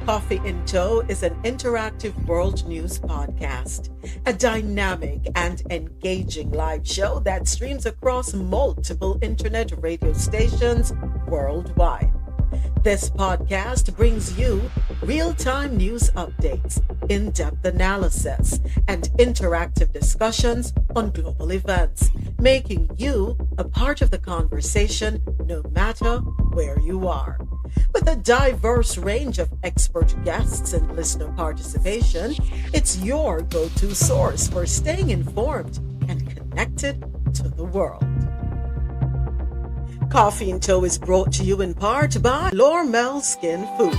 Coffee in Tow is an interactive world news podcast, a dynamic and engaging live show that streams across multiple internet radio stations worldwide. This podcast brings you real-time news updates, in-depth analysis, and interactive discussions on global events, making you a part of the conversation no matter where you are. With a diverse range of expert guests and listener participation, it's your go-to source for staying informed and connected to the world. Coffee in Tow is brought to you in part by Lormel Skin Food.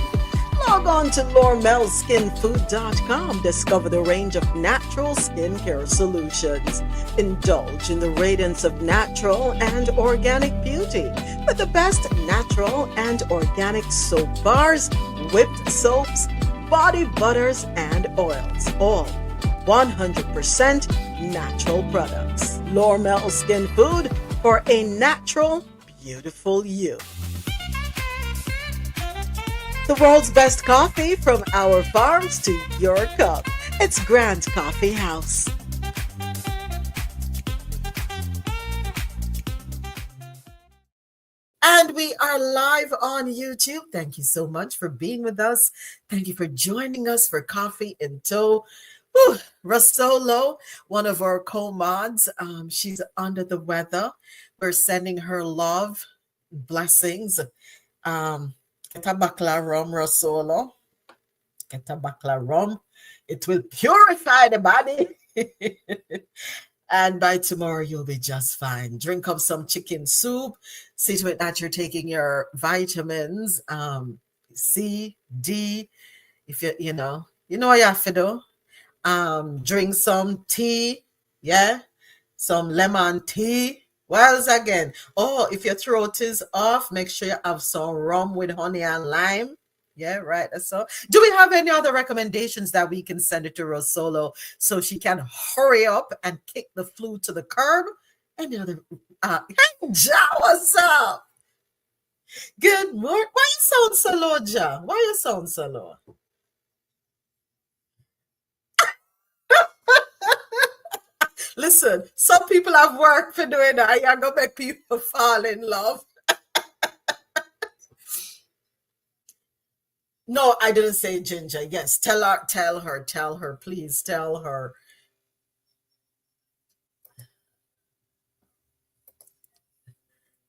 Log on to lormelskinfood.com. Discover the range of natural skincare solutions. Indulge in the radiance of natural and organic beauty with the best natural and organic soap bars, whipped soaps, body butters, and oils. All 100% natural products. Lormel Skin Food for a natural, beautiful you. The world's best coffee from our farms to your cup. It's Grand Coffee House. And we are live on YouTube. Thank you so much for being with us. Thank you for joining us for Coffee in Tow. RoSolo, one of our co-mods, she's under the weather. We're sending her love, blessings. Get a bakla rum, RoSolo. Get a bakla rum. It will purify the body. And by tomorrow, you'll be just fine. Drink up some chicken soup. See to it that you're taking your vitamins, C, D. If you know what you have to do. Drink some tea. Yeah. Some lemon tea. What else again? Oh, if your throat is off, make sure you have some rum with honey and lime. Yeah, right. That's all. Do we have any other recommendations that we can send it to RoSolo so she can hurry up and kick the flu to the curb? Any other? Hey, Ja, what's up? Good morning. Why you sound so low, Ja? Why you sound so low? Listen, some people have work for doing that. You're going to make people fall in love. No, I didn't say Ginger. Yes, tell her, please tell her.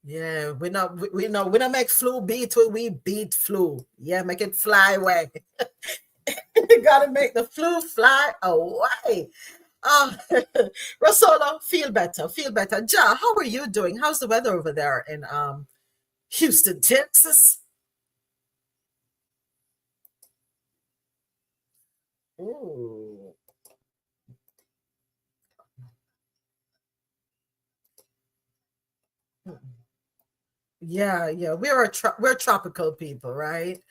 Yeah, we not make flu beat, we beat flu. Yeah, make it fly away. You gotta make the flu fly away. RoSolo, feel better. Ja, how are you doing? How's the weather over there in Houston, Texas? Ooh. Yeah, we're tropical people, right?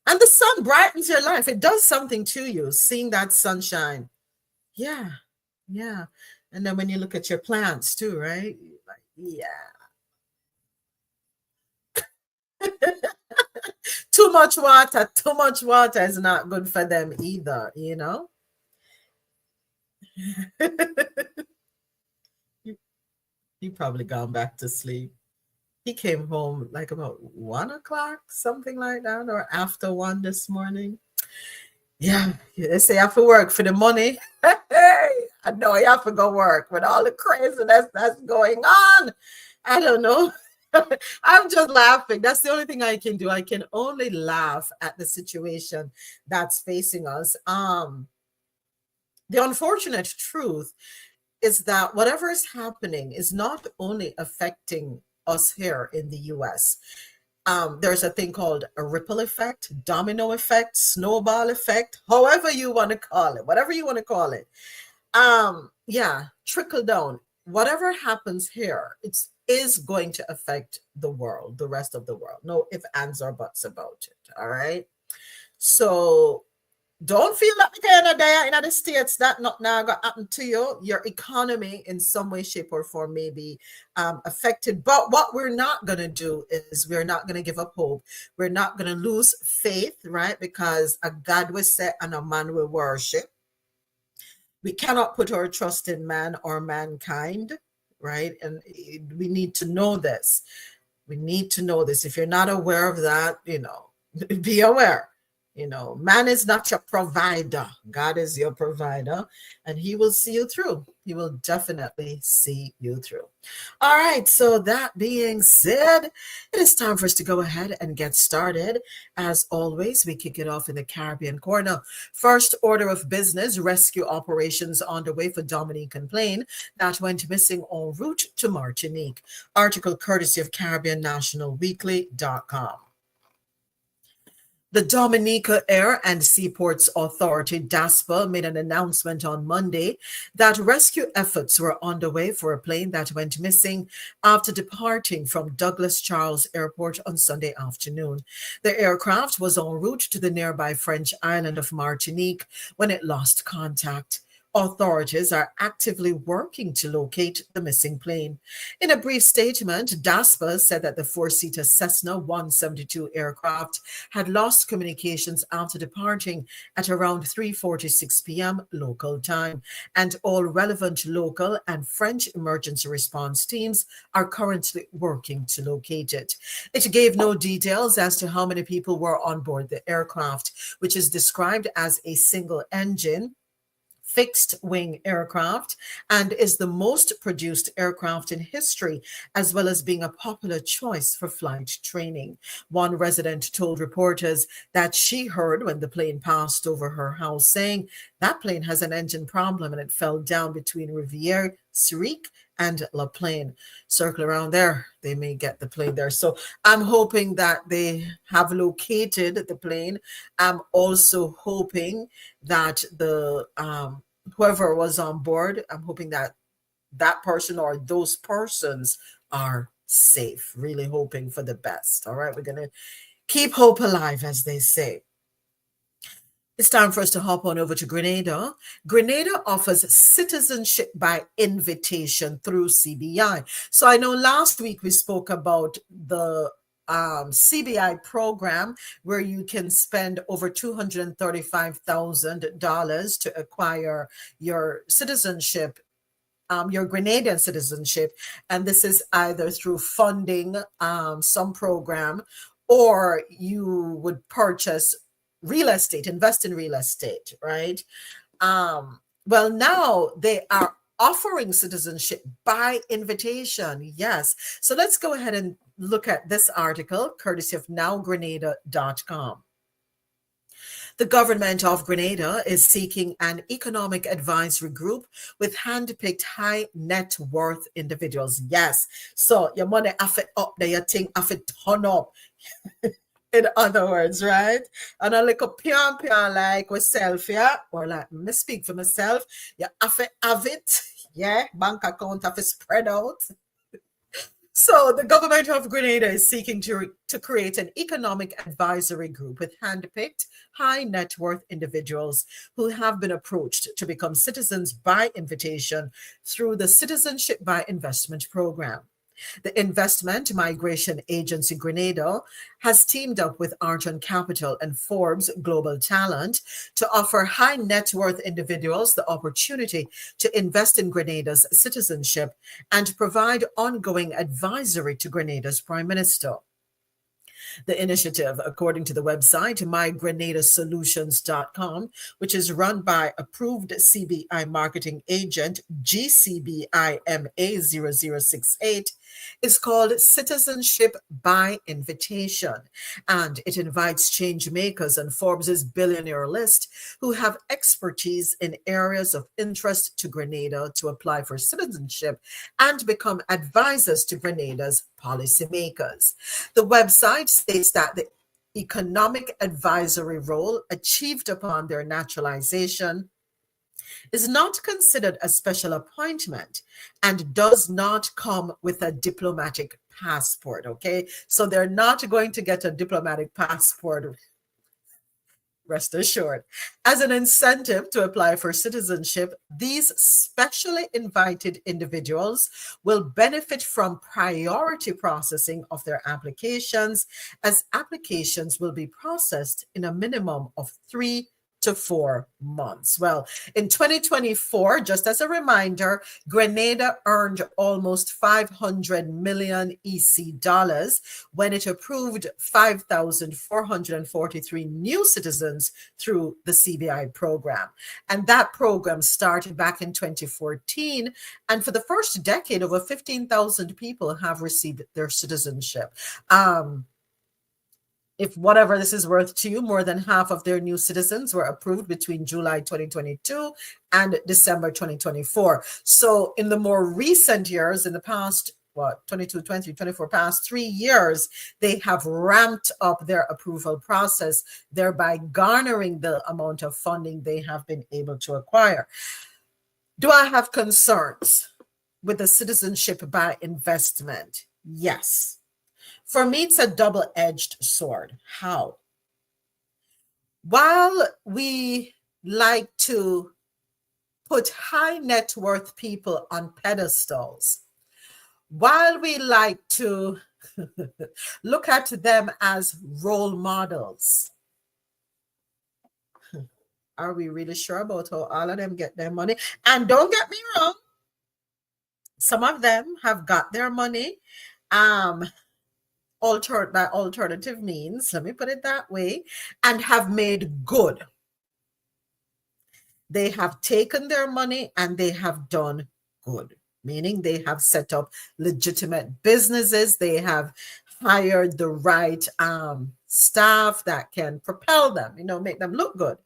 And the sun brightens your life. It does something to you, seeing that sunshine. Yeah. And then when you look at your plants too, right? Like, yeah. Too much water is not good for them either, you know? He probably gone back to sleep. He came home like about 1 o'clock, something like that, or after 1 this morning. Yeah, they say I have to work for the money. I know you have to go work with all the craziness that's going on. I don't know. I'm just laughing. That's the only thing I can do. I can only laugh at the situation that's facing us. The unfortunate truth is that whatever is happening is not only affecting us here in the US. There's a thing called a ripple effect, domino effect, snowball effect, however you want to call it, whatever you want to call it. Trickle down. Whatever happens here, it is going to affect the world, the rest of the world. No ifs, ands, or buts about it. All right. So Don't feel like you're there in the States that not now going to happen to you. Your economy in some way, shape, or form may be affected. But what we're not going to do is we're not going to give up hope. We're not going to lose faith, right? Because a God we set and a man we worship. We cannot put our trust in man or mankind, right? And we need to know this. We need to know this. If you're not aware of that, be aware. Man is not your provider. God is your provider, and he will see you through. He will definitely see you through. All right. So that being said, it is time for us to go ahead and get started. As always, we kick it off in the Caribbean corner. First order of business, rescue operations underway for Dominican plane that went missing en route to Martinique. Article courtesy of CaribbeanNationalWeekly.com. The Dominica Air and Seaports Authority, DASPA, made an announcement on Monday that rescue efforts were underway for a plane that went missing after departing from Douglas Charles Airport on Sunday afternoon. The aircraft was en route to the nearby French island of Martinique when it lost contact. Authorities are actively working to locate the missing plane. In a brief statement, DASPA said that the four-seater Cessna 172 aircraft had lost communications after departing at around 3:46 p.m. local time, and all relevant local and French emergency response teams are currently working to locate it. It gave no details as to how many people were on board the aircraft, which is described as a single-engine fixed-wing aircraft and is the most produced aircraft in history, as well as being a popular choice for flight training. One resident told reporters that she heard when the plane passed over her house, saying that plane has an engine problem and it fell down between Rivière-Sirique and La Plaine. Circle around there, they may get the plane there. So I'm hoping that they have located the plane. I'm also hoping that the whoever was on board, I'm hoping that that person or those persons are safe. Really hoping for the best. All right, we're going to keep hope alive, as they say. It's time for us to hop on over to Grenada. Grenada offers citizenship by invitation through CBI. So I know last week we spoke about the CBI program where you can spend over $235,000 to acquire your citizenship, your Grenadian citizenship. And this is either through funding some program, or you would purchase real estate, invest in real estate, right? Well, now they are offering citizenship by invitation. Yes. So let's go ahead and look at this article, courtesy of nowgrenada.com. The government of Grenada is seeking an economic advisory group with hand-picked high net worth individuals. Yes. So your money have it up there, your thing have it turn up. In other words, right? And a little pion like myself, yeah? Or like me speak for myself. You have it, yeah? Bank account have it spread out. So the government of Grenada is seeking to create an economic advisory group with hand-picked, high net worth individuals who have been approached to become citizens by invitation through the Citizenship by Investment program. The Investment Migration Agency Grenada has teamed up with Archon Capital and Forbes Global Talent to offer high net worth individuals the opportunity to invest in Grenada's citizenship and provide ongoing advisory to Grenada's Prime Minister. The initiative, according to the website mygrenadasolutions.com, which is run by approved CBI marketing agent GCBIMA0068, is called Citizenship by Invitation, and it invites change makers on Forbes's billionaire list who have expertise in areas of interest to Grenada to apply for citizenship and become advisors to Grenada's policymakers. The website states that the economic advisory role achieved upon their naturalization is not considered a special appointment and does not come with a diplomatic passport, okay? So they're not going to get a diplomatic passport. rest assured. As an incentive to apply for citizenship, these specially invited individuals will benefit from priority processing of their applications, as applications will be processed in a minimum of 3 to 4 months. Well, in 2024, just as a reminder, Grenada earned almost 500 million EC dollars when it approved 5,443 new citizens through the CBI program. And that program started back in 2014. And for the first decade, over 15,000 people have received their citizenship. If whatever this is worth to you, more than half of their new citizens were approved between July 2022 and December 2024. So in the more recent years, in the past, 22, 23, 24, past 3 years, they have ramped up their approval process, thereby garnering the amount of funding they have been able to acquire. Do I have concerns with the citizenship by investment? Yes. For me, it's a double-edged sword. How? While we like to put high net worth people on pedestals, while we like to look at them as role models, are we really sure about how all of them get their money? And don't get me wrong, some of them have got their money by alternative means, let me put it that way, and have made good. They have taken their money and they have done good, meaning they have set up legitimate businesses. They have hired the right staff that can propel them, make them look good.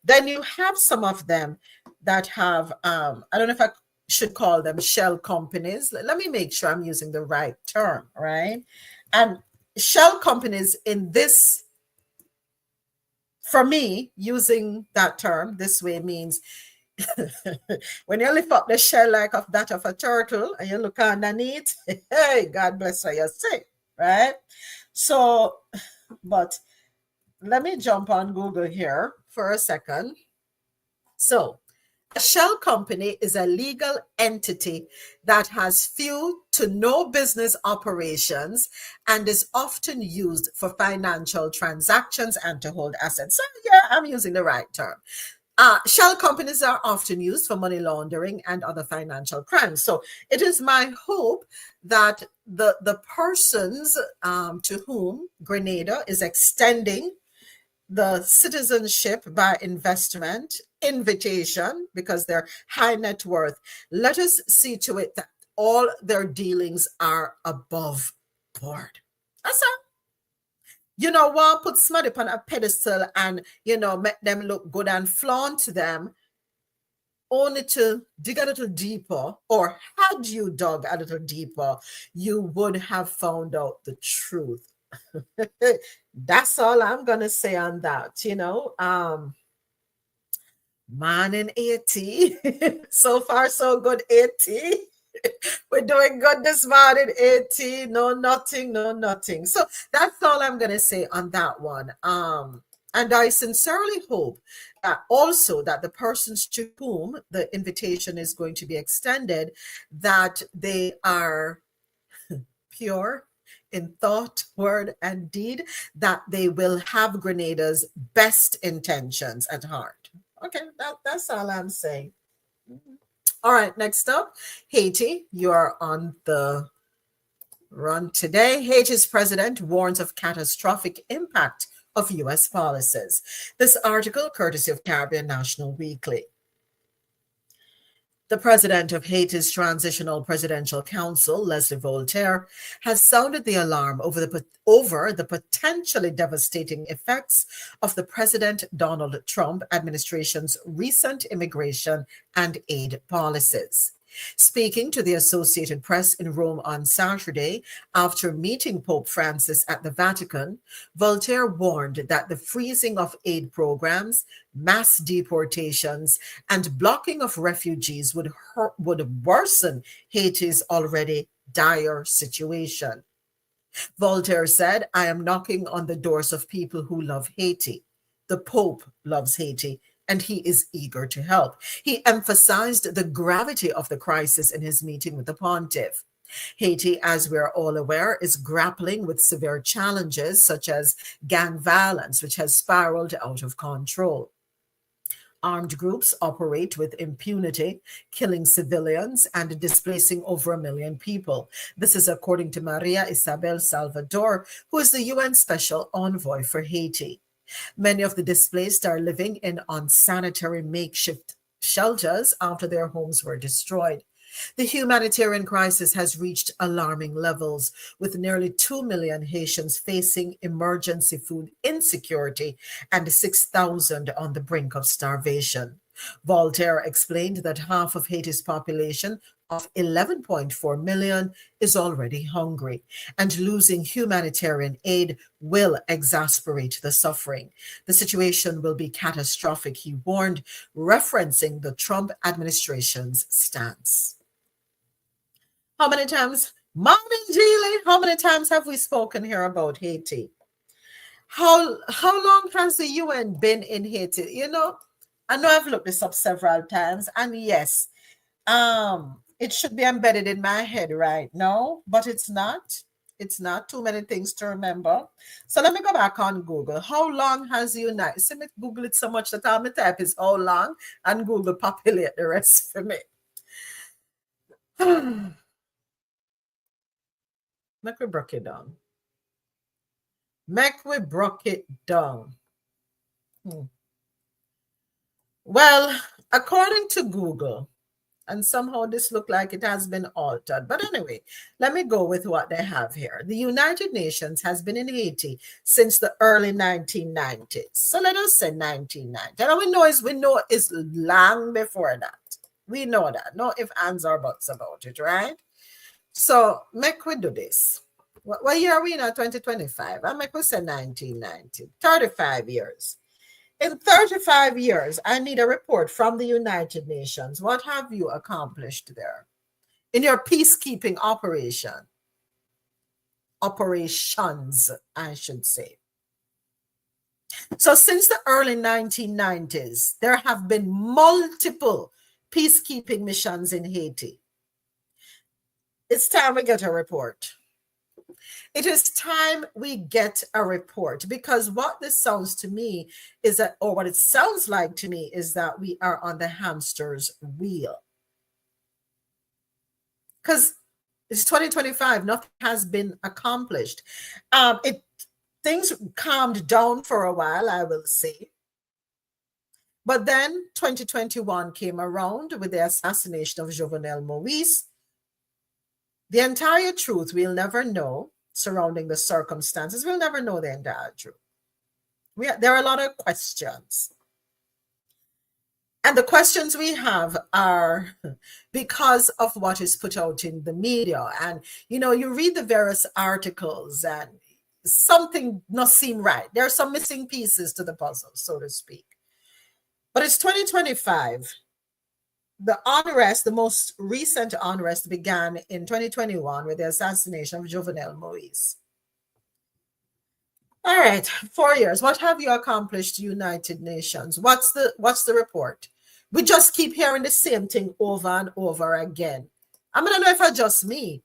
Then you have some of them that have, I don't know if I should call them shell companies. Let me make sure I'm using the right term, right? And shell companies in this, for me, using that term this way means when you lift up the shell like of that of a turtle and you look underneath, hey, God bless her, you're sick, right? So, but let me jump on Google here for a second. So, a shell company is a legal entity that has few to no business operations and is often used for financial transactions and to hold assets. So yeah, I'm using the right term. Shell companies are often used for money laundering and other financial crimes. So it is my hope that the persons to whom Grenada is extending the citizenship by investment invitation, because they're high net worth, let us see to it that all their dealings are above board. That's all. You know what? Put somebody on a pedestal and, make them look good and flaunt them, only to dig a little deeper, or had you dug a little deeper, you would have found out the truth. That's all I'm gonna say on that. Man in 80. So far so good, 80. We're doing good this morning, 80. No nothing. So that's all I'm gonna say on that one. And I sincerely hope that also that the persons to whom the invitation is going to be extended, that they are pure in thought, word, and deed, that they will have Grenada's best intentions at heart. Okay, that's all I'm saying. All right, next up, Haiti. You're on the run today. Haiti's president warns of catastrophic impact of U.S. policies. This article, courtesy of Caribbean National Weekly. The president of Haiti's Transitional Presidential Council, Leslie Voltaire, has sounded the alarm over the potentially devastating effects of the President Donald Trump administration's recent immigration and aid policies. Speaking to the Associated Press in Rome on Saturday, after meeting Pope Francis at the Vatican, Voltaire warned that the freezing of aid programs, mass deportations, and blocking of refugees would worsen Haiti's already dire situation. Voltaire said, "I am knocking on the doors of people who love Haiti. The Pope loves Haiti and he is eager to help. He emphasized the gravity of the crisis in his meeting with the pontiff. Haiti, as we're all aware, is grappling with severe challenges such as gang violence, which has spiraled out of control. Armed groups operate with impunity, killing civilians and displacing over 1 million people. This is according to Maria Isabel Salvador, who is the UN Special Envoy for Haiti. Many of the displaced are living in unsanitary makeshift shelters after their homes were destroyed. The humanitarian crisis has reached alarming levels, with nearly 2 million Haitians facing emergency food insecurity and 6,000 on the brink of starvation. Voltaire explained that half of Haiti's population of 11.4 million is already hungry, and losing humanitarian aid will exasperate the suffering. The situation will be catastrophic, he warned, referencing the Trump administration's stance. How many times, Morning Geely, how many times have we spoken here about Haiti? How long has the UN been in Haiti? You know, I know I've looked this up several times, and yes, it should be embedded in my head right now, but it's not. It's not too many things to remember. So let me go back on Google. How long has the United? See me Google it so much that all my type is how long, and Google populate the rest for me. Make we break it down. Make we broke it down. Well, according to Google, and somehow this looked like it has been altered. But anyway, let me go with what they have here. The United Nations has been in Haiti since the early 1990s. So let us say 1990. And we know it's long before that. We know that. No ifs, ands, or buts about it, right? So make we do this. What year are we in? 2025. I make we say 1990. 35 years. In 35 years, I need a report from the United Nations. What have you accomplished there in your peacekeeping operations, I should say? So since the early 1990s, there have been multiple peacekeeping missions in Haiti. It's time we get a report. It is time we get a report, because what this sounds to me is that, or what it sounds like to me, is that we are on the hamster's wheel. Because it's 2025, nothing has been accomplished. Things calmed down for a while, I will say. But then 2021 came around with the assassination of Jovenel Moise. The entire truth we'll never know surrounding the circumstances. We'll never know the entire truth. There are a lot of questions. And the questions we have are because of what is put out in the media. And, you read the various articles and something not seem right. There are some missing pieces to the puzzle, so to speak. But it's 2025. The unrest, the most recent unrest, began in 2021 with the assassination of Jovenel Moise. All right, 4 years. What have you accomplished, United Nations? What's the report? We just keep hearing the same thing over and over again. I don't know if it's just me.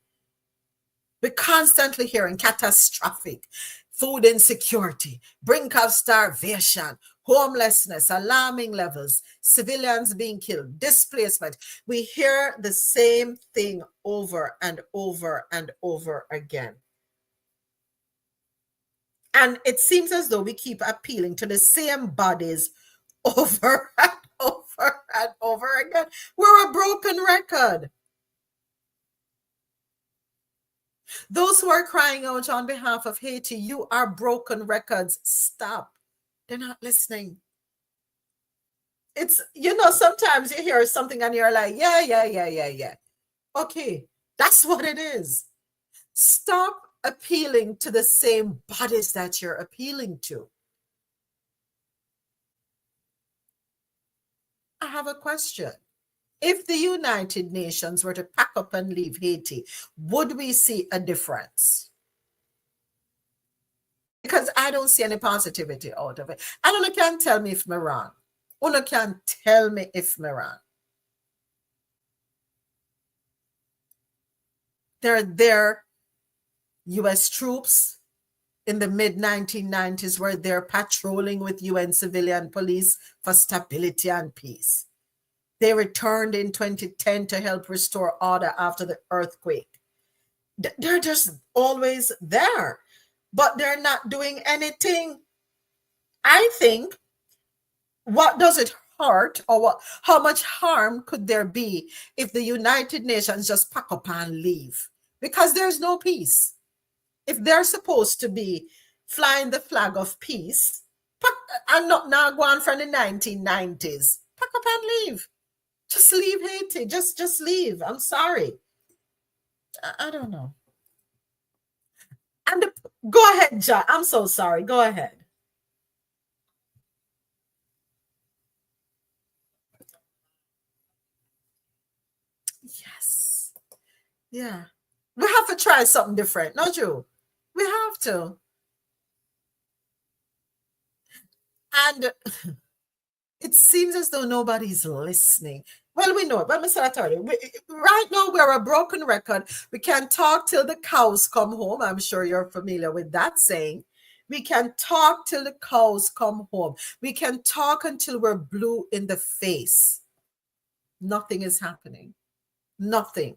We're constantly hearing catastrophic food insecurity, brink of starvation, homelessness, alarming levels, civilians being killed, displacement. We hear the same thing over and over and over again. And it seems as though we keep appealing to the same bodies over and over and over again. We're a broken record. Those who are crying out on behalf of Haiti, you are broken records. Stop. They're not listening. It's, sometimes you hear something and you're like, yeah. Okay, that's what it is. Stop appealing to the same bodies that you're appealing to. I have a question. If the United Nations were to pack up and leave Haiti, would we see a difference? because I don't see any positivity out of it. And Una can tell me if I'm wrong. Una can tell me if I'm wrong. There, U.S. troops in the mid 1990s were there patrolling with UN civilian police for stability and peace. They returned in 2010 to help restore order after the earthquake. They're just always there, but they're not doing anything. I think, what does it hurt, or how much harm could there be if the United Nations just pack up and leave? Because there's no peace. If they're supposed to be flying the flag of peace, pack, and not now going from the 1990s, pack up and leave. Just leave Haiti. Just leave. I'm sorry. I don't know. And go ahead, John. I'm so sorry. Go ahead. Yes. Yeah. We have to try something different, don't you? We have to. And it seems as though nobody's listening. Well, we know it, but Mr. Attorney, right now we're a broken record. We can talk till the cows come home. I'm sure you're familiar with that saying. We can talk till the cows come home. We can talk until we're blue in the face. Nothing is happening. Nothing.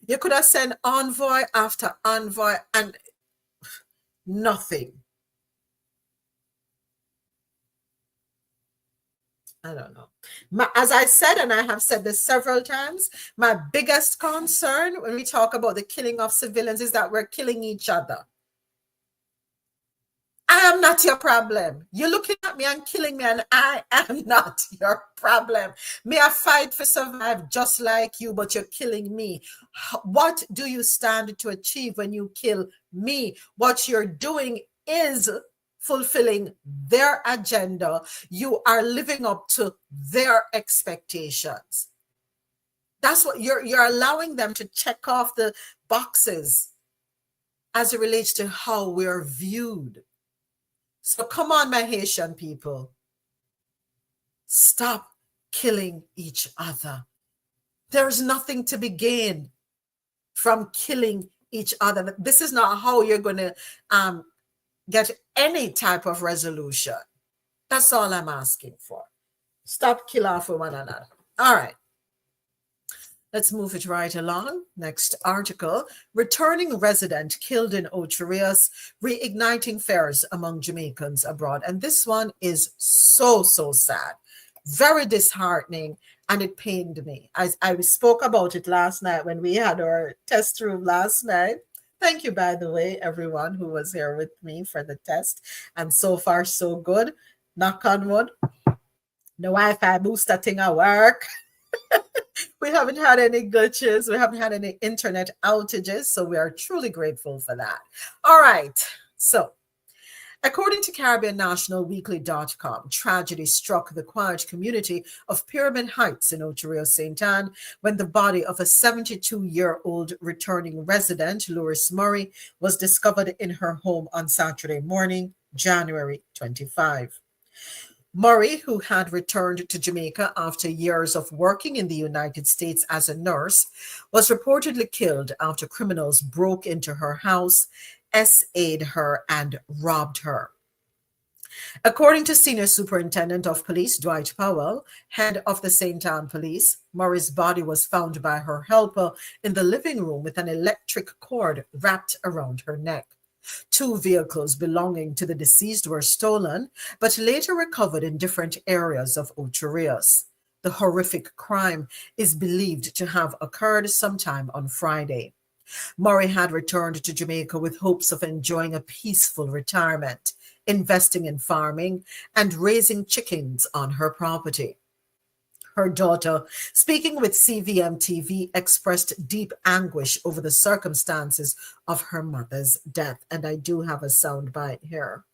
You could have sent envoy after envoy and nothing. I don't know. As I said, and I have said this several times, my biggest concern when we talk about the killing of civilians is that we're killing each other. I am not your problem. You're looking at me and killing me, and I am not your problem. May I fight for survive just like you, but you're killing me. What do you stand to achieve when you kill me? What you're doing is fulfilling their agenda. You are living up to their expectations. That's what you're allowing them to check off the boxes as it relates to how we're viewed. So come on, my Haitian people. Stop killing each other. There's nothing to be gained from killing each other. This is not how you're going to get any type of resolution. That's all I'm asking for. Stop killing off one another. All right. Let's move it right along. Next article. Returning resident killed in Ocho Rios, reigniting fears among Jamaicans abroad. And this one is so sad. Very disheartening, and it pained me. I spoke about it last night when we had our test room last night. Thank you, by the way, everyone who was here with me for the test. And so far, so good. Knock on wood. The Wi-Fi booster thing at work. We haven't had any glitches. We haven't had any internet outages. So we are truly grateful for that. All right. So, according to Caribbean National Weekly.com, tragedy struck the quiet community of Pyramid Heights in Ocho Rios, St. Anne, when the body of a 72-year-old returning resident, Loris Murray, was discovered in her home on Saturday morning, January 25. Murray, who had returned to Jamaica after years of working in the United States as a nurse, was reportedly killed after criminals broke into her house, SA'd her, and robbed her. According to Senior Superintendent of Police Dwight Powell, head of the St. Anne Police, Murray's body was found by her helper in the living room with an electric cord wrapped around her neck. 2 vehicles belonging to the deceased were stolen, but later recovered in different areas of Ocho Rios. The horrific crime is believed to have occurred sometime on Friday. Murray had returned to Jamaica with hopes of enjoying a peaceful retirement, investing in farming, and raising chickens on her property. Her daughter, speaking with CVM TV, expressed deep anguish over the circumstances of her mother's death. And I do have a soundbite here.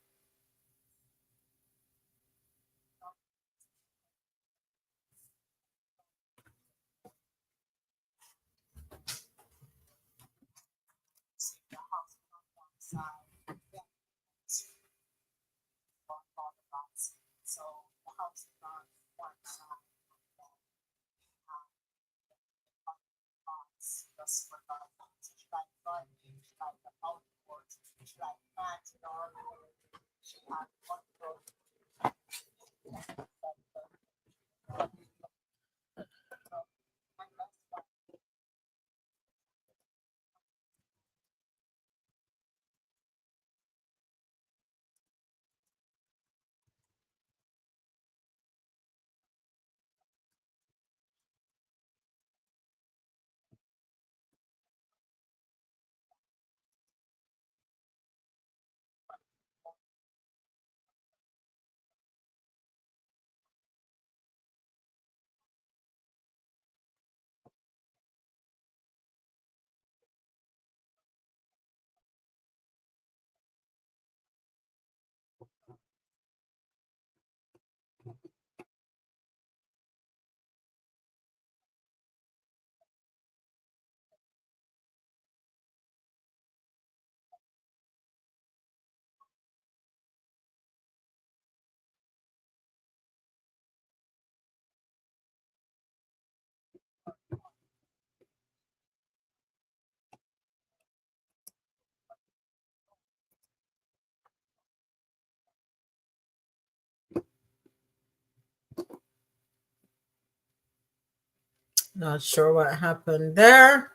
Not sure what happened there.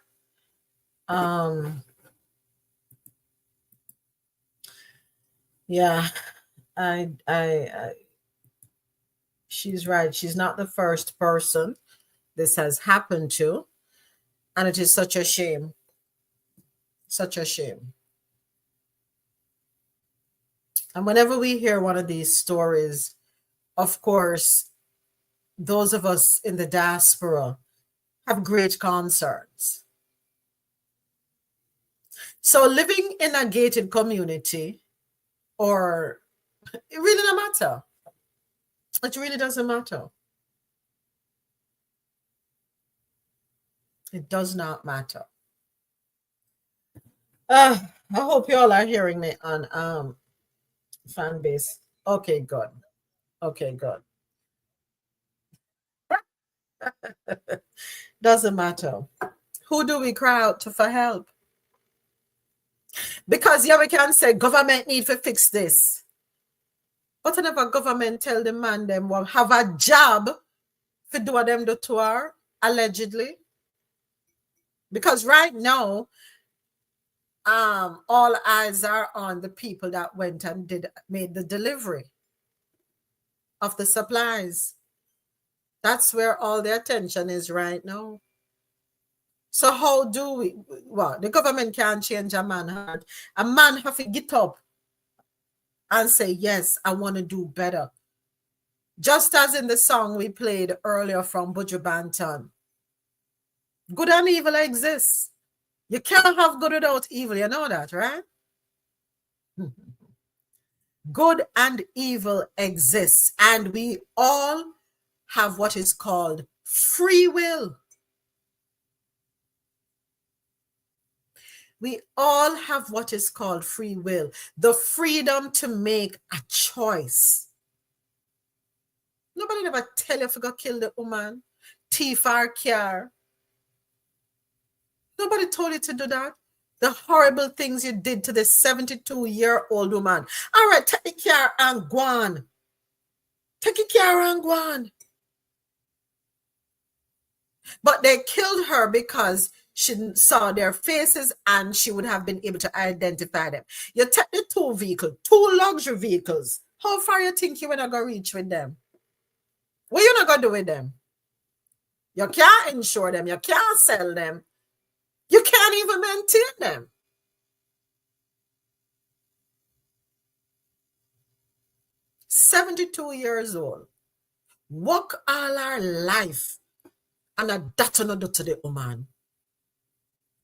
Um, yeah, I she's right. She's not the first person this has happened to, and it is such a shame. Such a shame. And whenever we hear one of these stories, of course, those of us in the diaspora have great concerns. So living in a gated community, or it really don't matter. It really doesn't matter. It does not matter. Uh, I hope you all are hearing me on fan base. Okay, good. Okay, good. Doesn't matter. Who do we cry out to for help? Because yeah, we can say government need to fix this. But whenever government tell the man them will have a job for do them the tour, allegedly. Because right now, all eyes are on the people that went and made the delivery of the supplies. That's where all the attention is right now. So how do we? Well, the government can't change a man's heart. A man have to get up and say, yes, I want to do better. Just as in the song we played earlier from Buju Banton. Good and evil exists. You can't have good without evil. You know that, right? Good and evil exists. And we all have what is called free will. We all have what is called free will, the freedom to make a choice. Nobody never tell you if you go kill the woman, thief or car. Nobody told you to do that. The horrible things you did to this 72-year-old woman. All right, take the car and go on. Take the car and go on. But they killed her because she saw their faces and she would have been able to identify them. You take the two luxury vehicles. How far you think you wanna go reach with them? What you not gonna do with them? You can't insure them. You can't sell them. You can't even maintain them. 72 years old. Work all our life and a that another to the woman.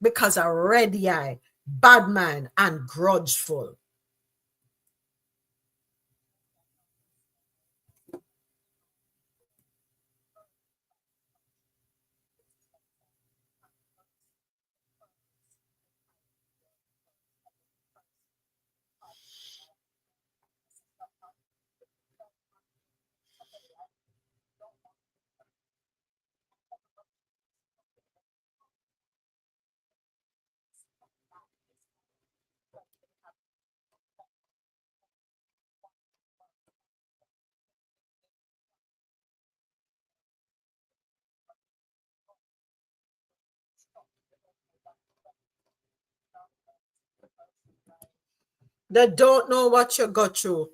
Because a ready eye, bad man, and grudgeful. They don't know what you go through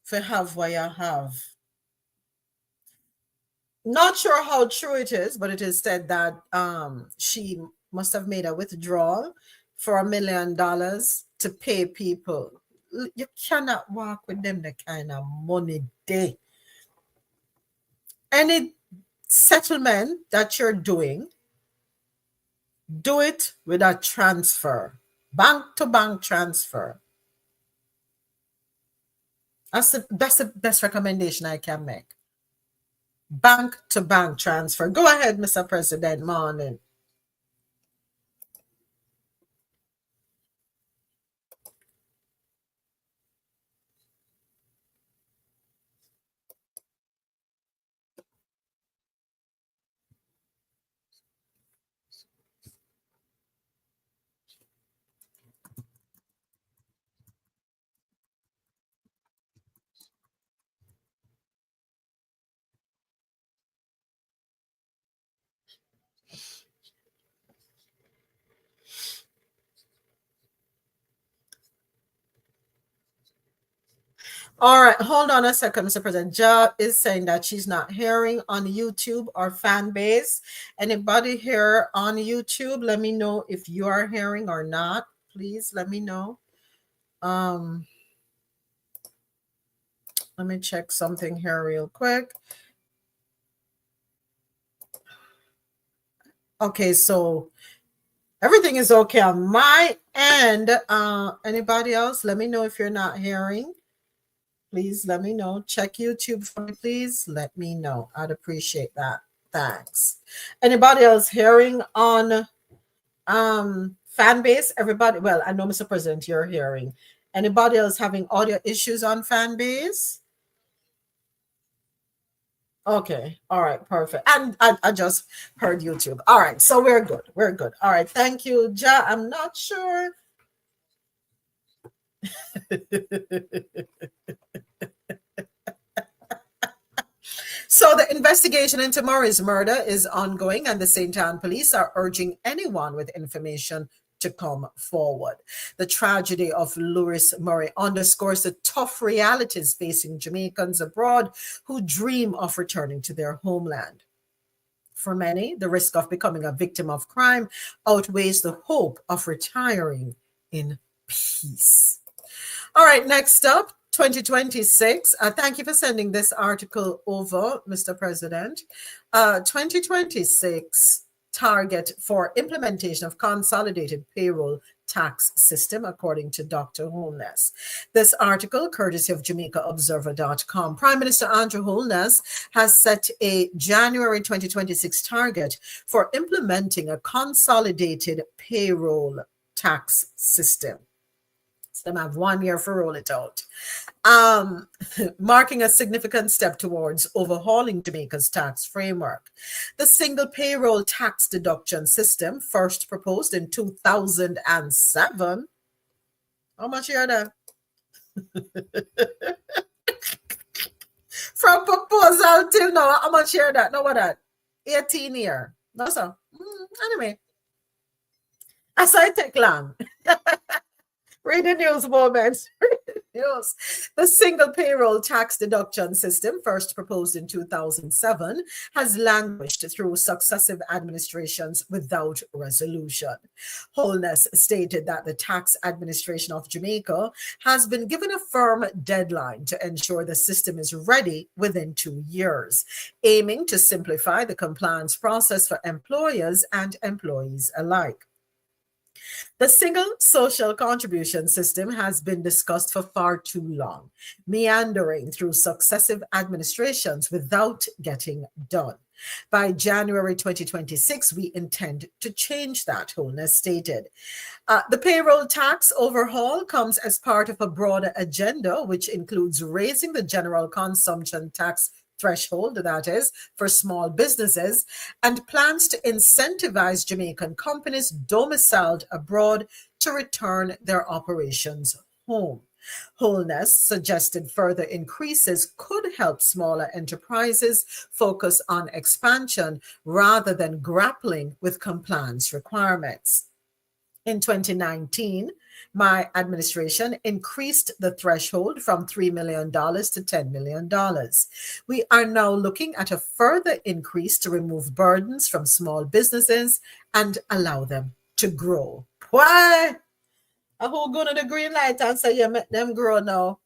for have what you have. Not sure how true it is, but it is said that she must have made a withdrawal for $1 million to pay people. You cannot walk with them the kind of money they. Any settlement that you're doing, do it with a transfer, bank to bank transfer. That's the best recommendation I can make. Bank to bank transfer. Go ahead, Mr. President. Morning. All right, hold on a second, Mr. President. Ja is saying that she's not hearing on YouTube or fan base. Anybody here on YouTube, let me know if you are hearing or not. Please let me know. Let me check something here real quick. Okay, so everything is okay on my end. Anybody else? Let me know if you're not hearing. Please let me know. Check YouTube for me, please. Let me know. I'd appreciate that. Thanks. Anybody else hearing on fan base? Everybody, well, I know, Mr. President, you're hearing. Anybody else having audio issues on fan base? Okay. All right. Perfect. And I just heard YouTube. All right. So we're good. We're good. All right. Thank you, Ja. I'm not sure. So the investigation into Murray's murder is ongoing, and the St. Anne police are urging anyone with information to come forward. The tragedy of Lewis Murray underscores the tough realities facing Jamaicans abroad who dream of returning to their homeland. For many, the risk of becoming a victim of crime outweighs the hope of retiring in peace. All right, next up, 2026. Thank you for sending this article over, Mr. President. 2026 target for implementation of consolidated payroll tax system, according to Dr. Holness. This article, courtesy of JamaicaObserver.com. Prime Minister Andrew Holness has set a January 2026 target for implementing a consolidated payroll tax system. So they have 1 year for roll it out. Marking a significant step towards overhauling Jamaica's tax framework. The single payroll tax deduction system, first proposed in 2007. How much are that? From proposal till now, how much are that? No, what that? 18 year. No, sir. Anyway, I saw it take long. Read the news moments. Yes. The single payroll tax deduction system, first proposed in 2007, has languished through successive administrations without resolution. Holness stated that the tax administration of Jamaica has been given a firm deadline to ensure the system is ready within 2 years, aiming to simplify the compliance process for employers and employees alike. The single social contribution system has been discussed for far too long, meandering through successive administrations without getting done. By January 2026, we intend to change that, Holness stated. The payroll tax overhaul comes as part of a broader agenda, which includes raising the general consumption tax threshold, that is, for small businesses, and plans to incentivize Jamaican companies domiciled abroad to return their operations home. Holness suggested further increases could help smaller enterprises focus on expansion rather than grappling with compliance requirements. In 2019, My administration increased the threshold from $3 million to $10 million. We are now looking at a further increase to remove burdens from small businesses and allow them to grow. Why? Who go to the green light and say you make them grow now?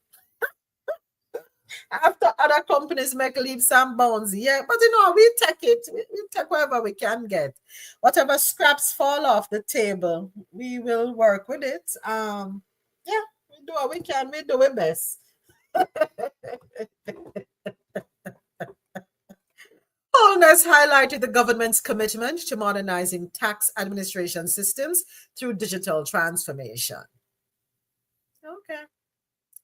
After other companies make leaps and bounds, yeah. But we take it. We take whatever we can get. Whatever scraps fall off the table, we will work with it. Yeah, we do what we can. We do our best. Owners highlighted the government's commitment to modernizing tax administration systems through digital transformation. Okay.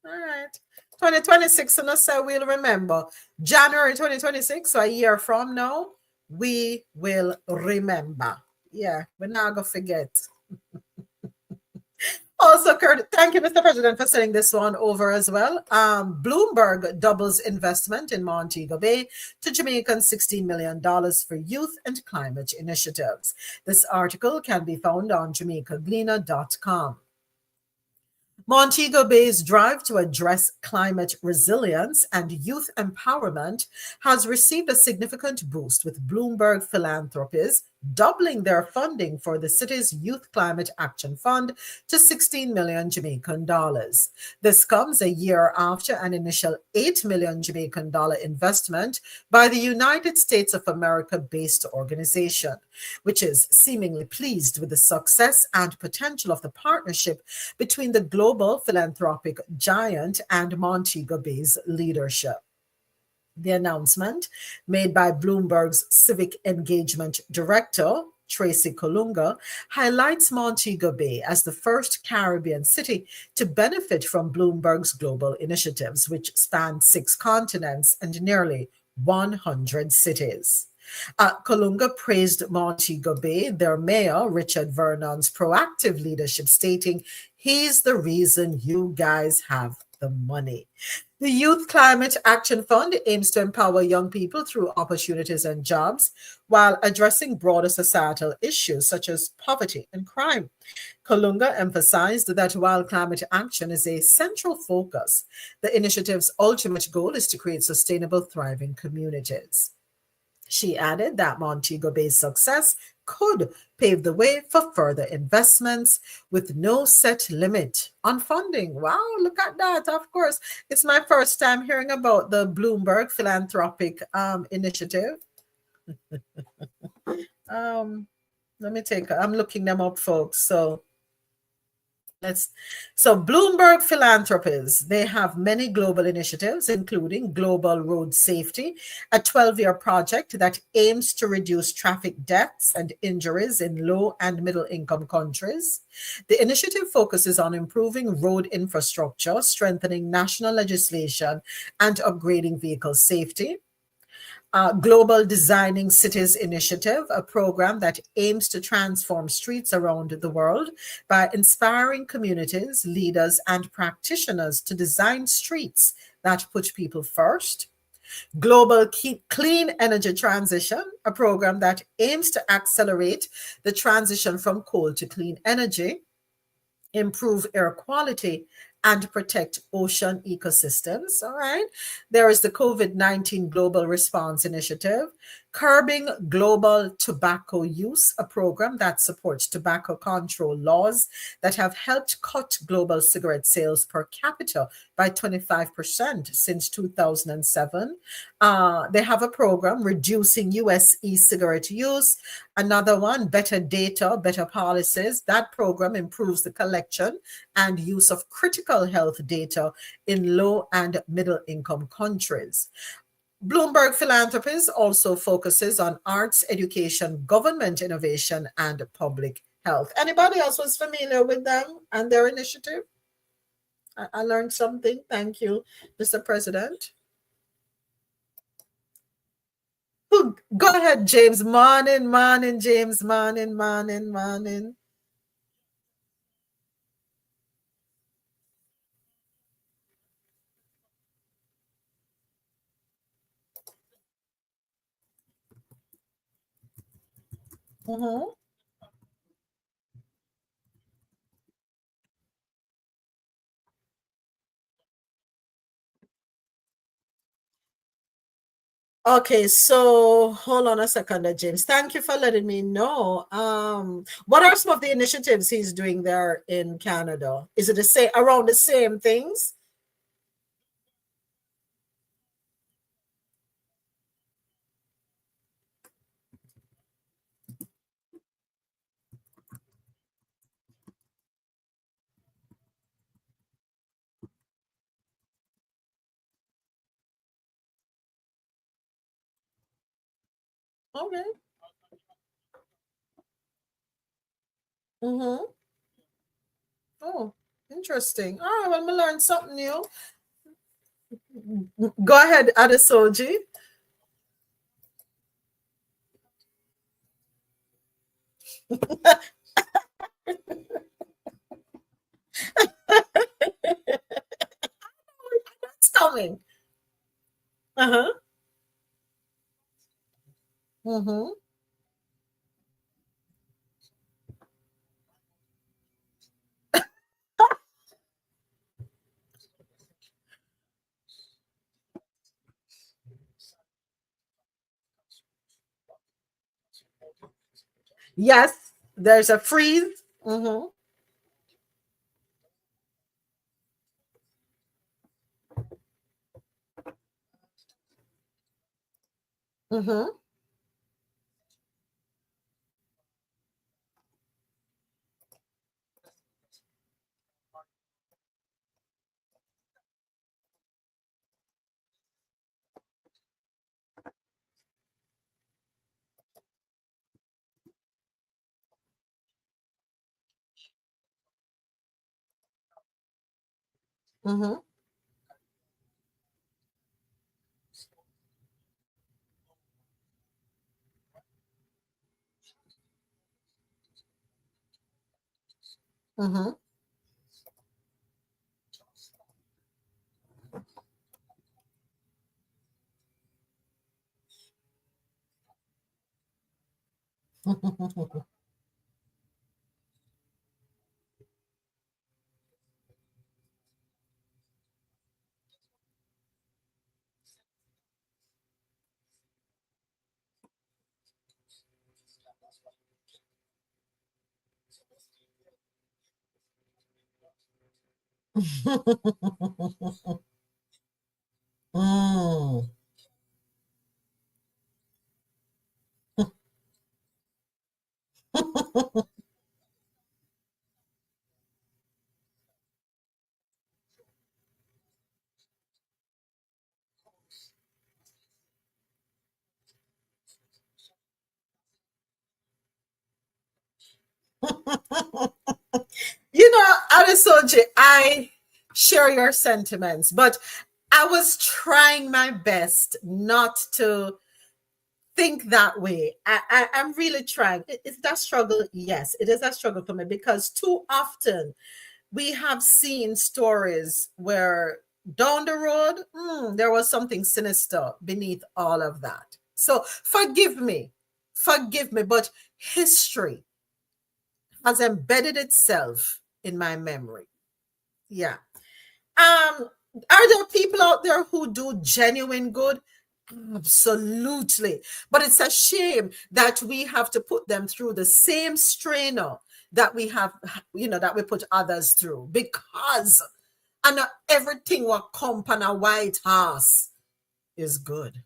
All right. 2026, and so we'll remember. January 2026, so a year from now, we will remember. Yeah, we're not going to forget. Also, Kurt, thank you, Mr. President, for sending this one over as well. Bloomberg doubles investment in Montego Bay to Jamaican $16 million for youth and climate initiatives. This article can be found on JamaicaGleaner.com. Montego Bay's drive to address climate resilience and youth empowerment has received a significant boost, with Bloomberg Philanthropies doubling their funding for the city's Youth Climate Action Fund to 16 million Jamaican dollars. This comes a year after an initial 8 million Jamaican dollar investment by the United States of America-based organization, which is seemingly pleased with the success and potential of the partnership between the global philanthropic giant and Montego Bay's leadership. The announcement, made by Bloomberg's Civic Engagement Director, Tracy Kolunga, highlights Montego Bay as the first Caribbean city to benefit from Bloomberg's global initiatives, which span 6 continents and nearly 100 cities. Kolunga praised Montego Bay, their mayor, Richard Vernon's proactive leadership, stating, "He's the reason you guys have the money." The Youth Climate Action Fund aims to empower young people through opportunities and jobs while addressing broader societal issues such as poverty and crime. Kolunga emphasized that while climate action is a central focus, the initiative's ultimate goal is to create sustainable, thriving communities. She added that Montego Bay's success could pave the way for further investments with no set limit on funding. Wow, look at that. Of course, it's my first time hearing about the Bloomberg Philanthropic Initiative. I'm looking them up, folks. So Bloomberg Philanthropies, they have many global initiatives, including Global Road Safety, a 12-year project that aims to reduce traffic deaths and injuries in low and middle income countries. The initiative focuses on improving road infrastructure, strengthening national legislation, and upgrading vehicle safety. Global Designing Cities Initiative, a program that aims to transform streets around the world by inspiring communities, leaders, and practitioners to design streets that put people first. Global Clean Energy Transition, a program that aims to accelerate the transition from coal to clean energy, improve air quality, and protect ocean ecosystems. All right. There is the COVID-19 Global Response Initiative, Curbing Global Tobacco Use, a program that supports tobacco control laws that have helped cut global cigarette sales per capita by 25% since 2007. They have a program reducing US e-cigarette use. Another one, Better Data, Better Policies. That program improves the collection and use of critical health data in low and middle income countries. Bloomberg Philanthropies also focuses on arts, education, government innovation, and public health. Anybody else was familiar with them and their initiative? I learned something. Thank you, Mr. President. Go ahead, James. Morning, James. Morning. Mm-hmm. Okay, so hold on a second, James. Thank you for letting me know. What are some of the initiatives he's doing there in Canada? Is it the same around the same things? Okay. Mm-hmm. Oh, interesting. All right, well, we learned something new. Go ahead, Adesoji. It's coming. Uh-huh. Mm-hmm. Yes, there's a freeze. Mm-hmm. Mm-hmm. Mm-hmm. Mm-hmm. Mm. You know, Adesoji, I share your sentiments, but I was trying my best not to think that way. I'm really trying. It's that struggle. Yes, it is a struggle for me because too often we have seen stories where down the road, there was something sinister beneath all of that. So forgive me, but history has embedded itself in my memory. Yeah. Are there people out there who do genuine good? Absolutely. But it's a shame that we have to put them through the same strainer that we have, that we put others through because and not everything what come on a white horse is good.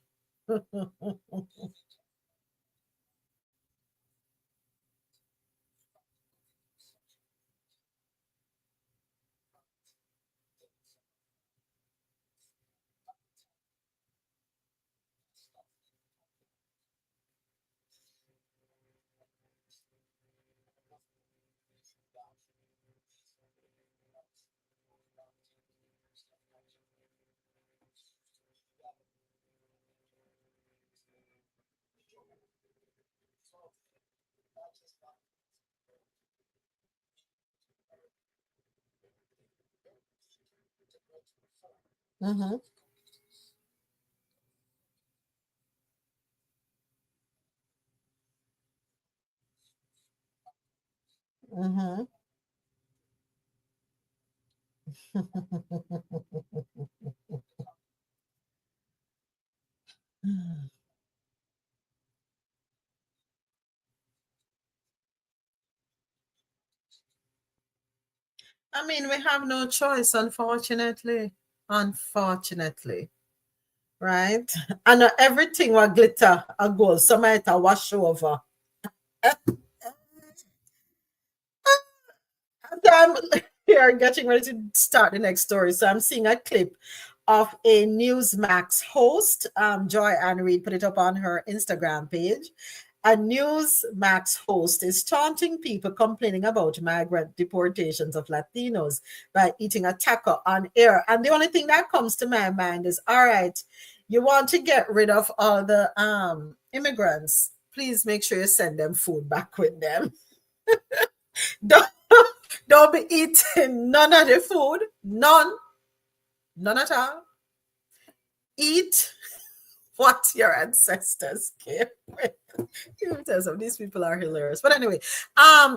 Mm-hmm, mm-hmm. I mean, we have no choice, unfortunately. Unfortunately, right? And everything will glitter a gold. Some might a wash over. I'm here getting ready to start the next story. So I'm seeing a clip of a Newsmax host, Joy Ann Reid, put it up on her Instagram page. A Newsmax host is taunting people complaining about migrant deportations of Latinos by eating a taco on air. And the only thing that comes to my mind is, all right, you want to get rid of all the immigrants. Please make sure you send them food back with them. Don't, don't be eating none of the food. None. None at all. Eat what your ancestors came with. You tell some these people are hilarious. But anyway,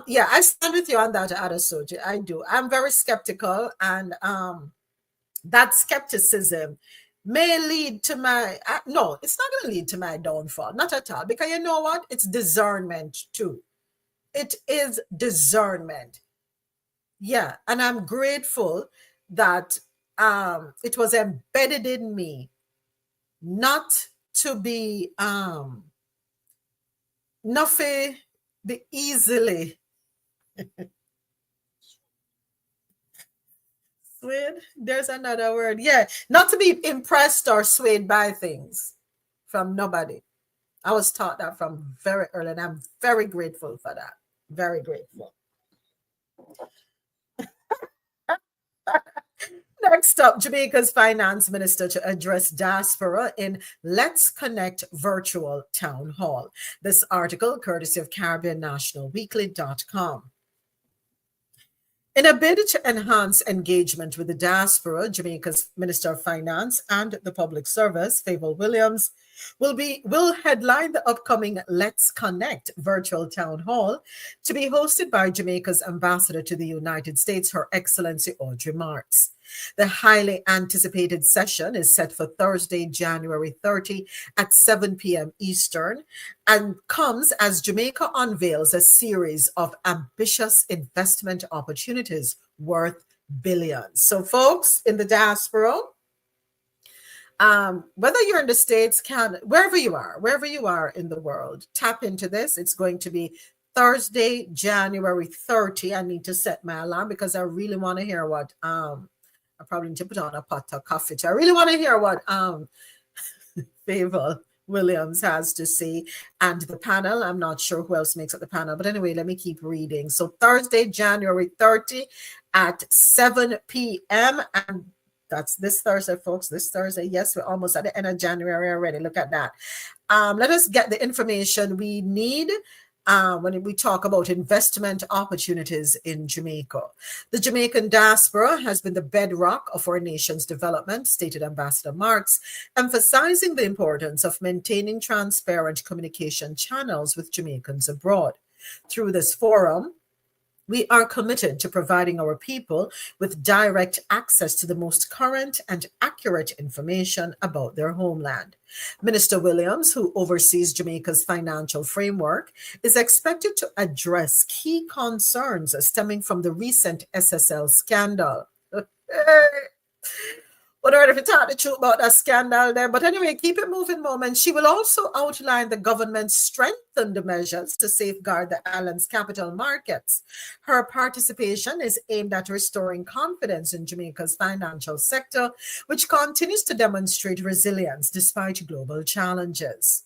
yeah, I stand with you on that, Adesoji. I do. I'm very skeptical, and that skepticism may lead to my no, it's not going to lead to my downfall, not at all. Because you know what? It's discernment too. It is discernment. Yeah, and I'm grateful that it was embedded in me not to be nothing be easily swayed. There's another word. Yeah, not to be impressed or swayed by things from nobody. I was taught that from very early, and I'm very grateful for that. Very grateful. Next up, Jamaica's finance minister to address diaspora in Let's Connect virtual town hall. This article, courtesy of CaribbeanNationalWeekly.com. In a bid to enhance engagement with the diaspora, Jamaica's Minister of Finance and the Public Service, Favour Williams, will headline the upcoming Let's Connect virtual town hall to be hosted by Jamaica's ambassador to the United States, Her Excellency Audrey Marks. The highly anticipated session is set for Thursday, January 30 at 7 p.m. Eastern, and comes as Jamaica unveils a series of ambitious investment opportunities worth billions. So, folks in the diaspora, whether you're in the States, Canada, wherever you are in the world, tap into this. It's going to be Thursday, January 30. I need to set my alarm because I really want to hear what I probably need to put on a pot of coffee. I really want to hear what Favour Williams has to say. And the panel, I'm not sure who else makes up the panel, but anyway, let me keep reading. So Thursday, January 30 at 7 p.m. And that's this Thursday, folks. This Thursday. Yes, we're almost at the end of January already. Look at that. Let us get the information we need when we talk about investment opportunities in Jamaica. The Jamaican diaspora has been the bedrock of our nation's development, stated Ambassador Marks, emphasizing the importance of maintaining transparent communication channels with Jamaicans abroad. Through this forum, we are committed to providing our people with direct access to the most current and accurate information about their homeland. Minister Williams, who oversees Jamaica's financial framework, is expected to address key concerns stemming from the recent SSL scandal. Whatever if you talk the truth about that scandal there. But anyway, keep it moving, Moment. She will also outline the government's strengthened measures to safeguard the island's capital markets. Her participation is aimed at restoring confidence in Jamaica's financial sector, which continues to demonstrate resilience despite global challenges.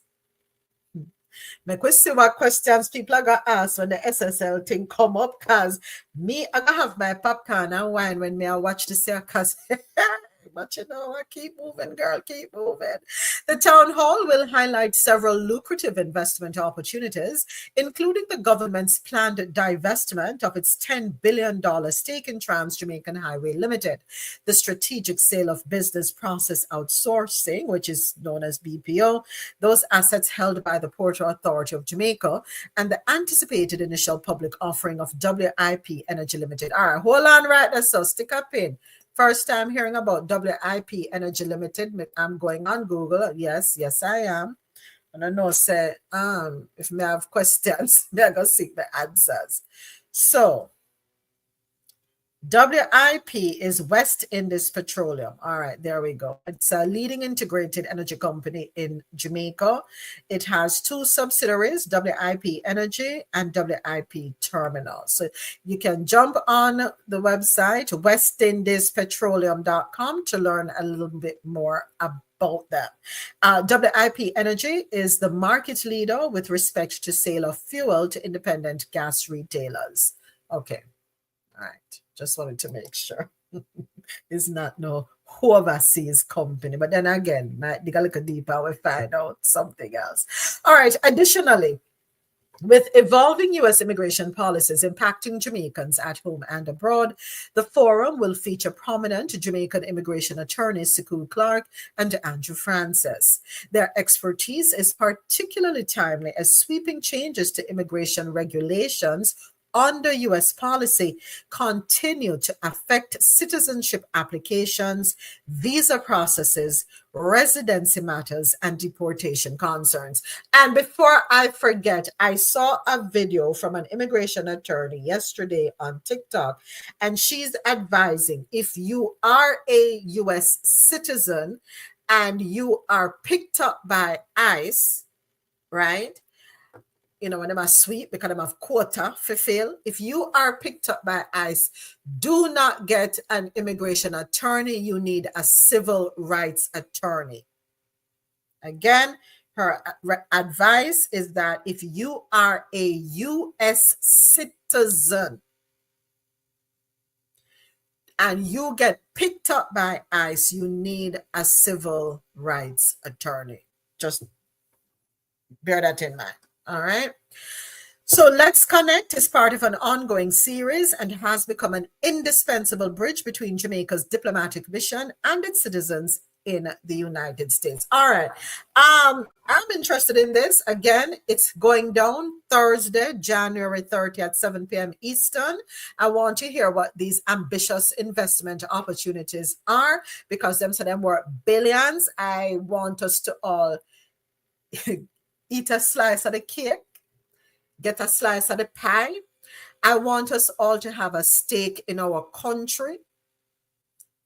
Make we see what questions people are gonna ask when the SSL thing come up, cause me I gonna have my popcorn and wine when me I watch the circus. But you know what? Keep moving, girl. Keep moving. The town hall will highlight several lucrative investment opportunities, including the government's planned divestment of its $10 billion stake in Trans Jamaican Highway Limited, the strategic sale of business process outsourcing, which is known as BPO, those assets held by the Port Authority of Jamaica, and the anticipated initial public offering of WIP Energy Limited. All right, hold on right there, so stick up in. First time hearing about WIP Energy Limited. I'm going on Google. Yes, yes, I am. And I know say if me have questions, me I go seek the answers. So WIP is West Indies Petroleum. All right, there we go. It's a leading integrated energy company in Jamaica. It has two subsidiaries, WIP Energy and WIP Terminal. So you can jump on the website, westindiespetroleum.com, to learn a little bit more about them. WIP Energy is the market leader with respect to sale of fuel to independent gas retailers. Okay. All right. Just wanted to make sure. It's not no overseas company. But then again, might dig a little deeper, we find out something else. All right. Additionally, with evolving U.S. immigration policies impacting Jamaicans at home and abroad, the forum will feature prominent Jamaican immigration attorneys Siku Clark and Andrew Francis. Their expertise is particularly timely as sweeping changes to immigration regulations under U.S. policy continue to affect citizenship applications, visa processes, residency matters, and deportation concerns. And before I forget, I saw a video from an immigration attorney yesterday on TikTok, and she's advising if you are a U.S. citizen and you are picked up by ICE, right? When them are sweet because them have quota fulfill. If you are picked up by ICE, do not get an immigration attorney. You need a civil rights attorney. Again, her advice is that if you are a U.S. citizen and you get picked up by ICE, you need a civil rights attorney. Just bear that in mind. All right. So Let's Connect is part of an ongoing series and has become an indispensable bridge between Jamaica's diplomatic mission and its citizens in the United States. All right. I'm interested in this. Again, it's going down Thursday, January 30th at 7 p.m. Eastern. I want to hear what these ambitious investment opportunities are because them said them were billions. I want us to all eat a slice of the cake, get a slice of the pie. I want us all to have a stake in our country.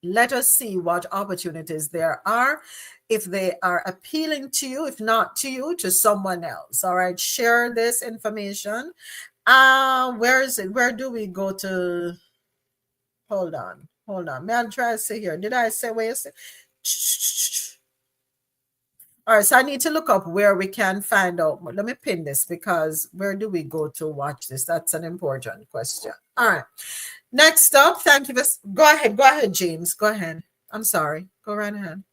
Let us see what opportunities there are, if they are appealing to you, if not to you, to someone else. All right, share this information. Where is it? Where do we go to? Hold on. May I try to see here? Did I say where you say? All right, so I need to look up where we can find out. Let me pin this because where do we go to watch this? That's an important question. All right. Next up, thank you. Go ahead, James. Go ahead. I'm sorry. Go right ahead.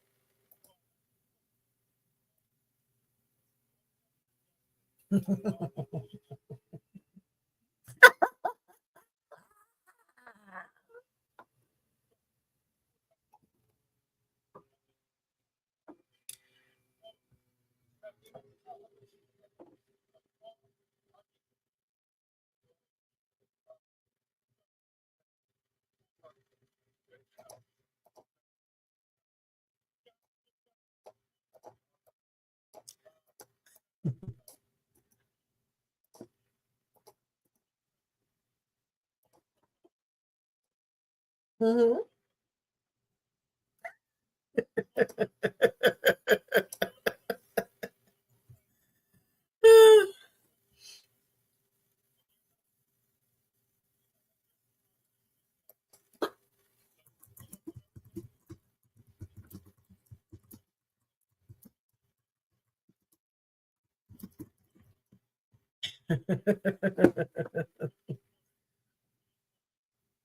Mhm.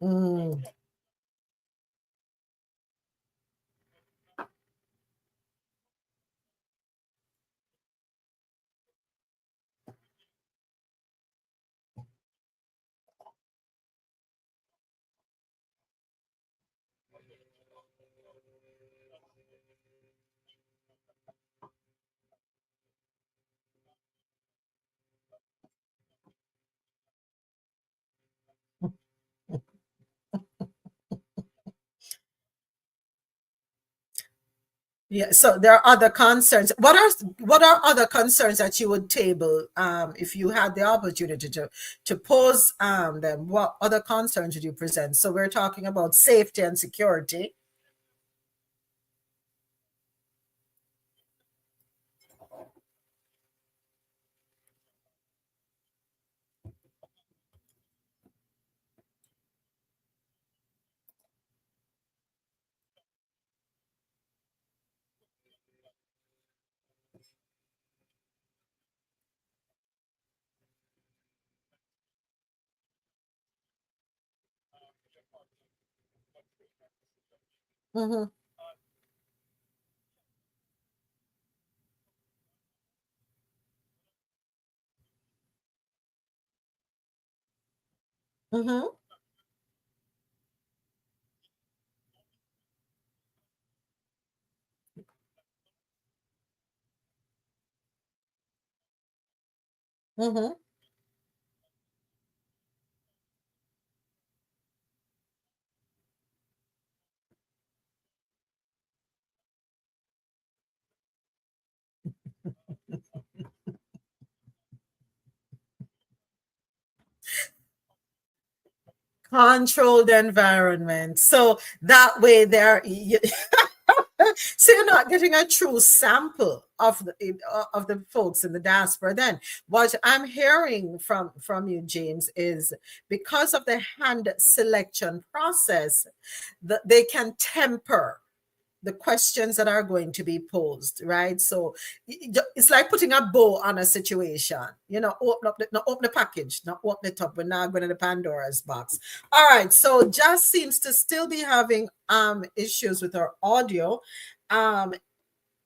Mm. Yeah, so there are other concerns. What are other concerns that you would table if you had the opportunity to pose them? What other concerns would you present? So we're talking about safety and security. Mm-hmm, mm-hmm, mm-hmm. Controlled environment. So that way so you're not getting a true sample of the folks in the diaspora. Then what I'm hearing from you, James, is because of the hand selection process, that they can temper the questions that are going to be posed, right? So it's like putting a bow on a situation. Open the package, not open it up. We're not going to the Pandora's box. All right. So just seems to still be having issues with our audio. Um,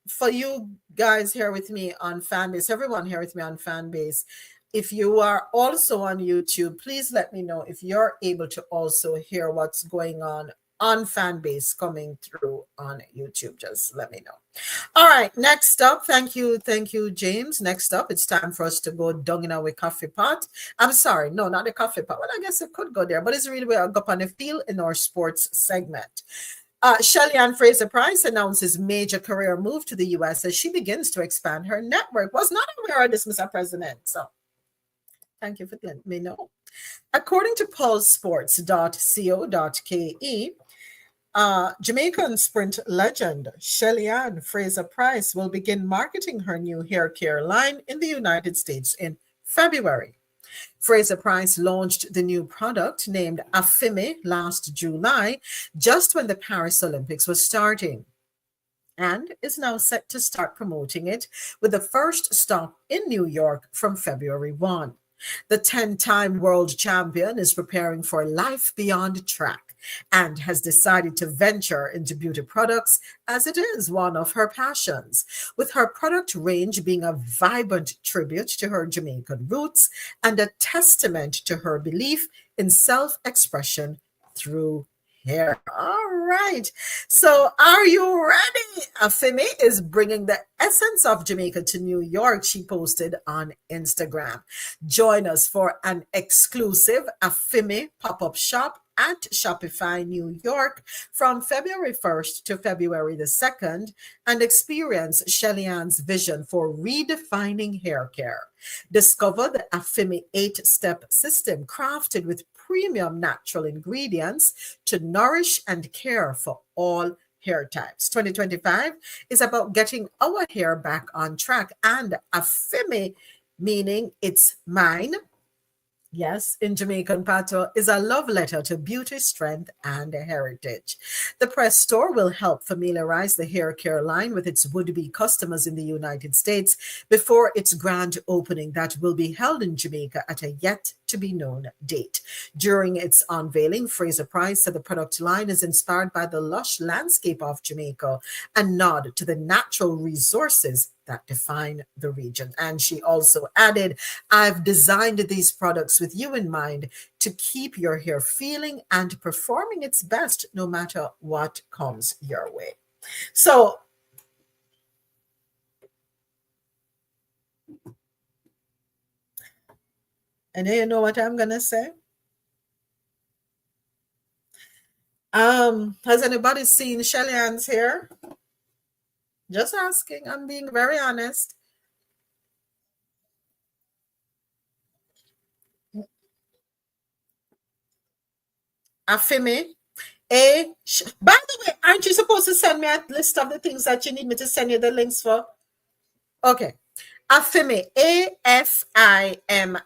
for you guys here with me on Fanbase, everyone here with me on Fanbase, if you are also on YouTube, please let me know if you're able to also hear what's going on Fanbase coming through on YouTube. Just let me know. All right, next up, thank you, James. Next up, it's time for us to go down in our coffee pot. I'm sorry, no, not the coffee pot. Well, I guess it could go there, but it's really where I go up on the field in our sports segment. Shelly Ann Fraser Price announces major career move to the US as she begins to expand her network. Was not aware of this, Mr. President. So thank you for letting me know. According to pulsesports.co.ke, Jamaican sprint legend Shelly Ann Fraser Price will begin marketing her new hair care line in the United States in February. Fraser Price launched the new product named Afime last July, just when the Paris Olympics was starting, and is now set to start promoting it with the first stop in New York from February 1. The 10-time world champion is preparing for life beyond track and has decided to venture into beauty products as it is one of her passions, with her product range being a vibrant tribute to her Jamaican roots and a testament to her belief in self-expression through hair. All right. So, are you ready? Afime is bringing the essence of Jamaica to New York, she posted on Instagram. Join us for an exclusive Afime pop up shop at Shopify New York from February 1st to February the 2nd and experience Shelly Ann's vision for redefining hair care. Discover the Afime 8-step system crafted with premium natural ingredients to nourish and care for all hair types. 2025 is about getting our hair back on track, and Afime, meaning it's mine, yes, in Jamaican Patois, is a love letter to beauty, strength, and heritage. The press store will help familiarize the hair care line with its would-be customers in the United States before its grand opening that will be held in Jamaica at a yet-to-be-known date. During its unveiling, Fraser Price said the product line is inspired by the lush landscape of Jamaica, a nod to the natural resources that define the region. And she also added, I've designed these products with you in mind to keep your hair feeling and performing its best no matter what comes your way. So, and you know what I'm going to say? Has anybody seen Shelly Ann's hair? Just asking. I'm being very honest. Afimi. By the way, aren't you supposed to send me a list of the things that you need me to send you the links for? Okay. Afimi. Afimi.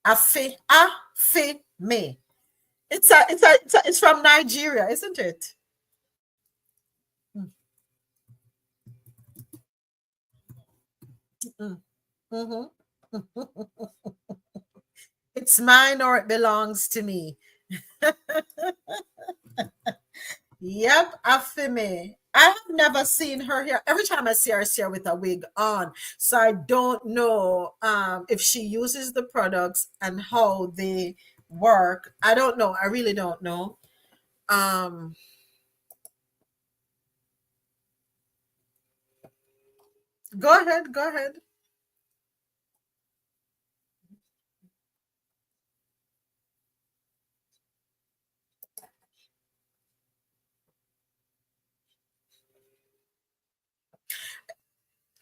Afimi. It's from Nigeria, isn't it? Mm, mm, mhm. It's mine or it belongs to me. Yep, Afime. I have never seen her here. Every time I see her with a wig on. So I don't know if she uses the products and how they work. I don't know. I really don't know. Um, Go ahead. Go ahead.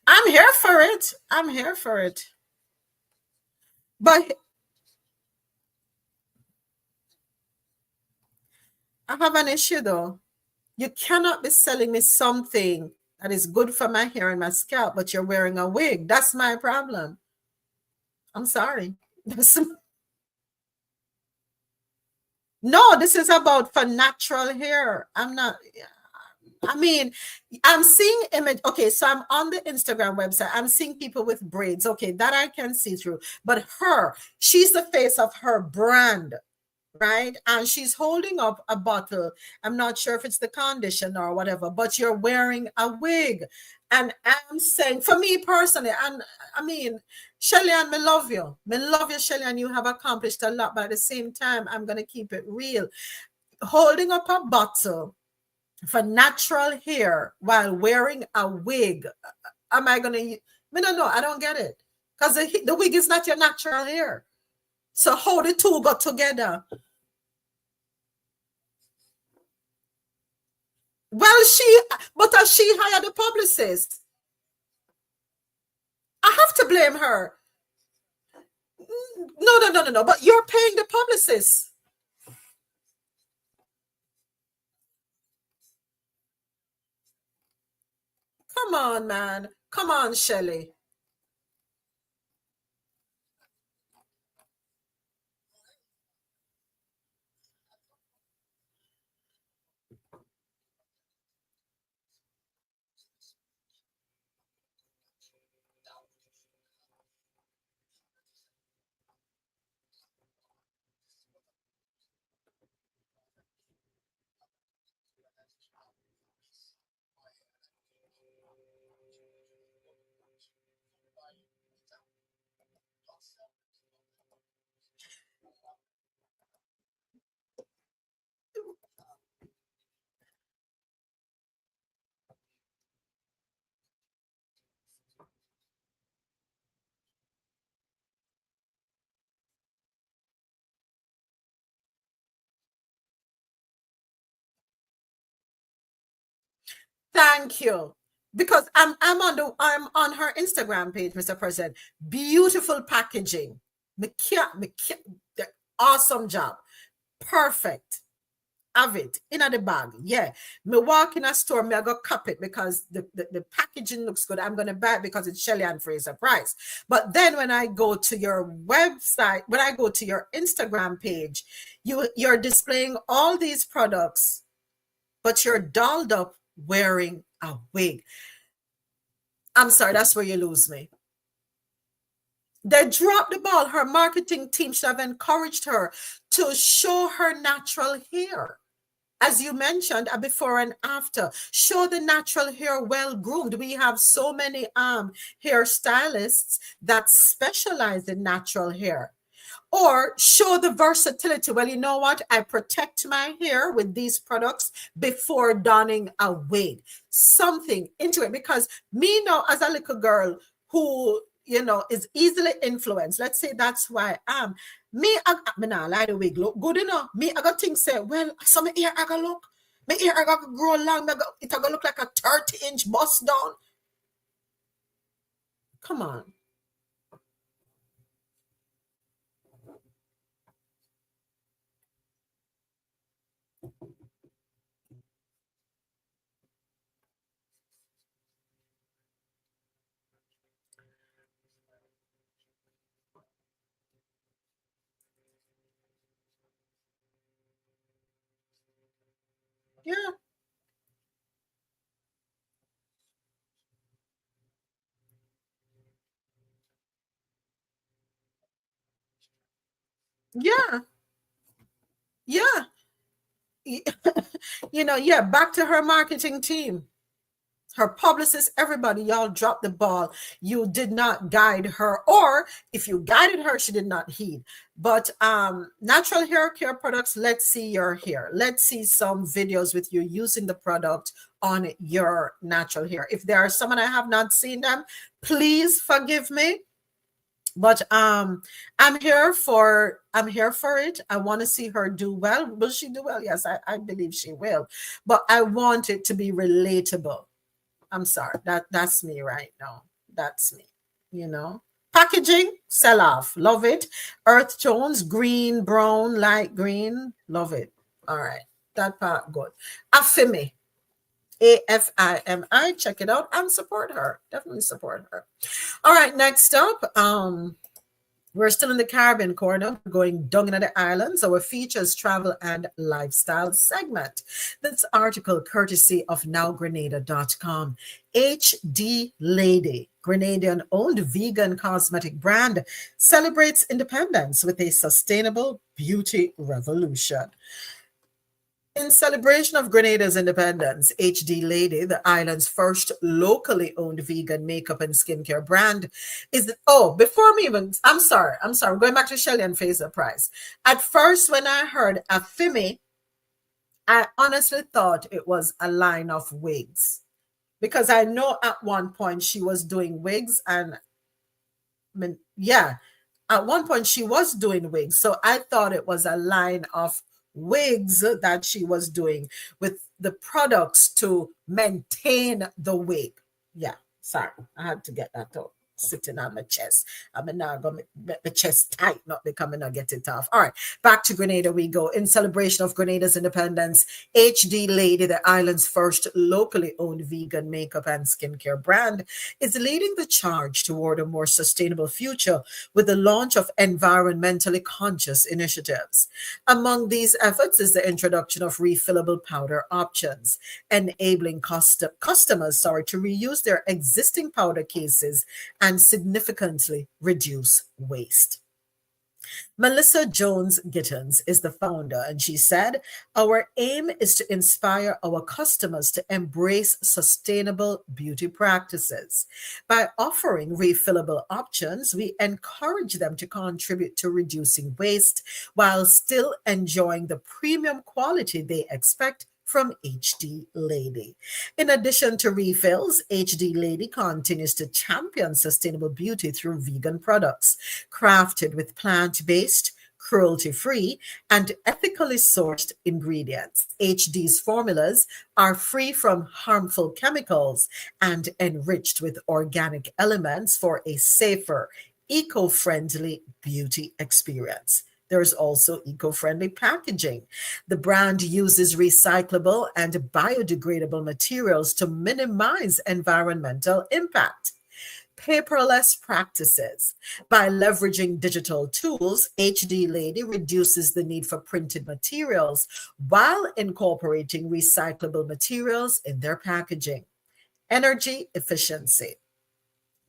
I'm here for it. I'm here for it. But I have an issue though. You cannot be selling me something that is good for my hair and my scalp, but you're wearing a wig. That's my problem. I'm sorry. No, this is about for natural hair. I'm not, I mean, I'm seeing image. Okay, so I'm on the Instagram website. I'm seeing people with braids. Okay, that I can see through. But she's the face of her brand, right? And she's holding up a bottle. I'm not sure if it's the conditioner or whatever, but you're wearing a wig. And I'm saying, for me personally, and I mean, Shelly Ann, me love you. Me love you, Shelly, and you have accomplished a lot. But at the same time, I'm going to keep it real. Holding up a bottle for natural hair while wearing a wig, am I going to? Me no, I don't get it. Because the wig is not your natural hair. So how the two got together? Well, but as she hired a publicist, I have to blame her. No. But you're paying the publicist. Come on, man. Come on, Shelley. Thank you. Because I'm on her Instagram page, Mr. President. Beautiful packaging. Awesome job. Perfect. Have it in the bag. Yeah. Me walk in a store, me I go cup it because the packaging looks good. I'm gonna buy it because it's Shelly and Fraser Price. But then when I go to your website, when I go to your Instagram page, you're displaying all these products, but you're dolled up wearing a wig. I'm sorry, that's where you lose me. They dropped the ball. Her marketing team should have encouraged her to show her natural hair. As you mentioned, a before and after. Show the natural hair well groomed. We have so many hairstylists that specialize in natural hair. Or show the versatility. Well, you know what? I protect my hair with these products before donning a wig. Something into it. Because me now, as a little girl who, is easily influenced, let's say that's why I am. Me, I nah lie the wig look good enough. Me, I got things say, well, some hair I got look. My hair I gotta grow long, it gonna look like a 30-inch bust down. Come on. Yeah, yeah, yeah. Yeah, back to her marketing team, her publicist, everybody, y'all dropped the ball. You did not guide her, or if you guided her, she did not heed. But natural hair care products, let's see your hair. Let's see some videos with you using the product on your natural hair. If there are some and I have not seen them, please forgive me. But I'm here for it. I want to see her do well. Will she do well? Yes, I believe she will. But I want it to be relatable. I'm sorry. That's me right now. That's me. You know. Packaging, sell off. Love it. Earth tones, green, brown, light green. Love it. All right. That part good. Afimi. AFIMI. Check it out and support her. Definitely support her. All right, next up. We're still in the Caribbean corner, going down into the islands. Our features travel and lifestyle segment. This article, courtesy of nowgrenada.com. HD Lady, Grenadian owned vegan cosmetic brand, celebrates independence with a sustainable beauty revolution. In celebration of Grenada's independence, HD Lady, the island's first locally owned vegan makeup and skincare brand, before me even, I'm sorry, going back to Shelly and Fraser Price. At first, when I heard Afimi, I honestly thought it was a line of wigs because I know at one point she was doing wigs and yeah, at one point she was doing wigs. So I thought it was a line of wigs that she was doing with the products to maintain the wig. Yeah, sorry. I had to get that out. Sitting on my chest. I'm now going to make my chest tight, not becoming I get it off. All right, back to Grenada we go. In celebration of Grenada's independence, HD Lady, the island's first locally owned vegan makeup and skincare brand, is leading the charge toward a more sustainable future with the launch of environmentally conscious initiatives. Among these efforts is the introduction of refillable powder options, enabling customers to reuse their existing powder cases and significantly reduce waste. Melissa Jones Gittens is the founder, and she said, our aim is to inspire our customers to embrace sustainable beauty practices. By offering refillable options, we encourage them to contribute to reducing waste while still enjoying the premium quality they expect from HD Lady. In addition to refills, HD Lady continues to champion sustainable beauty through vegan products crafted with plant based, cruelty free, and ethically sourced ingredients. HD's formulas are free from harmful chemicals and enriched with organic elements for a safer, eco friendly beauty experience. There's also eco friendly packaging. The brand uses recyclable and biodegradable materials to minimize environmental impact. Paperless practices. By leveraging digital tools, HD Lady reduces the need for printed materials while incorporating recyclable materials in their packaging. Energy efficiency.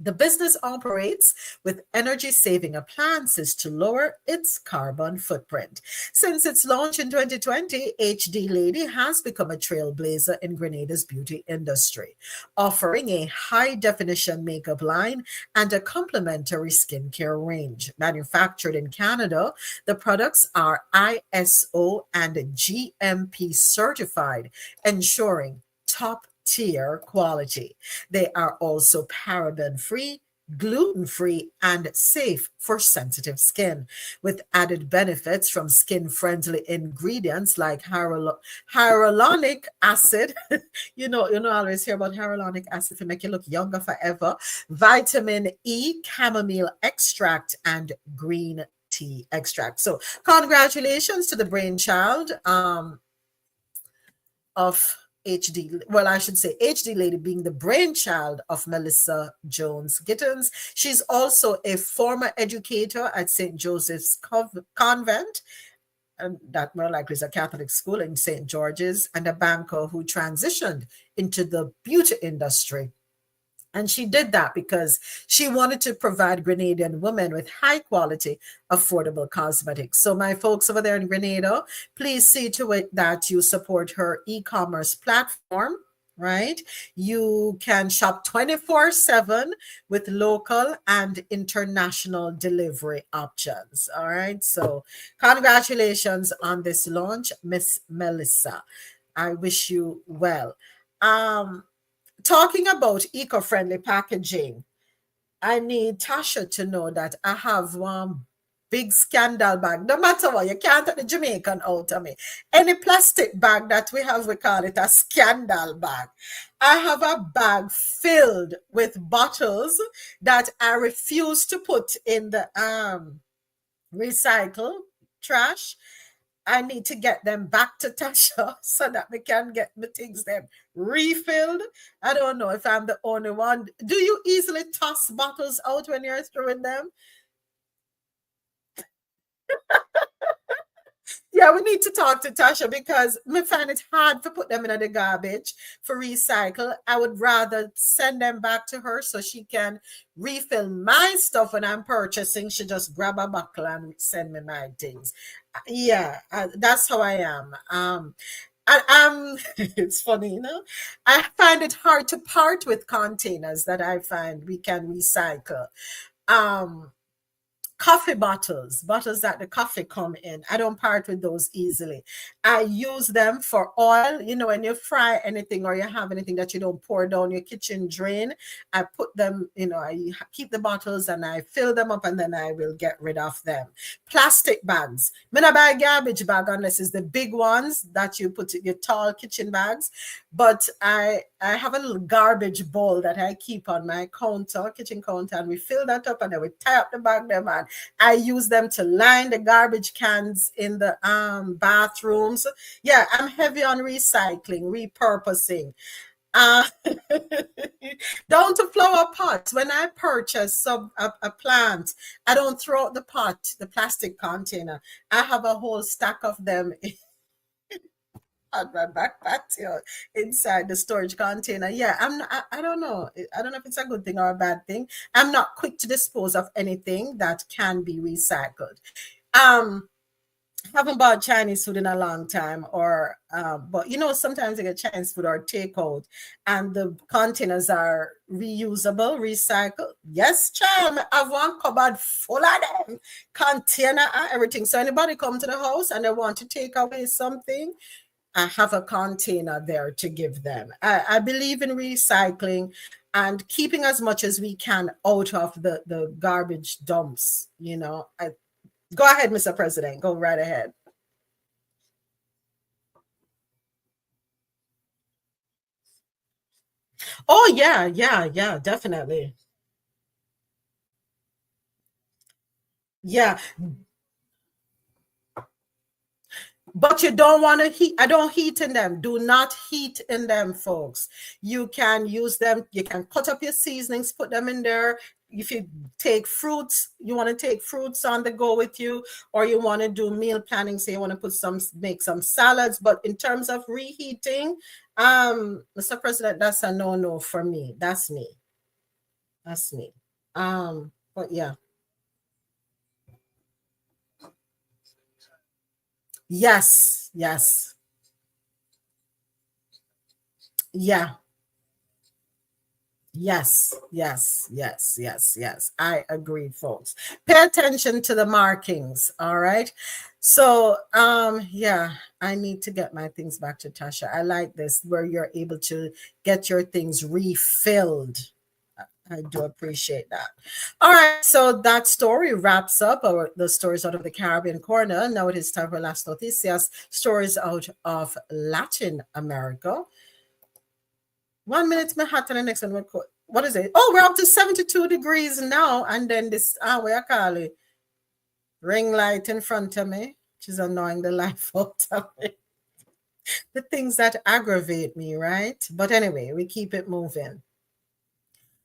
The business operates with energy saving appliances to lower its carbon footprint. Since its launch in 2020, HD Lady has become a trailblazer in Grenada's beauty industry, offering a high definition makeup line and a complementary skincare range. Manufactured in Canada, the products are ISO and GMP certified, ensuring top tier quality. They are also paraben free, gluten-free, and safe for sensitive skin, with added benefits from skin-friendly ingredients like hyaluronic acid. I always hear about hyaluronic acid to make you look younger forever. Vitamin E, chamomile extract, and green tea extract. So, congratulations to the brainchild of HD. Well, I should say HD Lady being the brainchild of Melissa Jones Gittins. She's also a former educator at St. Joseph's Convent, and that more likely is a Catholic school in St. George's, and a banker who transitioned into the beauty industry. And she did that because she wanted to provide Grenadian women with high quality, affordable cosmetics. So, my folks over there in Grenada, please see to it that you support her e-commerce platform, right? You can shop 24/7 with local and international delivery options. All right. So, congratulations on this launch, Miss Melissa. I wish you well. Talking about eco-friendly packaging, I need Tasha to know that I have one big scandal bag. No matter what, you can't take the Jamaican out of me. Any plastic bag that we have, we call it a scandal bag. I have a bag filled with bottles that I refuse to put in the recycle trash. I need to get them back to Tasha so that we can get the things them refilled. I don't know if I'm the only one. Do you easily toss bottles out when you're throwing them? Yeah, we need to talk to Tasha because we find it hard to put them in the garbage for recycle. I would rather send them back to her so she can refill my stuff when I'm purchasing. She just grab a buckle and send me my things. Yeah, that's how I am. It's funny, I find it hard to part with containers that I find we can recycle. Um, Coffee bottles that the coffee come in. I don't part with those easily. I use them for oil. When you fry anything or you have anything that you don't pour down your kitchen drain, I put them, I keep the bottles and I fill them up and then I will get rid of them. Plastic bags. I'm not buy a garbage bag unless it's the big ones that you put in your tall kitchen bags. But I have a little garbage bowl that I keep on my kitchen counter, and we fill that up and then we tie up the bag them, and I use them to line the garbage cans in the bathrooms. Yeah, I'm heavy on recycling, repurposing. Uh, down to flower pots. When I purchase a plant, I don't throw out the pot, the plastic container. I have a whole stack of them on my back patio inside the storage container. Yeah, I don't know. I don't know if it's a good thing or a bad thing. I'm not quick to dispose of anything that can be recycled. Um, haven't bought Chinese food in a long time, but sometimes you get Chinese food or takeout, and the containers are reusable, recycled. Yes, child, I have one cupboard full of them, container and everything. So anybody come to the house and they want to take away something, I have a container there to give them. I believe in recycling and keeping as much as we can out of the garbage dumps. Go ahead, Mr. President. Go right ahead. Oh, yeah, yeah, yeah, definitely. Yeah, but you don't want to heat. I don't heat in them. Do not heat in them, folks. You can use them. You can cut up your seasonings, put them in there. If you take fruits, you want to take fruits on the go with you, or you want to do meal planning, say you want to make some salads. But in terms of reheating, Mr. President, that's a no for me. That's me. That's me. But yeah. Yes, yes. Yeah. Yes, yes, yes, yes, yes. I agree, folks. Pay attention to the markings, all right? So, yeah, I need to get my things back to Tasha. I like this where you're able to get your things refilled. I do appreciate that. All right, so that story wraps up the stories out of the Caribbean corner. Now it is time for Las Noticias, stories out of Latin America. 1 minute Manhattan, the next one. What is it? Oh, we're up to 72 degrees now. And then this, what I call it? Ring light in front of me, which is annoying the life out of me. The things that aggravate me, right? But anyway, we keep it moving.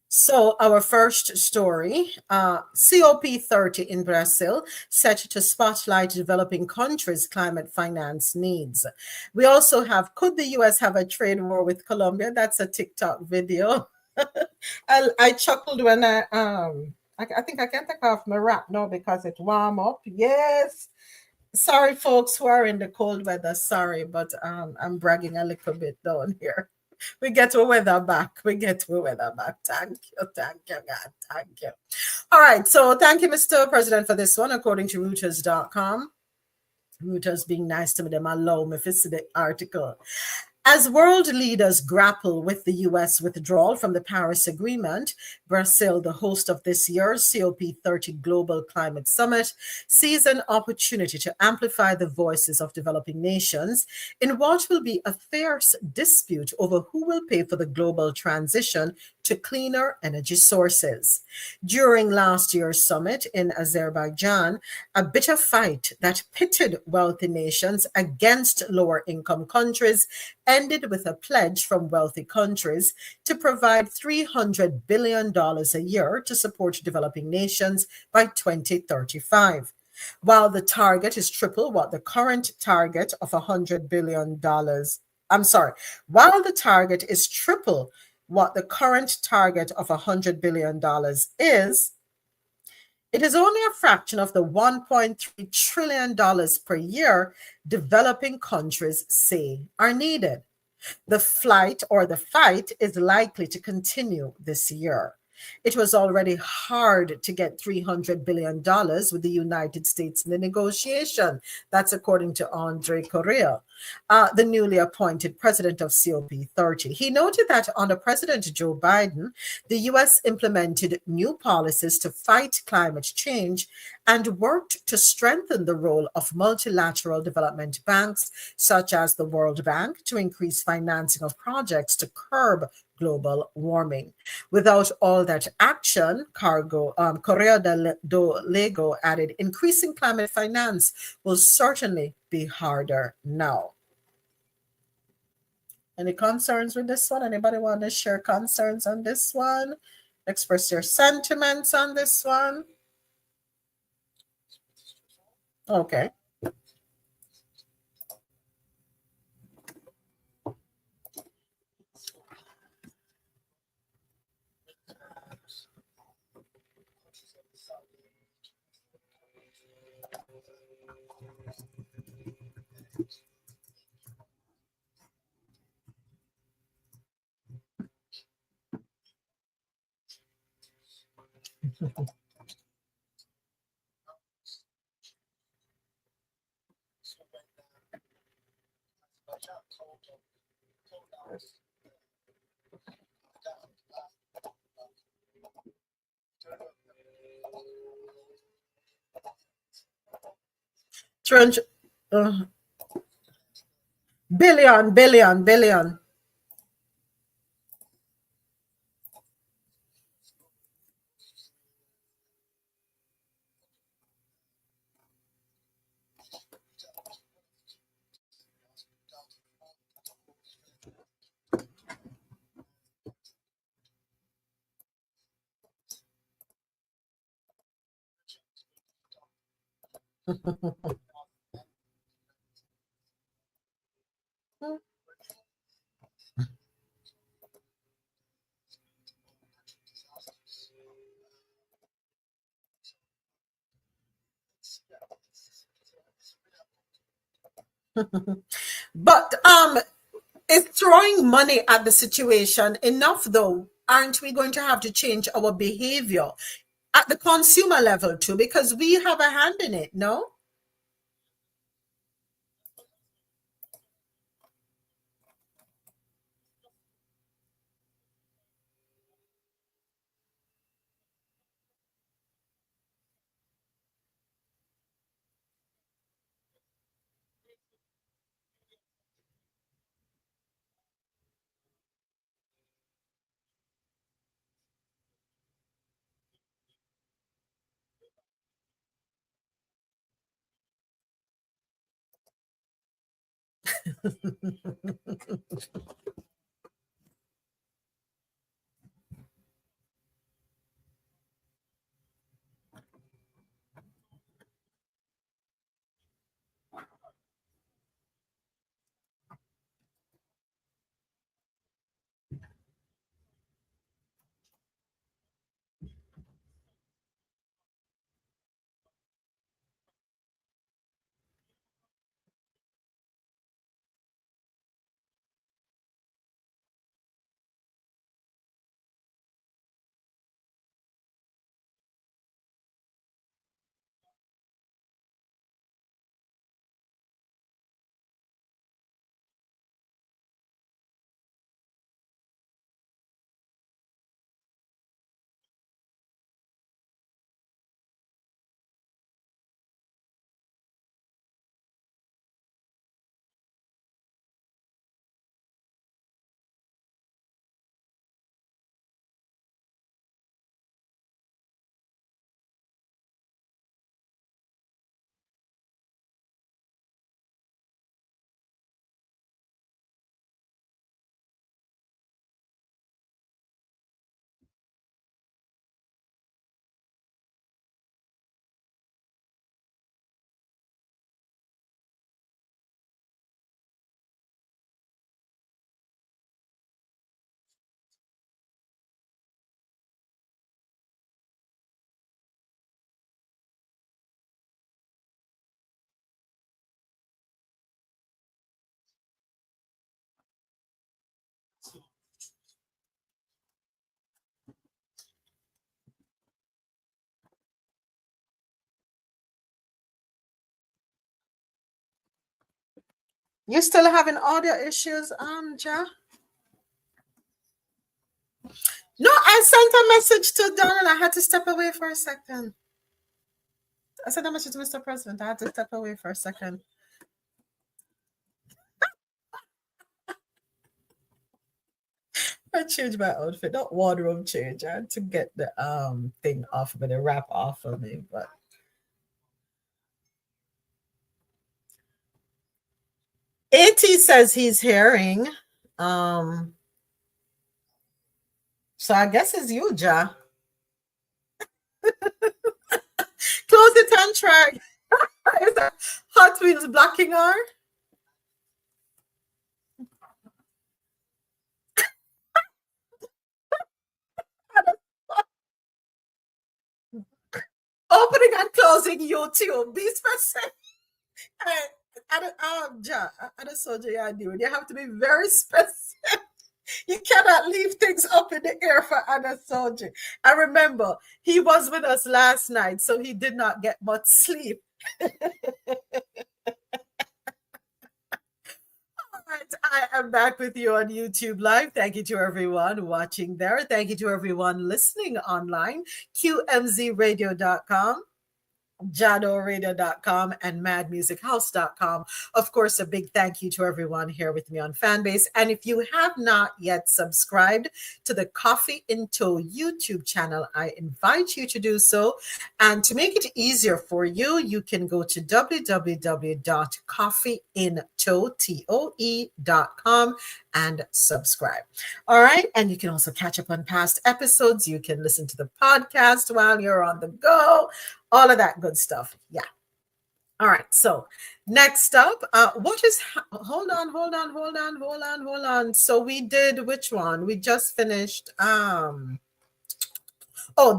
So our first story, COP30 in Brazil, set to spotlight developing countries' climate finance needs. We also have, could the US have a trade war with Colombia? That's a TikTok video. I chuckled when I think I can take off my wrap now because it warm up. Yes. Sorry, folks who are in the cold weather. Sorry, but I'm bragging a little bit down here. We get our weather back. We get our weather back. Thank you, God. Thank you. All right. So thank you, Mr. President, for this one, according to Reuters.com. Reuters being nice to me, them allow me to see the article. As world leaders grapple with the U.S. withdrawal from the Paris Agreement, Brazil, the host of this year's COP30 Global Climate Summit, sees an opportunity to amplify the voices of developing nations in what will be a fierce dispute over who will pay for the global transition to cleaner energy sources. During last year's summit in Azerbaijan, a bitter fight that pitted wealthy nations against lower income countries ended with a pledge from wealthy countries to provide $300 billion a year to support developing nations by 2035. While the target is triple what the current target of $100 billion, while the target is triple what the current target of $100 billion is, it is only a fraction of the $1.3 trillion per year developing countries say are needed. The fight is likely to continue this year. It was already hard to get $300 billion with the United States in the negotiation. That's according to Andre Correa, the newly appointed president of COP30. He noted that under President Joe Biden, the U.S. implemented new policies to fight climate change and worked to strengthen the role of multilateral development banks, such as the World Bank, to increase financing of projects to curb global warming. Without all that action, Correa do Lego added, increasing climate finance will certainly be harder now. Any concerns with this one? Anybody want to share concerns on this one? Express your sentiments on this one? Okay. Trench, billion. But is throwing money at the situation enough though? Aren't we going to have to change our behavior at the consumer level too? Because we have a hand in it, no? You still having audio issues, Ja? No, I sent a message to Donald. I had to step away for a second. I sent a message to Mr. President. I had to step away for a second. I changed my outfit, not wardrobe change. I had to get the thing off of me, the wrap off of me. But AT says he's hearing. Um, so I guess it's you, Ja. Close it and try. Is that Hot Wheels blocking her? Opening and closing YouTube. Be specific. Ja, Adesoji, I do. You have to be very specific. You cannot leave things up in the air for Adesoji. I remember he was with us last night, so he did not get much sleep. Right, I am back with you on YouTube Live. Thank you to everyone watching there. Thank you to everyone listening online. QMZRadio.com. JadoRadio.com and MadMusicHouse.com. Of course, a big thank you to everyone here with me on Fanbase. And if you have not yet subscribed to the Coffee in Toe YouTube channel, I invite you to do so. And to make it easier for you, you can go to www.coffeeintoe.com and subscribe. All right. And you can also catch up on past episodes. You can listen to the podcast while you're on the go, all of that good stuff. Yeah. All right. So next up, what is, hold on. So we did which one? We just finished, oh,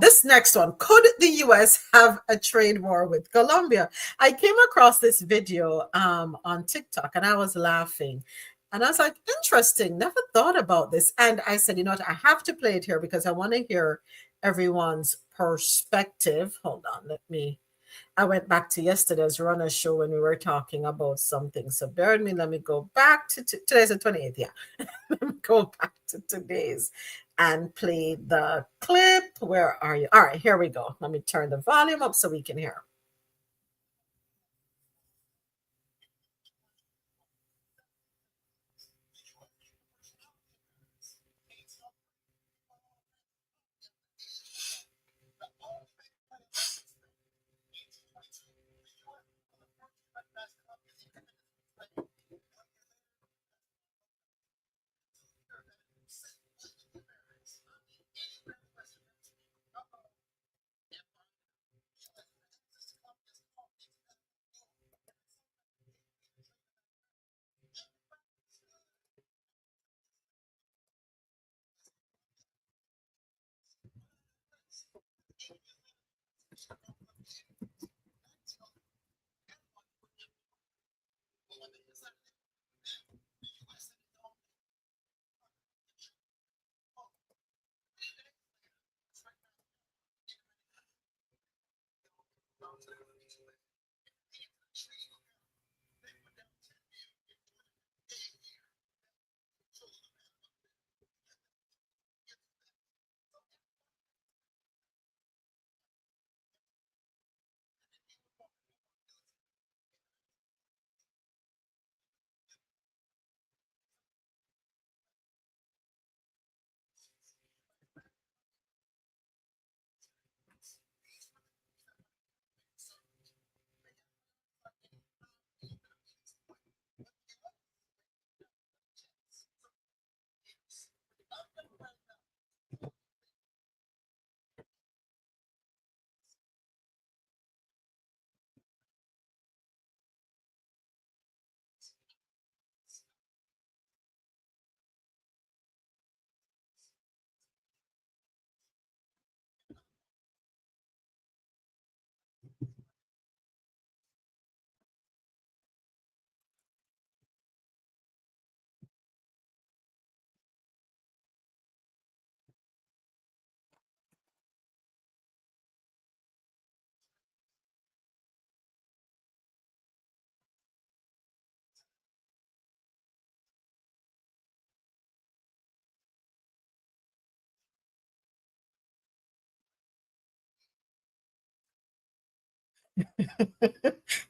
this next one. Could the US have a trade war with Colombia? I came across this video on TikTok and I was laughing. And I was like, interesting, never thought about this. And I said, you know what, I have to play it here because I want to hear everyone's perspective. Hold on, I went back to yesterday's runner show when we were talking about something. So bear with me, let me go back to today's the 28th, yeah. Let me go back to today's and play the clip. Where are you? All right, here we go. Let me turn the volume up so we can hear.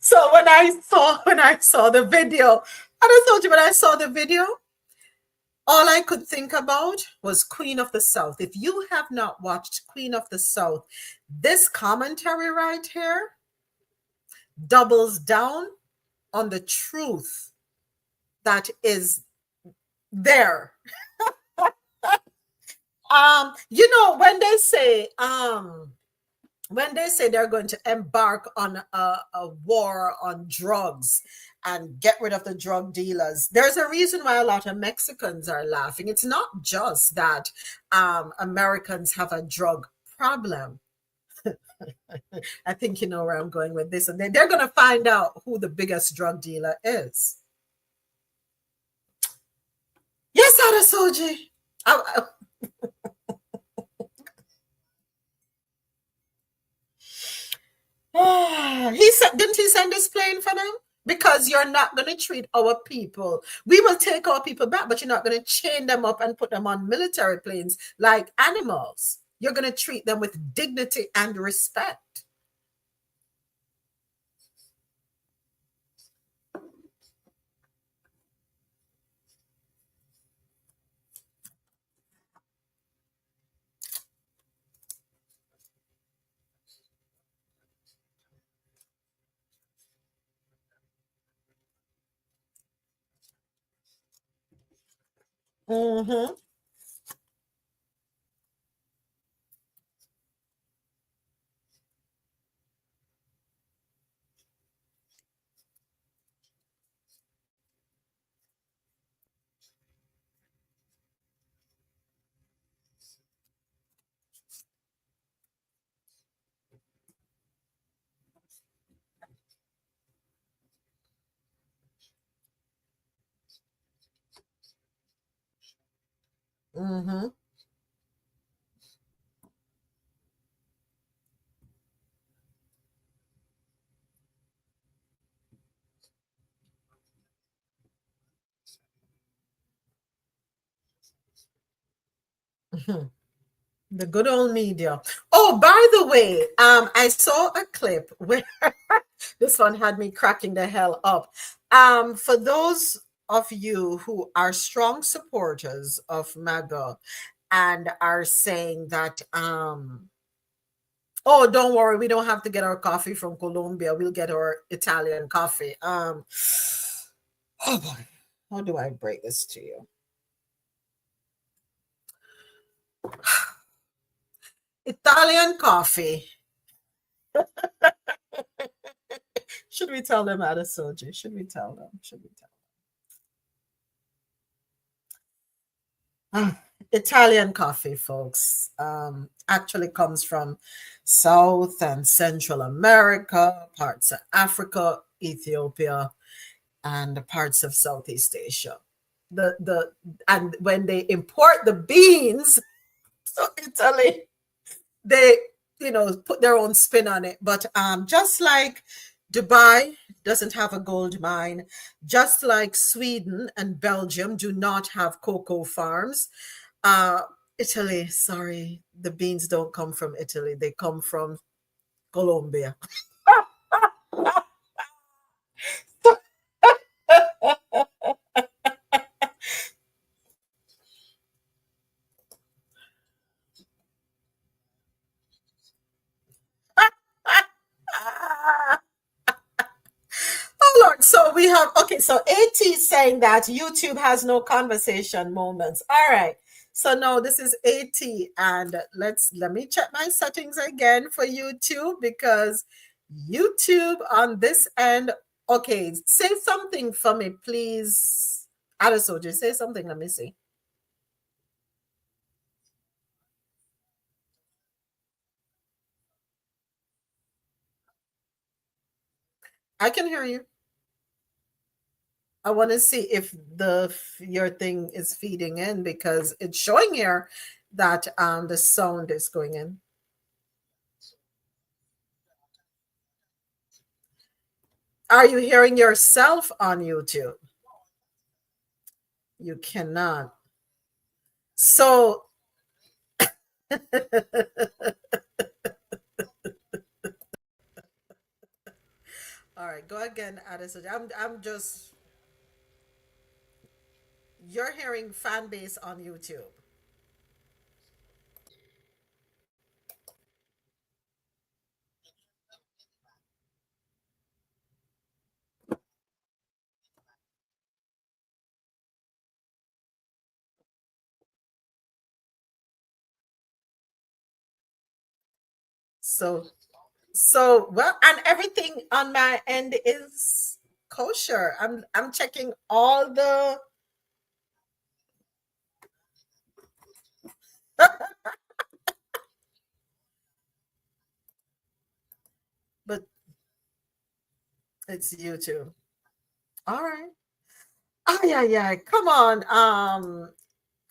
So when I saw the video, I just told you when I saw the video, all I could think about was Queen of the South. If you have not watched Queen of the South, this commentary right here doubles down on the truth that is there. When they say they're going to embark on a war on drugs and get rid of the drug dealers, there's a reason why a lot of Mexicans are laughing. It's not just that Americans have a drug problem. I think you know where I'm going with this, and they're going to find out who the biggest drug dealer is. Yes, Adesoji. He said, didn't he send his plane for them? Because you're not going to treat our people. We will take our people back, but you're not going to chain them up and put them on military planes like animals. You're going to treat them with dignity and respect. Mm-hmm. Mm-hmm. Mm-hmm. The good old media. Oh, by the way, I saw a clip where this one had me cracking the hell up. For those of you who are strong supporters of MAGA and are saying that, oh, don't worry, we don't have to get our coffee from Colombia. We'll get our Italian coffee. Oh boy, how do I break this to you? Italian coffee. Should we tell them Adesoji? Should we tell them? Should we tell them? Italian coffee, folks, actually comes from South and Central America, parts of Africa, Ethiopia, and parts of Southeast Asia. And when they import the beans to Italy, they put their own spin on it. But just like Dubai doesn't have a gold mine, just like Sweden and Belgium do not have cocoa farms. Uh, Italy, sorry, the beans don't come from Italy; they come from Colombia. Oh Lord, so we have okay, so AT is saying that YouTube has no conversation moments. All right. So no, this is AT and let me check my settings again for YouTube because YouTube on this end. Okay, say something for me, please. Adesoji, say something. Let me see. I can hear you. I want to see if your thing is feeding in because it's showing here that the sound is going in. Are you hearing yourself on YouTube? You cannot. So all right, go again, Adesoji. I'm just you're hearing fan base on YouTube. So well, and everything on my end is kosher. I'm checking all the but it's YouTube. All right. Oh yeah, yeah. Come on,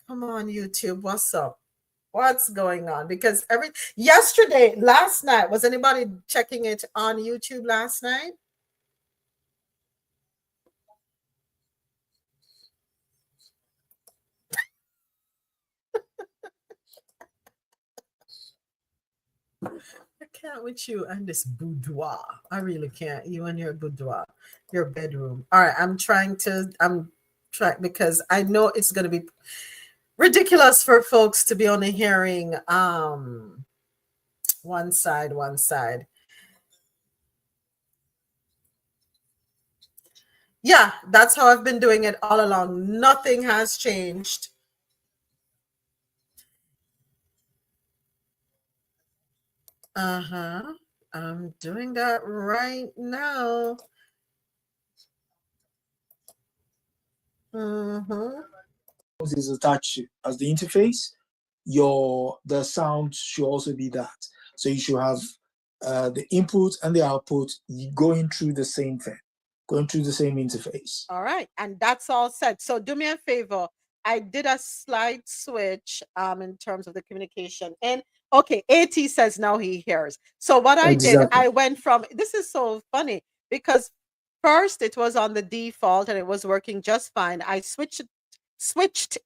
YouTube. What's up? What's going on? Because last night, was anybody checking it on YouTube last night? I can't with you and this boudoir. I really can't. You and your boudoir, your bedroom. All right, I'm trying because I know it's gonna be ridiculous for folks to be only hearing one side. Yeah, that's how I've been doing it all along. Nothing has changed. Uh-huh. I'm doing that right now. Mm-hmm. Is attached as the interface, the sound should also be that. So you should have the input and the output going through the same thing, going through the same interface. All right, and that's all set. So do me a favor. I did a slight switch in terms of the communication. And okay, AT says now he hears. So what I did, Exactly. I went from this is so funny because first it was on the default and it was working just fine. I switched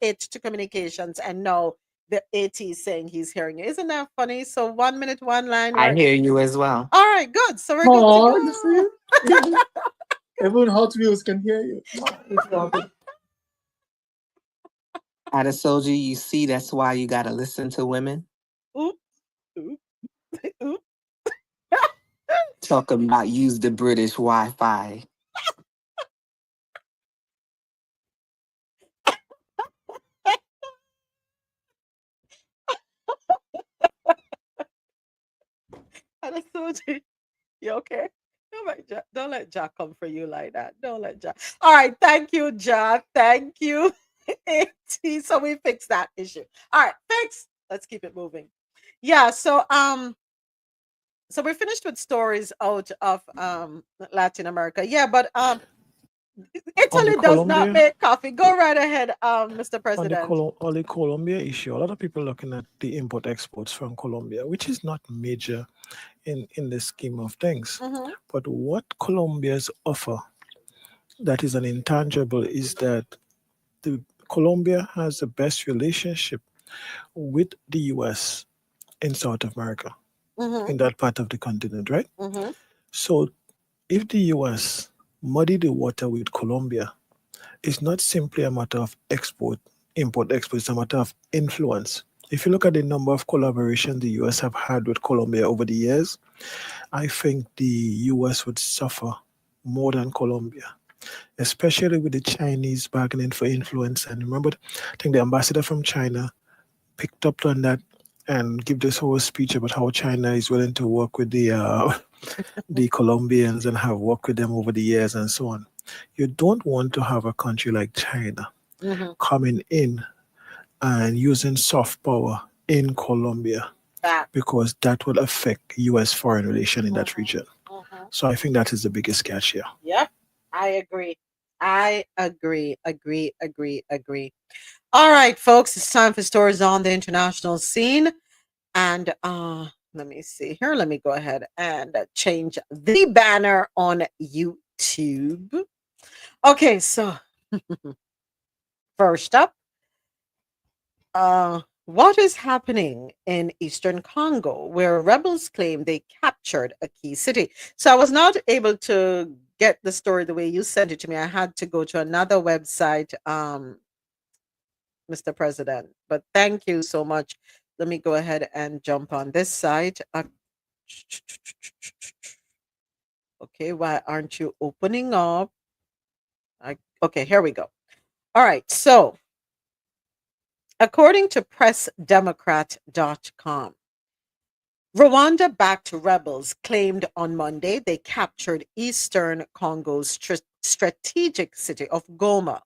it to communications and now the AT is saying he's hearing it. Isn't that funny? So 1 minute, one line. I hear you as well. All right, good. So we're Oh, good to even, even Hot Wheels can hear you. Adesoji, you see, that's why you got to listen to women. go. Oop, oop, oop. Talking about use the British Wi-Fi. Adesoji, you okay? Don't let Jack come for you like that. Don't let Jack. All right, thank you, Jack. Thank you. So we fixed that issue. All right, thanks. Let's keep it moving. Yeah, so we're finished with stories out of Latin America. Yeah, but On the Italy does not Colombia, make coffee. Go right ahead, Mr. President. on the Colombia issue, a lot of people looking at the import exports from Colombia, which is not major in the scheme of things. Hmm. But what Colombia's offer that is an intangible is that the Colombia has the best relationship with the US in South America, Hmm. in that part of the continent, right? Hmm. So if the US muddy the water with Colombia, it's not simply a matter of import, export, it's a matter of influence. If you look at the number of collaborations the US have had with Colombia over the years, I think the US would suffer more than Colombia, especially with the Chinese bargaining for influence. And remember, I think the ambassador from China picked up on that and give this whole speech about how China is willing to work with the Colombians and have worked with them over the years and so on. You don't want to have a country like China Hmm. coming in and using soft power in Colombia That. because that will affect US foreign relation in that Hmm. region. Hmm. So I think that is the biggest catch here. Yep. I agree. I agree. Agree. Agree. Agree. All right, folks. It's time for stories on the international scene. And let me see here. Let me go ahead and change the banner on YouTube. Okay, so first up, what is happening in eastern Congo, where rebels claim they captured a key city? So I was not able to get the story the way you sent it to me. I had to go to another website, Mr. President. But thank you so much. Let me go ahead and jump on this site. Okay, why aren't you opening up? Okay, here we go. All right, so according to pressdemocrat.com, Rwanda backed rebels claimed on Monday they captured eastern Congo's strategic city of Goma,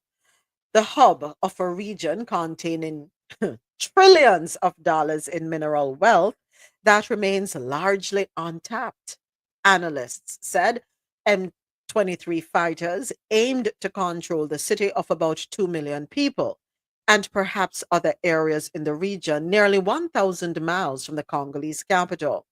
the hub of a region containing trillions of dollars in mineral wealth that remains largely untapped. Analysts said M23 fighters aimed to control the city of about 2 million people and perhaps other areas in the region nearly 1,000 miles from the Congolese capital.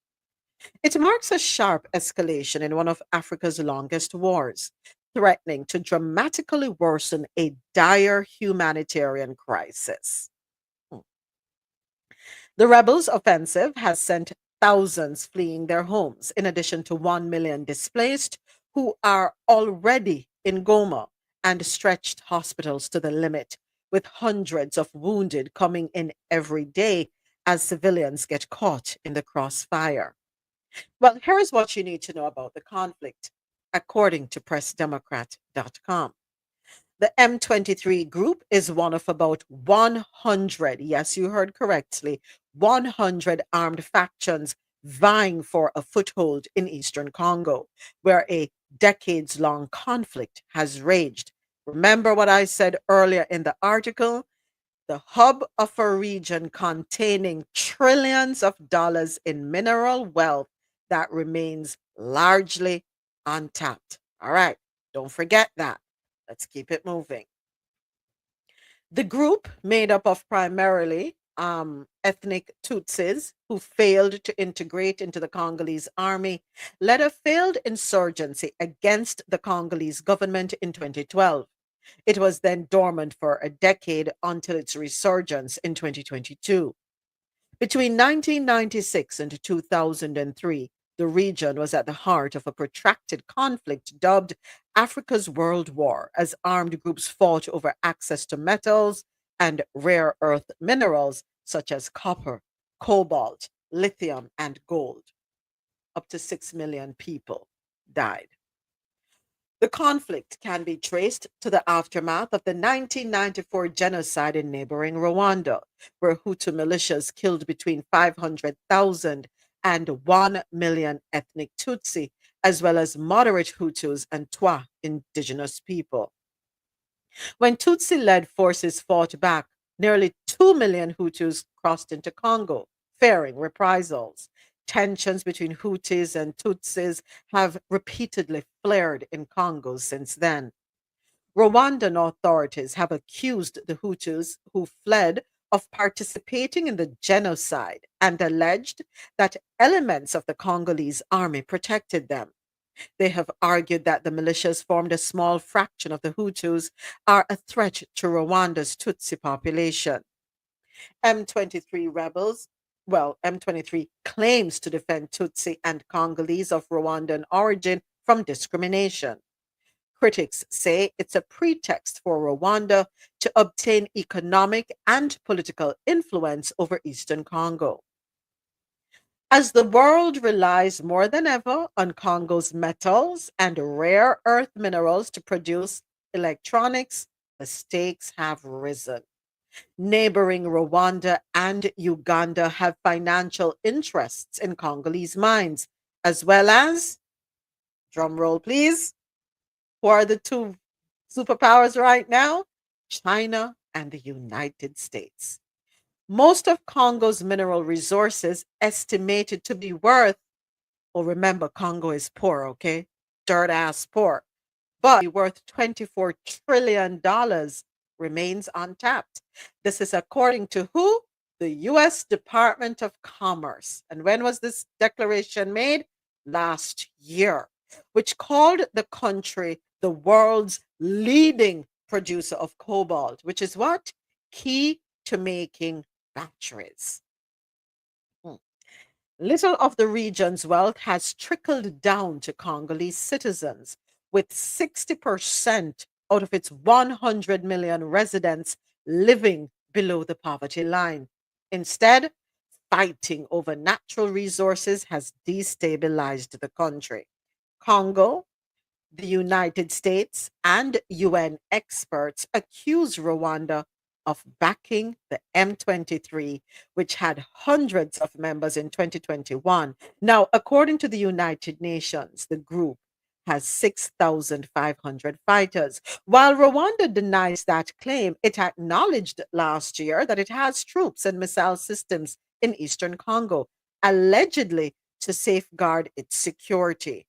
It marks a sharp escalation in one of Africa's longest wars, threatening to dramatically worsen a dire humanitarian crisis. Hmm. The rebels' offensive has sent thousands fleeing their homes, in addition to 1 million displaced who are already in Goma, and stretched hospitals to the limit, with hundreds of wounded coming in every day as civilians get caught in the crossfire. Well, here's what you need to know about the conflict, according to PressDemocrat.com. The M23 group is one of about 100, yes, you heard correctly, 100 armed factions vying for a foothold in eastern Congo, where a decades long conflict has raged. Remember what I said earlier in the article? The hub of a region containing trillions of dollars in mineral wealth that remains largely untapped. All right, don't forget that. Let's keep it moving. The group, made up of primarily ethnic Tutsis who failed to integrate into the Congolese army, led a failed insurgency against the Congolese government in 2012. It was then dormant for a decade until its resurgence in 2022. Between 1996 and 2003, the region was at the heart of a protracted conflict dubbed Africa's World War, as armed groups fought over access to metals and rare earth minerals such as copper, cobalt, lithium, and gold. Up to 6 million people died. The conflict can be traced to the aftermath of the 1994 genocide in neighboring Rwanda, where Hutu militias killed between 500,000 and 1 million ethnic Tutsi, as well as moderate Hutus and Twa indigenous people. When Tutsi led forces fought back, nearly 2 million Hutus crossed into Congo, fearing reprisals. Tensions between Hutus and Tutsis have repeatedly flared in Congo since then. Rwandan authorities have accused the Hutus who fled of participating in the genocide and alleged that elements of the Congolese army protected them. They have argued that the militias formed a small fraction of the Hutus are a threat to Rwanda's Tutsi population. M23 rebels, M23 claims to defend Tutsi and Congolese of Rwandan origin from discrimination. Critics say it's a pretext for Rwanda to obtain economic and political influence over Eastern Congo. As the world relies more than ever on Congo's metals and rare earth minerals to produce electronics, the stakes have risen. Neighboring Rwanda and Uganda have financial interests in Congolese mines, as well as, drumroll please, who are the two superpowers right now? China and the United States. Most of Congo's mineral resources estimated to be worth, well, remember, Congo is poor, okay? Dirt ass poor. But worth $24 trillion remains untapped. This is according to who? The US Department of Commerce. And when was this declaration made? Last year, which called the country the world's leading producer of cobalt, which is what? Key to making batteries. Little of the region's wealth has trickled down to Congolese citizens, with 60% out of its 100 million residents living below the poverty line. Instead, fighting over natural resources has destabilized the country. Congo, the United States, and UN experts accuse Rwanda of backing the M23, which had hundreds of members in 2021. Now, according to the United Nations, the group has 6,500 fighters. While Rwanda denies that claim, it acknowledged last year that it has troops and missile systems in eastern Congo, allegedly to safeguard its security.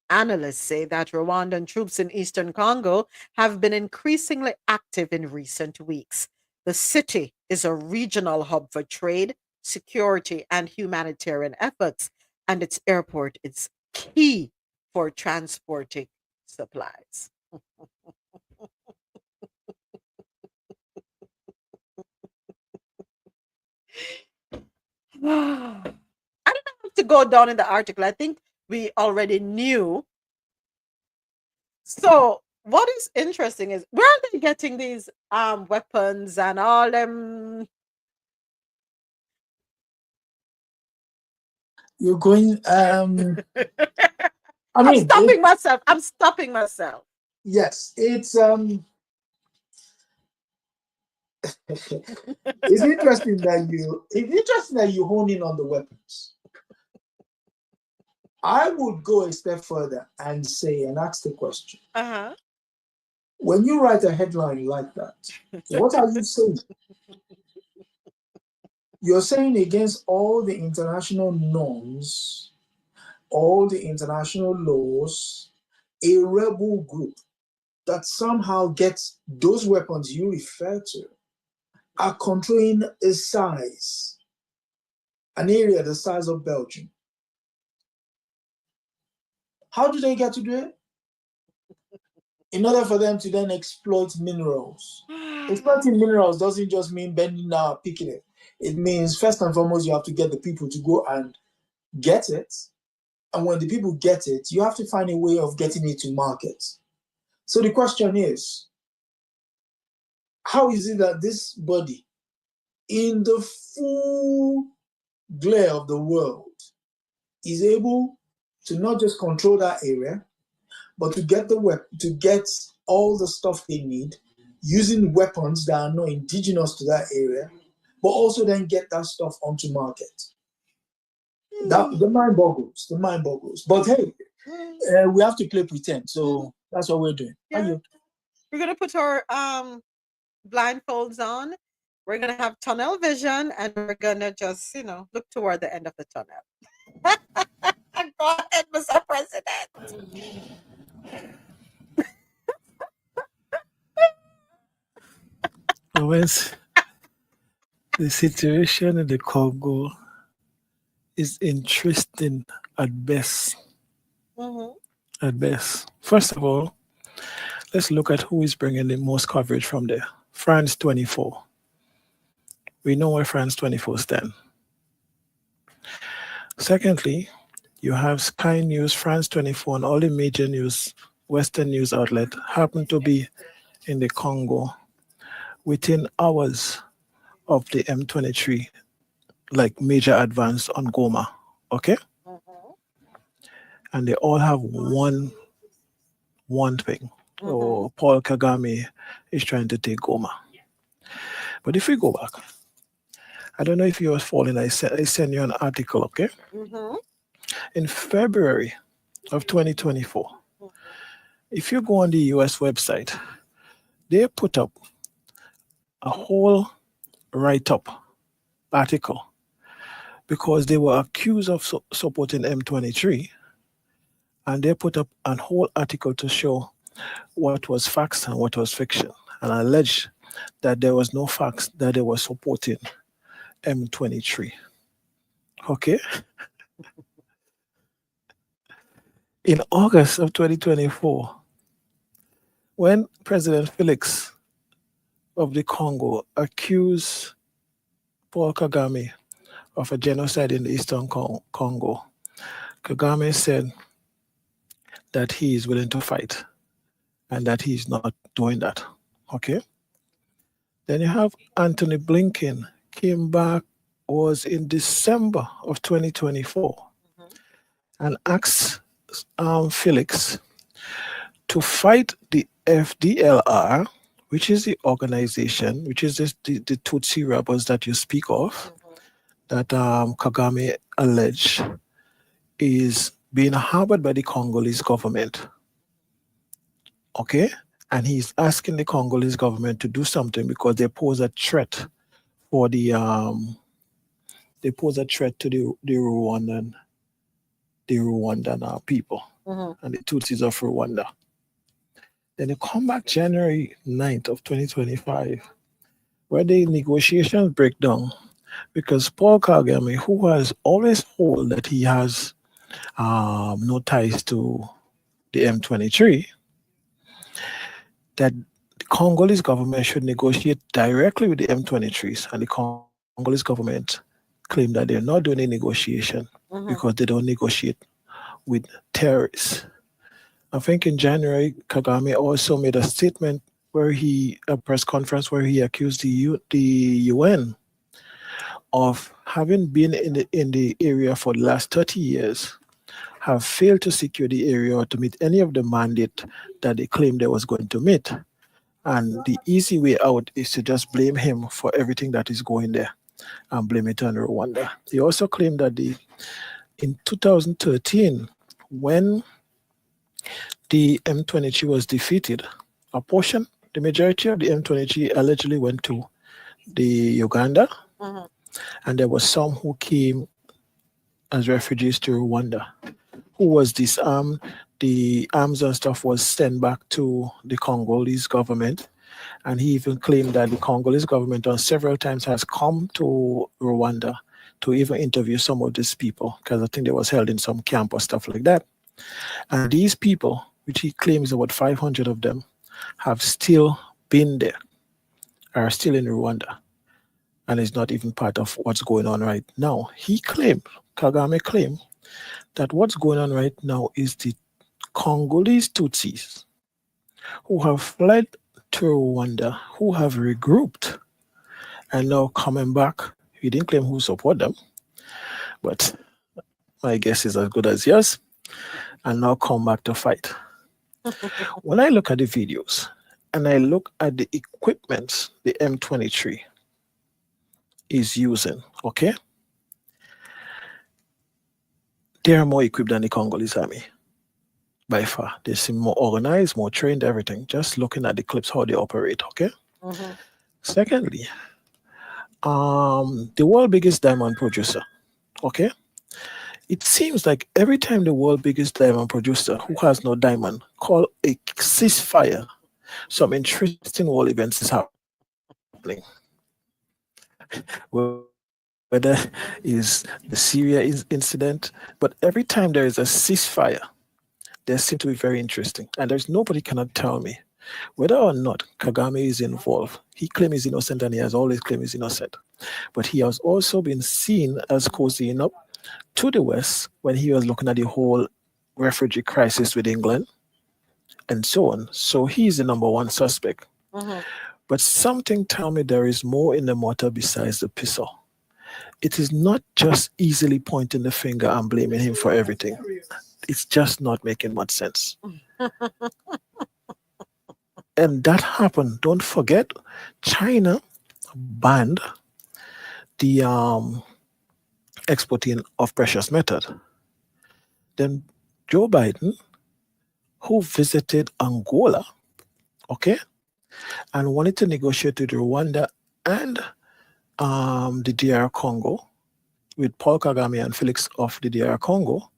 Analysts say that Rwandan troops in eastern Congo have been increasingly active in recent weeks. The city is a regional hub for trade, security, and humanitarian efforts, and its airport is key for transporting supplies. I don't have to go down in the article. I think we already knew. So what is interesting is where are they getting these weapons and all them? You're going. I I'm mean, stopping myself. I'm stopping myself. yes, it's interesting that you hone in on the weapons. I would go a step further and say and ask the question: when you write a headline like that, what are you saying? You're saying against all the international norms, all the international laws, a rebel group that somehow gets those weapons you refer to are controlling a size, an area the size of Belgium. How do they get to do it? In order for them to then exploit minerals. Exploiting minerals doesn't just mean bending down, picking it. It means, first and foremost, you have to get the people to go and get it. And when the people get it, you have to find a way of getting it to market. So the question is, how is it that this body, in the full glare of the world, is able to not just control that area, but to get to get all the stuff they need using weapons that are not indigenous to that area, but also then get that stuff onto market? That the mind boggles. The mind boggles. But hey, we have to play pretend, so that's what we're doing. Yeah. We're gonna put our blindfolds on. We're gonna have tunnel vision, and we're gonna just look toward the end of the tunnel. Go ahead, Mr. President. Otherwise, the situation in the Congo is interesting at best. Mhm. At best. First of all, let's look at who is bringing the most coverage from there. France 24. We know where France 24 stand. Secondly, you have Sky News, France 24, and all the major news, Western news outlet happen to be in the Congo within hours of the M23, like major advance on Goma. Okay? Mhm. And they all have one thing. Mhm. Oh, Paul Kagame is trying to take Goma. But if we go back, I don't know if you were following, I sent you an article, okay? Mhm. In February of 2024, Mhm. if you go on the US website, they put up a whole write up article because they were accused of supporting M23, and they put up a whole article to show what was facts and what was fiction, and alleged that there was no facts that they were supporting M23. Okay? In August of 2024, when President Felix of the Congo accused Paul Kagame of a genocide in the Eastern Congo, Kagame said that he is willing to fight and that he's not doing that. Okay? Then you have Anthony Blinken came back, was in December of 2024, Mhm. and asked Felix to fight the FDLR, which is the organization, which is the Tutsi rebels that you speak of, Mhm. that Kagame alleged is being harbored by the Congolese government. Okay? And he's asking the Congolese government to do something because they pose a threat for they pose a threat to the Rwandan people Mhm. and the Tutsis of Rwanda. Then you come back January 9th of 2025, where the negotiations break down because Paul Kagame, who has always held that he has no ties to the M23, that the Congolese government should negotiate directly with the M23s, and the Congolese government claim that they're not doing any negotiation because Mhm. they don't negotiate with terrorists. I think in January, Kagame also made a statement a press conference where he accused the UN of having been in the area for the last 30 years, have failed to secure the area or to meet any of the mandate that they claimed they was going to meet. And the easy way out is to just blame him for everything that is going there and blame it on Rwanda. He also claimed that in 2013, when the M23 was defeated, the majority of the M23 allegedly went to the Uganda, Mhm. and there was some who came as refugees to Rwanda, who was disarmed. The arms and stuff was sent back to the Congolese government, and he even claimed that the Congolese government on several times has come to Rwanda to even interview some of these people, because I think they was held in some camp or stuff like that. And these people, which he claims about 500 of them, have still been there, are still in Rwanda, and is not even part of what's going on right now. Kagame claimed, that what's going on right now is the Congolese Tutsis who have fled to Rwanda, who have regrouped and now coming back. He didn't claim who support them, but my guess is as good as yours, and now come back to fight. When I look at the videos and I look at the equipment the M23 is using, okay, they are more equipped than the Congolese army by far. They seem more organized, more trained, everything. Just looking at the clips, how they operate, okay? Mhm. Secondly, the world biggest diamond producer, okay? It seems like every time the world biggest diamond producer who has no diamond call a ceasefire, some interesting world events is happening. whether is the Syria incident, but every time there is a ceasefire, they seem to be very interesting. And there's nobody cannot tell me whether or not Kagame is involved. He claims he's innocent and he has always claimed he's innocent. But he has also been seen as cozying up to the West when he was looking at the whole refugee crisis with England and so on. So he's the number one suspect. Mhm. But something tell me there is more in the matter besides the pistol. It is not just easily pointing the finger and blaming him for everything. It's just not making much sense. And that happened. Don't forget, China banned the exporting of precious metal. Then Joe Biden, who visited Angola, okay, and wanted to negotiate with Rwanda and the DR Congo, with Paul Kagame and Felix of the DR Congo,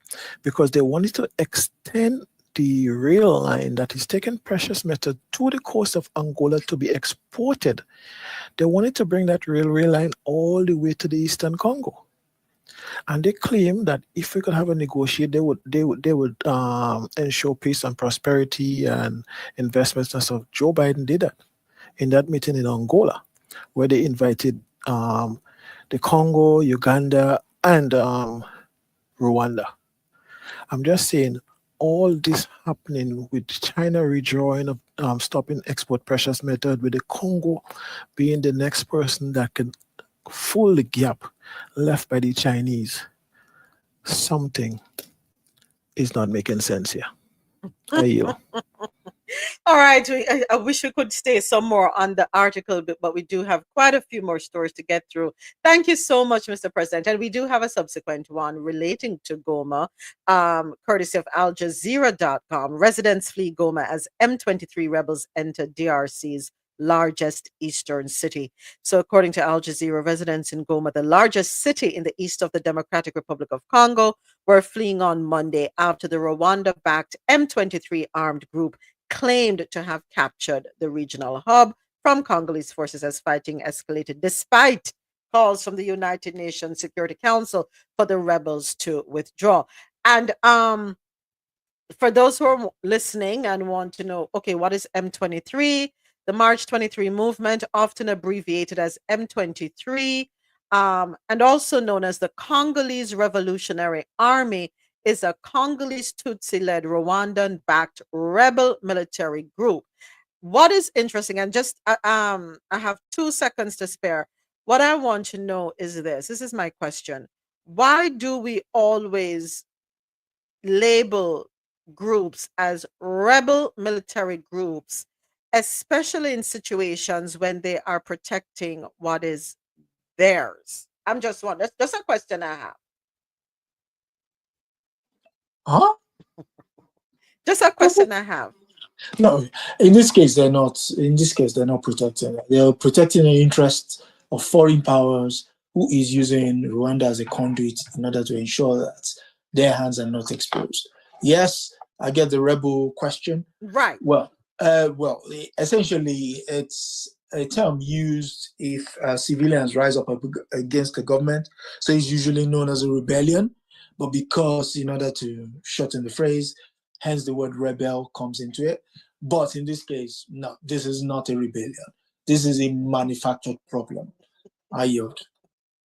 because they wanted to extend the rail line that is taking precious metal to the coast of Angola to be exported. They wanted to bring that railway line all the way to the Eastern Congo. And they claim that if we could have a negotiate, they would ensure peace and prosperity and investments and stuff. Joe Biden did that in that meeting in Angola, where they invited the Congo, Uganda, and Rwanda. I'm just saying, all this happening with China redrawing of stopping export precious metal, with the Congo being the next person that can fill the gap left by the Chinese. Something is not making sense here. I yield. All right, I wish we could stay some more on the article, but we do have quite a few more stories to get through. Thank you so much, Mr. President. And we do have a subsequent one relating to Goma, courtesy of AlJazeera.com. Residents flee Goma as M23 rebels enter DRC's largest eastern city. So, according to Al Jazeera, residents in Goma, the largest city in the east of the Democratic Republic of Congo, were fleeing on Monday after the Rwanda-backed M23 armed group claimed to have captured the regional hub from Congolese forces as fighting escalated, despite calls from the United Nations Security Council for the rebels to withdraw. And for those who are listening and want to know, okay, what is M23? The March 23 movement, often abbreviated as M23, and also known as the Congolese Revolutionary Army, is a Congolese Tutsi-led Rwandan-backed rebel military group. What is interesting, and just I have 2 seconds to spare. What I want to know is this. This is my question. Why do we always label groups as rebel military groups, especially in situations when they are protecting what is theirs? I'm just wondering. That's just a question I have. Huh? Just a question I have. No, in this case, they're not. In this case, they're not protecting. They're protecting the interests of foreign powers who is using Rwanda as a conduit in order to ensure that their hands are not exposed. Yes, I get the rebel question. Right. Well, essentially, it's a term used if civilians rise up against the government. So it's usually known as a rebellion. But because, in order to shorten the phrase, hence the word rebel comes into it. But in this case, no, this is not a rebellion. This is a manufactured problem. I yield.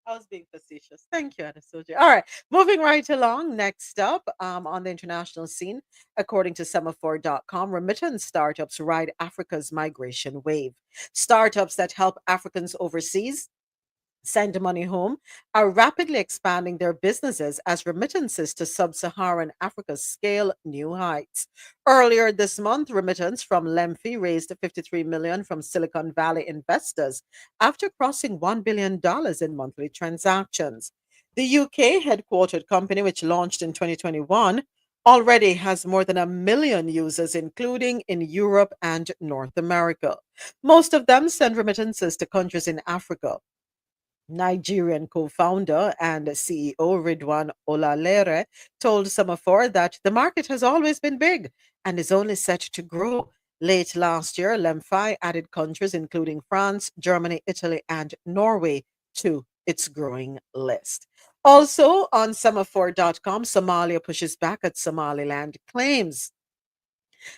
I was being facetious. Thank you, Adesoji. All right, moving right along. Next up on the international scene, according to semaphore.com, remittance startups ride Africa's migration wave. Startups that help Africans overseas send money home are rapidly expanding their businesses as remittances to sub-Saharan Africa scale new heights. Earlier this month, remittance from Lemfi raised $53 million from Silicon Valley investors after crossing $1 billion in monthly transactions. The UK headquartered company, which launched in 2021, already has more than 1 million users, including in Europe and North America. Most of them send remittances to countries in Africa. Nigerian co-founder and CEO Ridwan Olalere told Semaphore that the market has always been big and is only set to grow Late last year, LEMFI added countries including France, Germany, Italy, and Norway to its growing list. Also on semaphore.com, Somalia pushes back at Somaliland claims.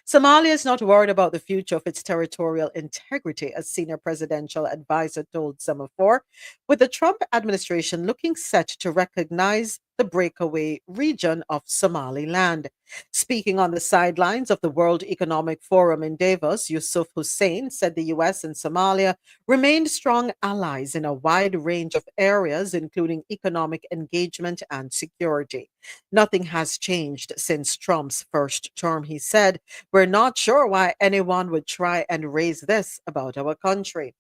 Somalia is not worried about the future of its territorial integrity, a senior presidential advisor told Semaphore, with the Trump administration looking set to recognize the breakaway region of Somaliland. Speaking on the sidelines of the World Economic Forum in Davos, Yusuf Hussein said the U.S. and Somalia remained strong allies in a wide range of areas, including economic engagement and security. Nothing has changed since Trump's first term, he said. We're not sure why anyone would try and raise this about our country.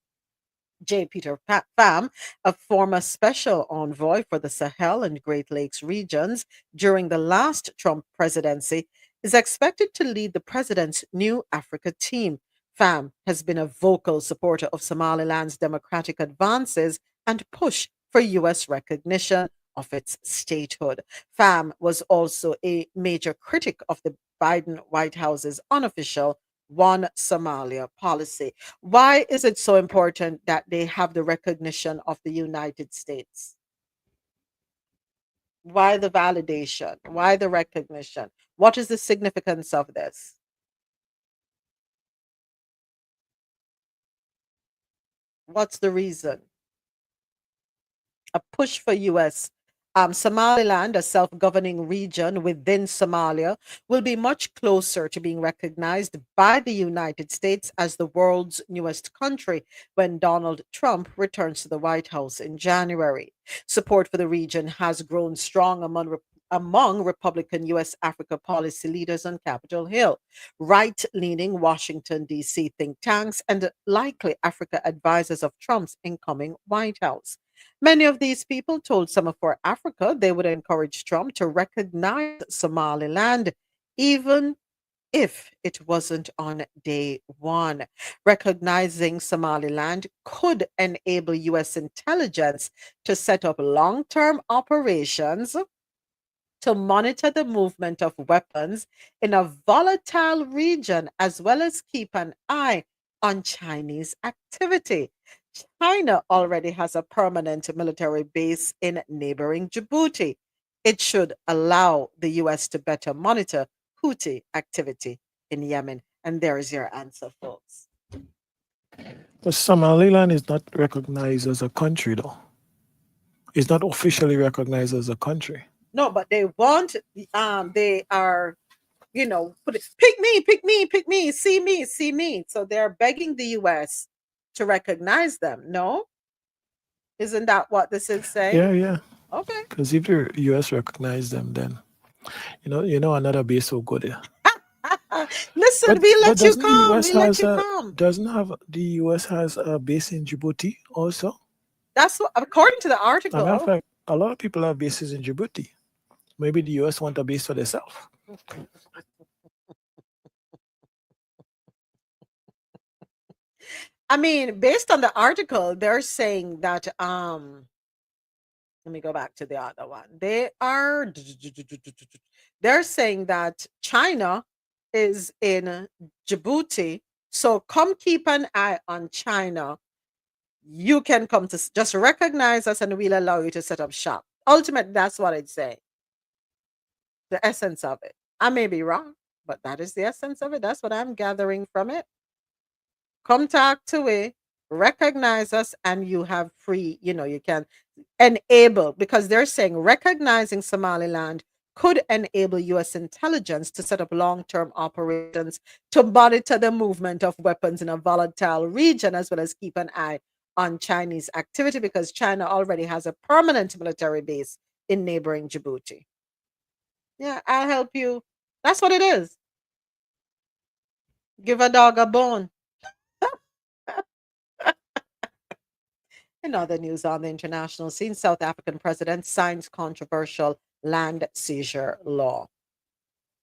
J. Peter Pham, a former special envoy for the Sahel and Great Lakes regions during the last Trump presidency, is expected to lead the president's new Africa team. Pham has been a vocal supporter of Somaliland's democratic advances and push for U.S. recognition of its statehood. Pham was also a major critic of the Biden White House's unofficial One Somalia policy. Why is it so important that they have the recognition of the United States? Why the validation? Why the recognition? What is the significance of this? What's the reason? A push for U.S. Somaliland, a self governing region within Somalia, will be much closer to being recognized by the United States as the world's newest country when Donald Trump returns to the White House in January. Support for the region has grown strong among Republican U.S. Africa policy leaders on Capitol Hill, right leaning Washington, D.C. think tanks, and likely Africa advisors of Trump's incoming White House. Many of these people told Semaphore Africa they would encourage Trump to recognize Somaliland, even if it wasn't on day one. Recognizing Somaliland could enable U.S. intelligence to set up long term operations to monitor the movement of weapons in a volatile region, as well as keep an eye on Chinese activity. China already has a permanent military base in neighboring Djibouti. It should allow the U.S. to better monitor Houthi activity in Yemen. And there is your answer, folks. But Somaliland is not recognized as a country, though. It's not officially recognized as a country. No, but they want, they are, pick me, pick me, pick me, see me, see me. So they're begging the US to recognize them. No? Isn't that what this is saying? Yeah, yeah. Okay. Because if the US recognize them, then another base will go there. Listen, we let you doesn't the come. US We let you come. doesn't have the US has a base in Djibouti also? That's what, according to the As a matter of article. fact, a lot of people have bases in Djibouti. Maybe the US want a base for themselves. I mean, based on the article, they're saying that let me go back to the other one. They're saying that China is in Djibouti. So come keep an eye on China. You can come to just recognize us and we'll allow you to set up shop. Ultimately, that's what I'd say. The essence of it. I may be wrong, but that is the essence of it. That's what I'm gathering from it. Come talk to it, recognize us, and you have free, you can enable, because they're saying recognizing Somaliland could enable US intelligence to set up long-term operations to monitor the movement of weapons in a volatile region, as well as keep an eye on Chinese activity, because China already has a permanent military base in neighboring Djibouti. Yeah, I'll help you. That's what it is. Give a dog a bone. In other news on the international scene, South African president signs controversial land seizure law.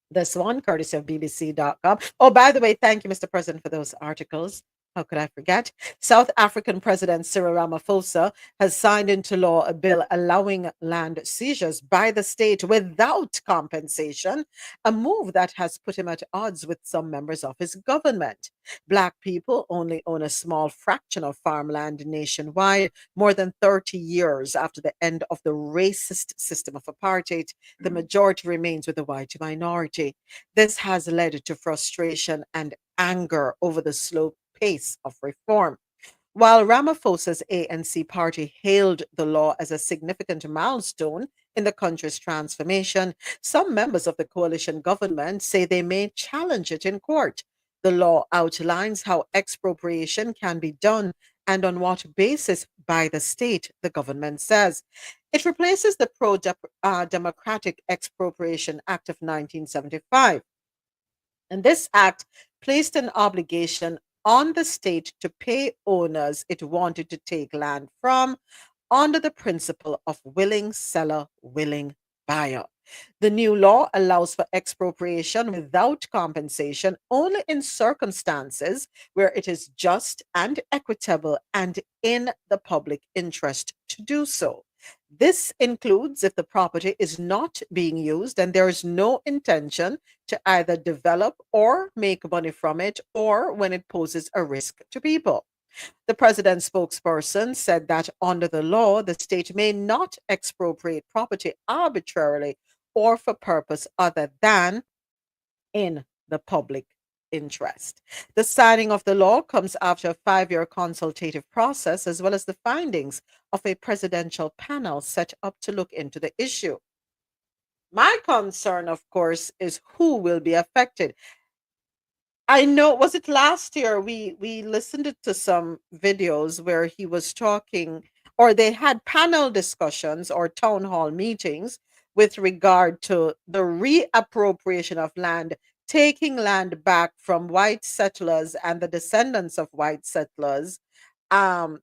This one, courtesy of BBC.com. Oh, by the way, thank you, Mr. President, for those articles. how could I forget? South African President Cyril Ramaphosa has signed into law a bill allowing land seizures by the state without compensation, a move that has put him at odds with some members of his government. Black people only own a small fraction of farmland nationwide. More than 30 years after the end of the racist system of apartheid, the majority remains with the white minority. This has led to frustration and anger over the slow pace of reform. While Ramaphosa's ANC party hailed the law as a significant milestone in the country's transformation, some members of the coalition government say they may challenge it in court. The law outlines how expropriation can be done and on what basis by the state, the government says. It replaces the Pro Democratic Expropriation Act of 1975. And this act placed an obligation on the state to pay owners it wanted to take land from under the principle of willing seller, willing buyer. The new law allows for expropriation without compensation only in circumstances where it is just and equitable and in the public interest to do so. This includes if the property is not being used and there is no intention to either develop or make money from it, or when it poses a risk to people. The president's spokesperson said that under the law, the state may not expropriate property arbitrarily or for purpose other than in the public interest. The signing of the law comes after a 5-year consultative process, as well as the findings of a presidential panel set up to look into the issue. My concern, of course, is who will be affected. I know, was it last year we listened to some videos where he was talking, or they had panel discussions or town hall meetings with regard to the reappropriation of land, taking land back from white settlers and the descendants of white settlers, um,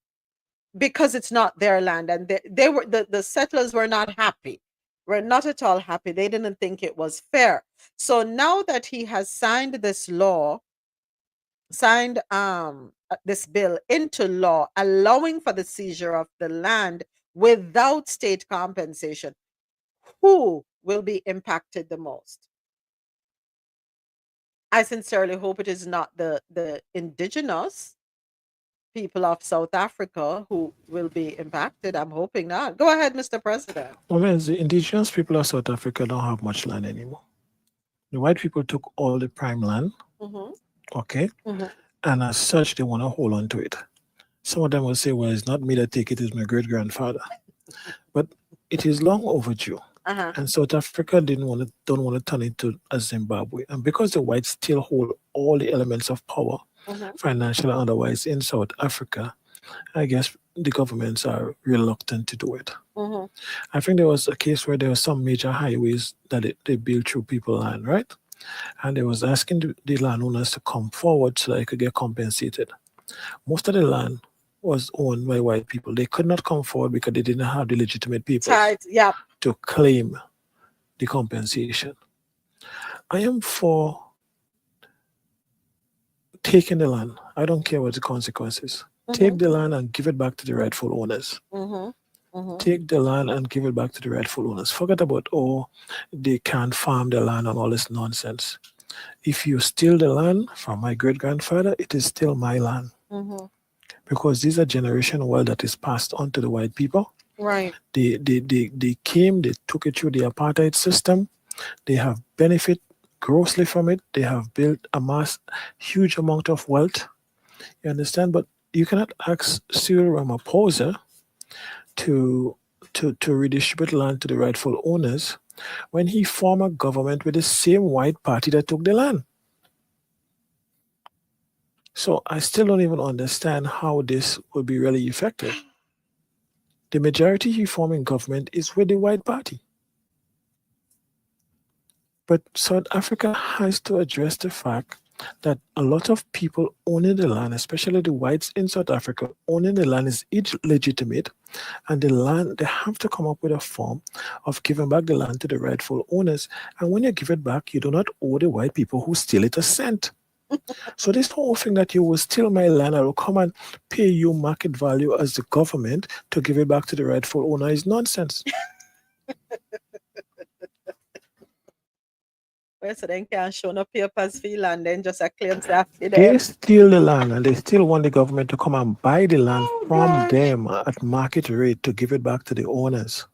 because it's not their land, and they were the settlers were not happy. Were not at all happy. They didn't think it was fair. So now that he has signed this law, signed this bill into law, allowing for the seizure of the land without state compensation, who will be impacted the most? I sincerely hope it is not the indigenous people of South Africa who will be impacted. I'm hoping not. Go ahead, Mr. President. Well, the indigenous people of South Africa don't have much land anymore. The white people took all the prime land, Mm-hmm. okay, Mm-hmm. and as such, they want to hold on to it. Some of them will say, well, it's not me that take it, it's my great grandfather. But it is long overdue. Uh-huh. And South Africa don't want to turn into a Zimbabwe. And because the whites still hold all the elements of power, Mm-hmm. financial and otherwise, in South Africa, I guess the governments are reluctant to do it. Mm-hmm. I think there was a case where there were some major highways that they built through people's land, right? And they was asking the landowners to come forward so they could get compensated. Most of the land was owned by white people. They could not come forward because they didn't have the legitimate people Yeah. to claim the compensation. I am for taking the land. I don't care what the consequences. Mm-hmm. Take the land and give it back to the rightful owners. Mm-hmm. Mm-hmm. Take the land and give it back to the rightful owners. Forget about, they can't farm the land and all this nonsense. If you steal the land from my great-grandfather, it is still my land. Mm-hmm. Because these are generational wealth that is passed on to the white people. Right. They came, they took it through the apartheid system. They have benefit grossly from it. They have built, amassed huge amount of wealth. You understand? But you cannot ask Cyril Ramaphosa to redistribute land to the rightful owners when he formed a government with the same white party that took the land. So I still don't even understand how this will be really effective. The majority he formed in government is with the white party. But South Africa has to address the fact that a lot of people owning the land, especially the whites in South Africa, owning the land is illegitimate, and the land, they have to come up with a form of giving back the land to the rightful owners. And when you give it back, you do not owe the white people who steal it a cent. So this whole thing that you will steal my land, I will come and pay you market value as the government to give it back to the rightful owner is nonsense. Well, so then can't show no papers for your land, then just a claim to after They them. steal the land and they still want the government to come and buy the land Oh, from gosh. them at market rate to give it back to the owners.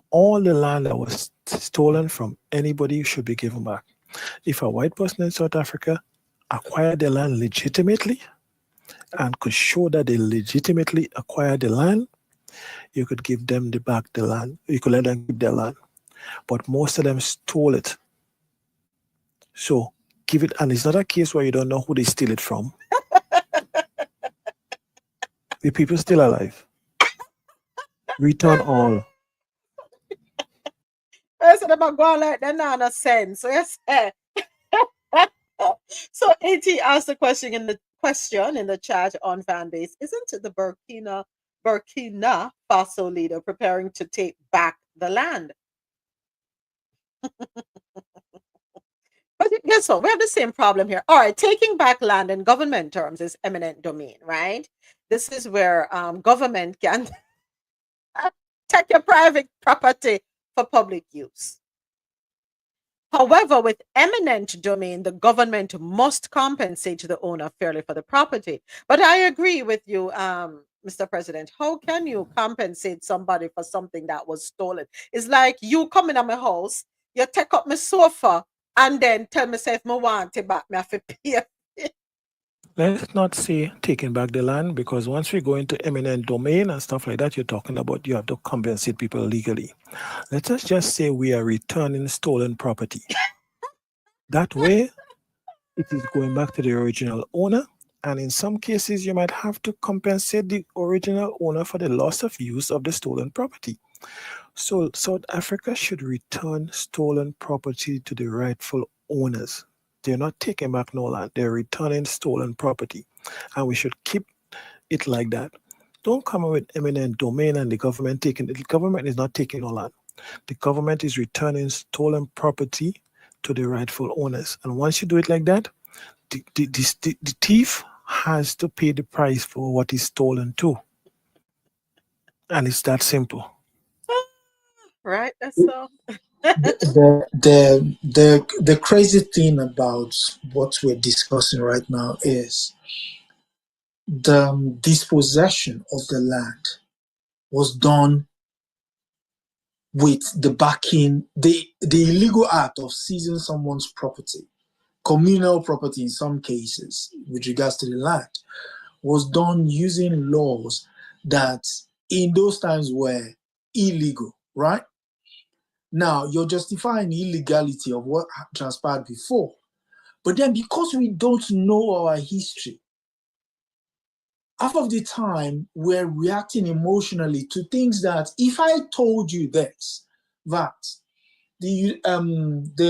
All the land that was stolen from anybody should be given back. If a white person in South Africa acquired the land legitimately and could show that they legitimately acquired the land, you could give them back the land. You could let them keep their land. But most of them stole it. So give it, and it's not a case where you don't know who they steal it from. The people still alive. Return all. I said about going like that, no sense. So yes. So AT asked the question in the chat on Fanbase. Isn't it the Burkina Faso leader preparing to take back the land? But guess what? We have the same problem here. All right, taking back land in government terms is eminent domain, right? This is where government can take your private property for public use. However, with eminent domain, the government must compensate the owner fairly for the property. But I agree with you, Mr. President. How can you compensate somebody for something that was stolen? It's like you come in my house, you take up my sofa, and then tell me if I want it back, me have to pay. Let's not say taking back the land, because once we go into eminent domain and stuff like that, you're talking about you have to compensate people legally. Let us just say we are returning stolen property. That way, it is going back to the original owner. And in some cases, you might have to compensate the original owner for the loss of use of the stolen property. So South Africa should return stolen property to the rightful owners. They're not taking back no land. They're returning stolen property. And we should keep it like that. Don't come with eminent domain and the government taking it. The government is not taking no land. The government is returning stolen property to the rightful owners. And once you do it like that, the thief has to pay the price for what is stolen too. And it's that simple. Right? That's so. The crazy thing about what we're discussing right now is the dispossession of the land was done with the backing, the illegal act of seizing someone's property, communal property in some cases, with regards to the land, was done using laws that in those times were illegal, right? Now, you're justifying the illegality of what transpired before. But then because we don't know our history, half of the time we're reacting emotionally to things that if I told you this, that the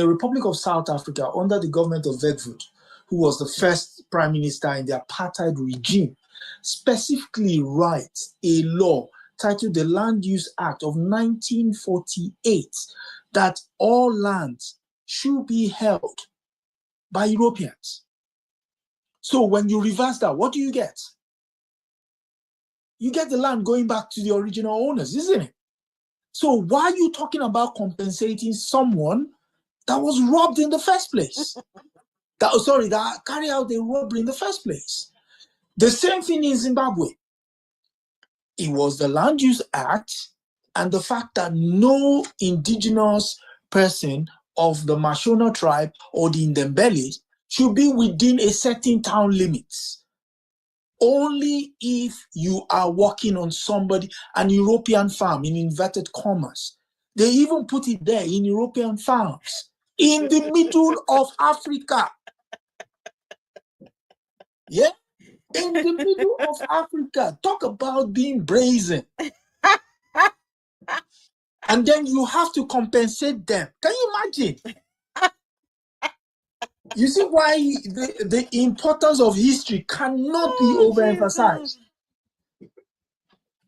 Republic of South Africa under the government of Vedvoet, who was the first prime minister in the apartheid regime, specifically writes a law titled the Land Use Act of 1948 that all lands should be held by Europeans. So when you reverse that, what do you get? You get the land going back to the original owners, isn't it? So why are you talking about compensating someone that was robbed in the first place? that carried out the robbery in the first place. The same thing in Zimbabwe. It was the Land Use Act and the fact that no indigenous person of the Mashona tribe or the Ndembele should be within a certain town limits. Only if you are working on an European farm, in inverted commas. They even put it there in European farms, in the middle of Africa. Yeah? In the middle of Africa. Talk about being brazen. And then you have to compensate them. Can you imagine? You see why the importance of history cannot be overemphasized.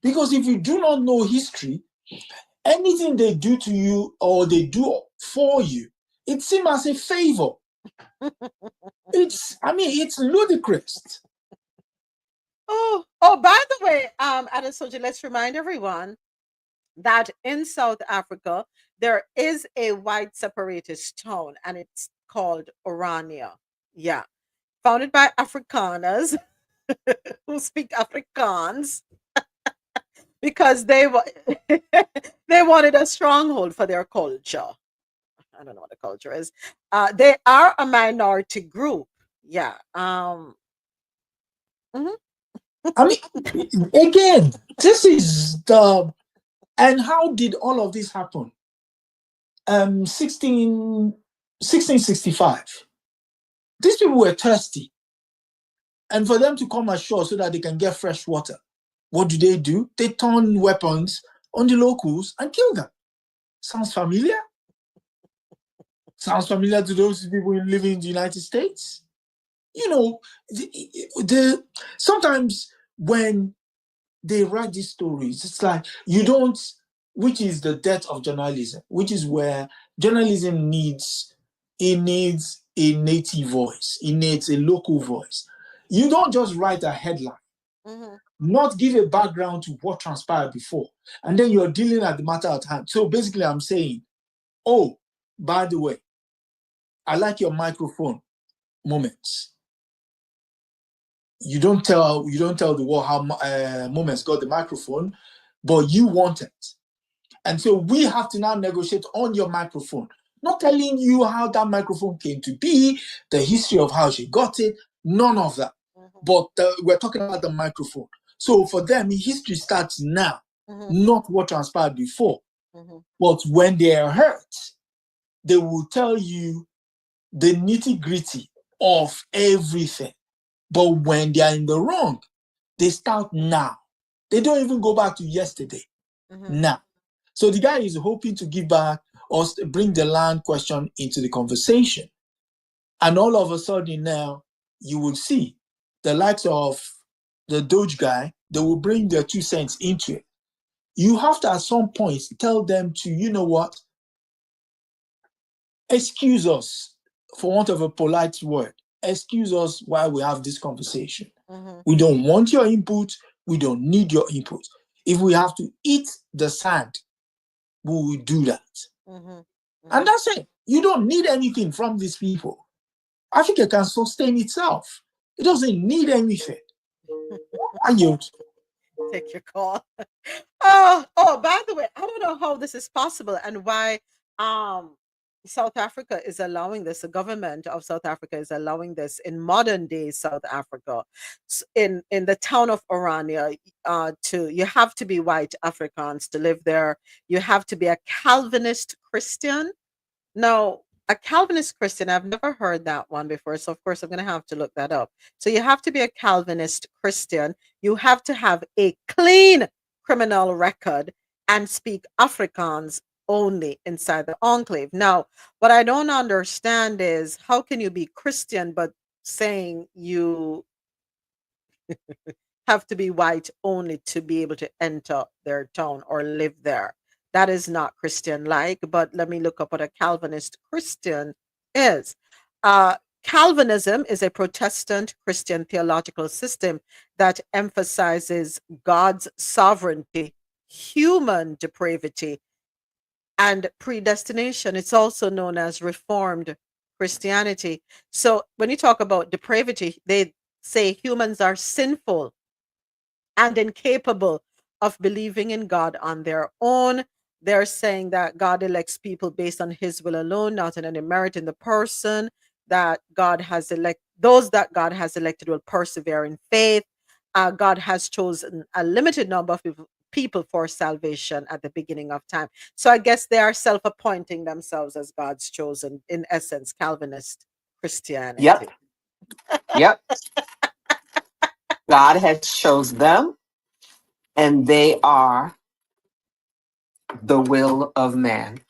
Because if you do not know history, anything they do to you or they do for you, it seems as a favor. It's ludicrous. Oh, by the way, Adesoji, let's remind everyone that in South Africa, there is a white separatist town and it's called Orania. Yeah. Founded by Afrikaners who speak Afrikaans because they wanted a stronghold for their culture. I don't know what the culture is. They are a minority group. Yeah. Mhm. Again, this is the, and how did all of this happen? 1665. These people were thirsty, and for them to come ashore so that they can get fresh water, what do? They turn weapons on the locals and kill them. Sounds familiar? Sounds familiar to those people living in the United States? You know, sometimes when they write these stories, it's like you don't, which is the death of journalism, which is where journalism needs a native voice, it needs a local voice. You don't just write a headline, not give a background to what transpired before, and then you're dealing at the matter at hand. So basically, I'm saying, oh, by the way, I like your microphone moments. You don't tell the world how Moments got the microphone, but you want it. And so we have to now negotiate on your microphone, not telling you how that microphone came to be, the history of how she got it, none of that. But we're talking about the microphone. So for them, history starts now, not what transpired before. But when they are hurt, they will tell you the nitty-gritty of everything. But when they are in the wrong, they start now. They don't even go back to yesterday. Now. So the guy is hoping to give back or bring the land question into the conversation. And all of a sudden now, you will see the likes of the Doge guy, they will bring their 2 cents into it. You have to, at some point, tell them to, you know what, excuse us, for want of a polite word, excuse us while we have this conversation. We don't want your input. We don't need your input. If we have to eat the sand, we will do that. And that's it. You don't need anything from these people. Africa can sustain itself. It doesn't need anything. I yield. Take your call. Oh, by the way, I don't know how this is possible and why South Africa is allowing this. The government of South Africa is allowing this in modern day South Africa. In the town of Orania, you have to be white Afrikaans to live there. You have to be a Calvinist Christian. Now, a Calvinist Christian, I've never heard that one before. So, of course, I'm going to have to look that up. So, you have to be a Calvinist Christian. You have to have a clean criminal record and speak Afrikaans only inside the enclave. Now, what I don't understand is how can you be Christian but saying you have to be white only to be able to enter their town or live there? That is not Christian like, but let me look up what a Calvinist Christian is. Calvinism is a Protestant Christian theological system that emphasizes God's sovereignty, human depravity, and predestination. It's also known as Reformed Christianity. So when you talk about depravity, they say humans are sinful and incapable of believing in God on their own. They're saying that God elects people based on his will alone, not in any merit in the person, that God has those that God has elected will persevere in faith. God has chosen a limited number of people for salvation at the beginning of time. So I guess they are self-appointing themselves as God's chosen, in essence, Calvinist Christianity. Yep. Yep. God has chose them, and they are the will of man.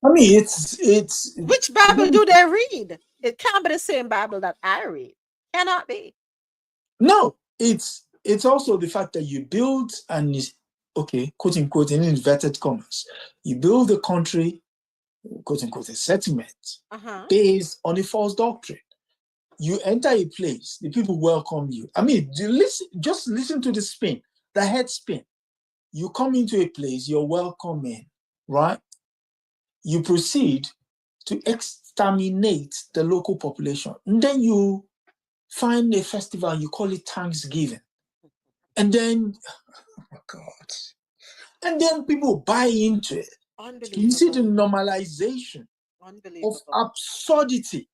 I mean, it's Which Bible do they read? It can't be the same Bible that I read. Cannot be. no, it's also the fact that you build and okay, quote unquote, in inverted commas, you build a country quote unquote, a settlement Uh-huh. based on a false doctrine. You enter a place, the people welcome you. I mean, just listen to the spin, the head spin. You come into a place, you're welcome in, right? You proceed to exterminate the local population. And then you find a festival, you call it Thanksgiving. And then, oh my God. And then people buy into it. Unbelievable. You see the normalization of absurdity.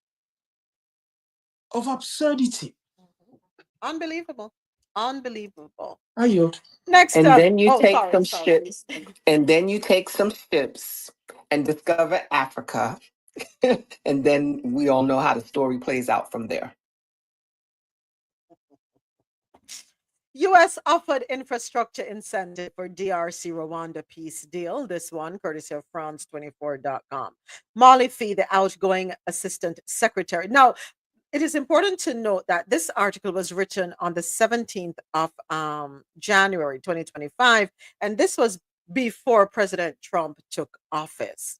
Unbelievable. Unbelievable. I yield. Next And up. then you take sorry, some sorry. ships, and then you take some ships and discover Africa. And then we all know how the story plays out from there. U.S. offered infrastructure incentive for DRC Rwanda peace deal. This one, courtesy of France24.com. Molly Fee, the outgoing assistant secretary. Now, it is important to note that this article was written on the 17th of January 2025, and this was before President Trump took office.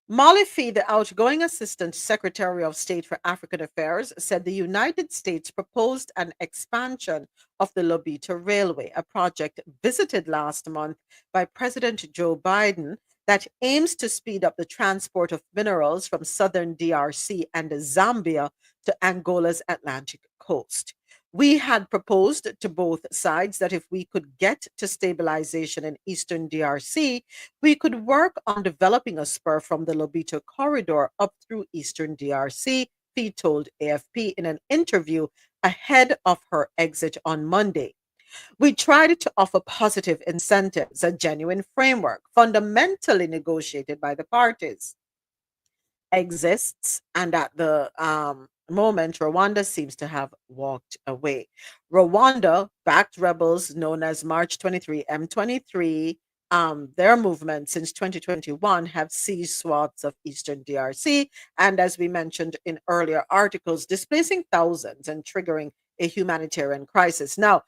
Molly Fee, the outgoing Assistant Secretary of State for African Affairs, said the United States proposed an expansion of the Lobito Railway, a project visited last month by President Joe Biden that aims to speed up the transport of minerals from southern DRC and Zambia to Angola's Atlantic coast. We had proposed to both sides that if we could get to stabilization in eastern DRC, we could work on developing a spur from the Lobito corridor up through eastern DRC, Fee told AFP in an interview ahead of her exit on Monday. We tried to offer positive incentives, a genuine framework, fundamentally negotiated by the parties. Exists, and at the moment, Rwanda seems to have walked away. Rwanda backed rebels known as March 23 M23. Their movement since 2021 have seized swaths of eastern DRC, and as we mentioned in earlier articles, displacing thousands and triggering a humanitarian crisis. Now,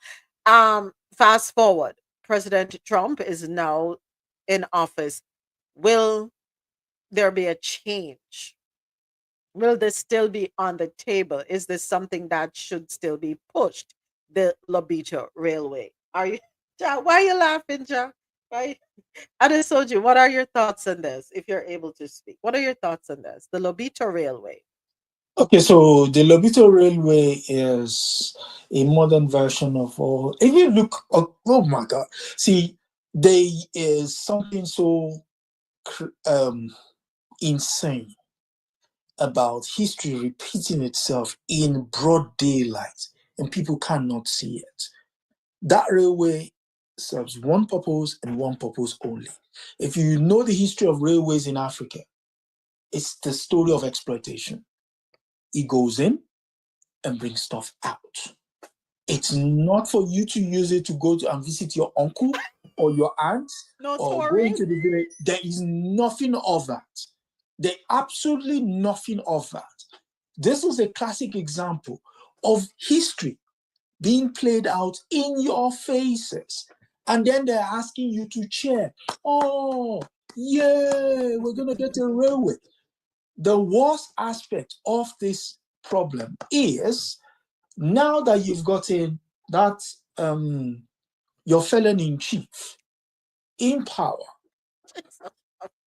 fast forward, President Trump is now in office. Will there be a change? Will this still be on the table? Is this something that should still be pushed? The Lobito Railway. Are you, Ja, why are you laughing, Ja? Why? Adesoji, what are your thoughts on this? If you're able to speak, what are your thoughts on this? The Lobito Railway. Okay, so the Lobito Railway is a modern version of all. If you look, oh my God, see, there is something so insane about history repeating itself in broad daylight, and people cannot see it. That railway serves one purpose and one purpose only. If you know the history of railways in Africa, it's the story of exploitation. It goes in and brings stuff out. It's not for you to use it to go to and visit your uncle or your aunt No or go touring? into the village. There is nothing of that. There's absolutely nothing of that. This was a classic example of history being played out in your faces. And then they're asking you to cheer. Oh, yeah, we're going to get a railway. The worst aspect of this problem is now that you've gotten that your felon in chief in power,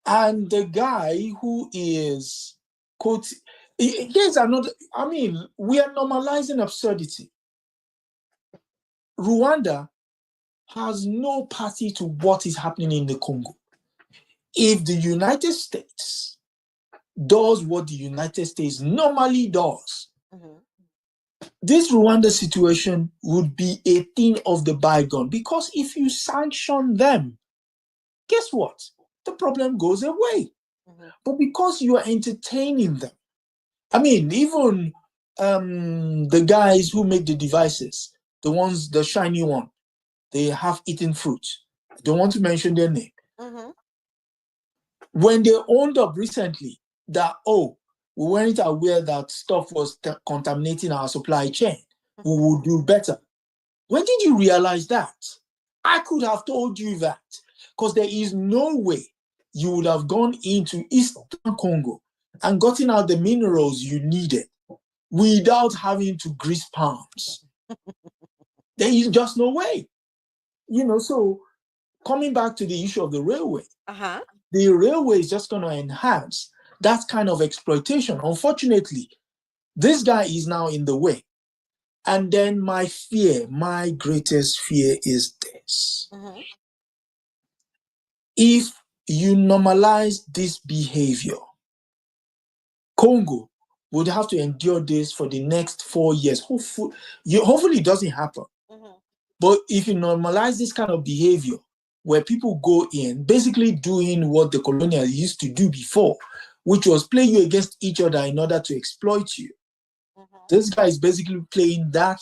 and the guy who is quote, here's another. I mean, we are normalizing absurdity. Rwanda has no party to what is happening in the Congo. If the United States does what the United States normally does, this Rwanda situation would be a thing of the bygone, because if you sanction them, guess what? The problem goes away. But because you are entertaining them, I mean, even the guys who make the devices, the ones, the shiny one, they have eaten fruit. I don't want to mention their name. When they owned up recently that, oh, we weren't aware that stuff was contaminating our supply chain, we will do better. When did you realize that? I could have told you that, because there is no way you would have gone into Eastern Congo and gotten out the minerals you needed without having to grease palms. There is just no way. So coming back to the issue of the railway, the railway is just going to enhance that kind of exploitation. Unfortunately, this guy is now in the way. And then my greatest fear is this. If you normalize this behavior, Congo would have to endure this for the next 4 years. Hopefully it doesn't happen. But if you normalize this kind of behavior, where people go in basically doing what the colonials used to do before, which was play you against each other in order to exploit you. This guy is basically playing that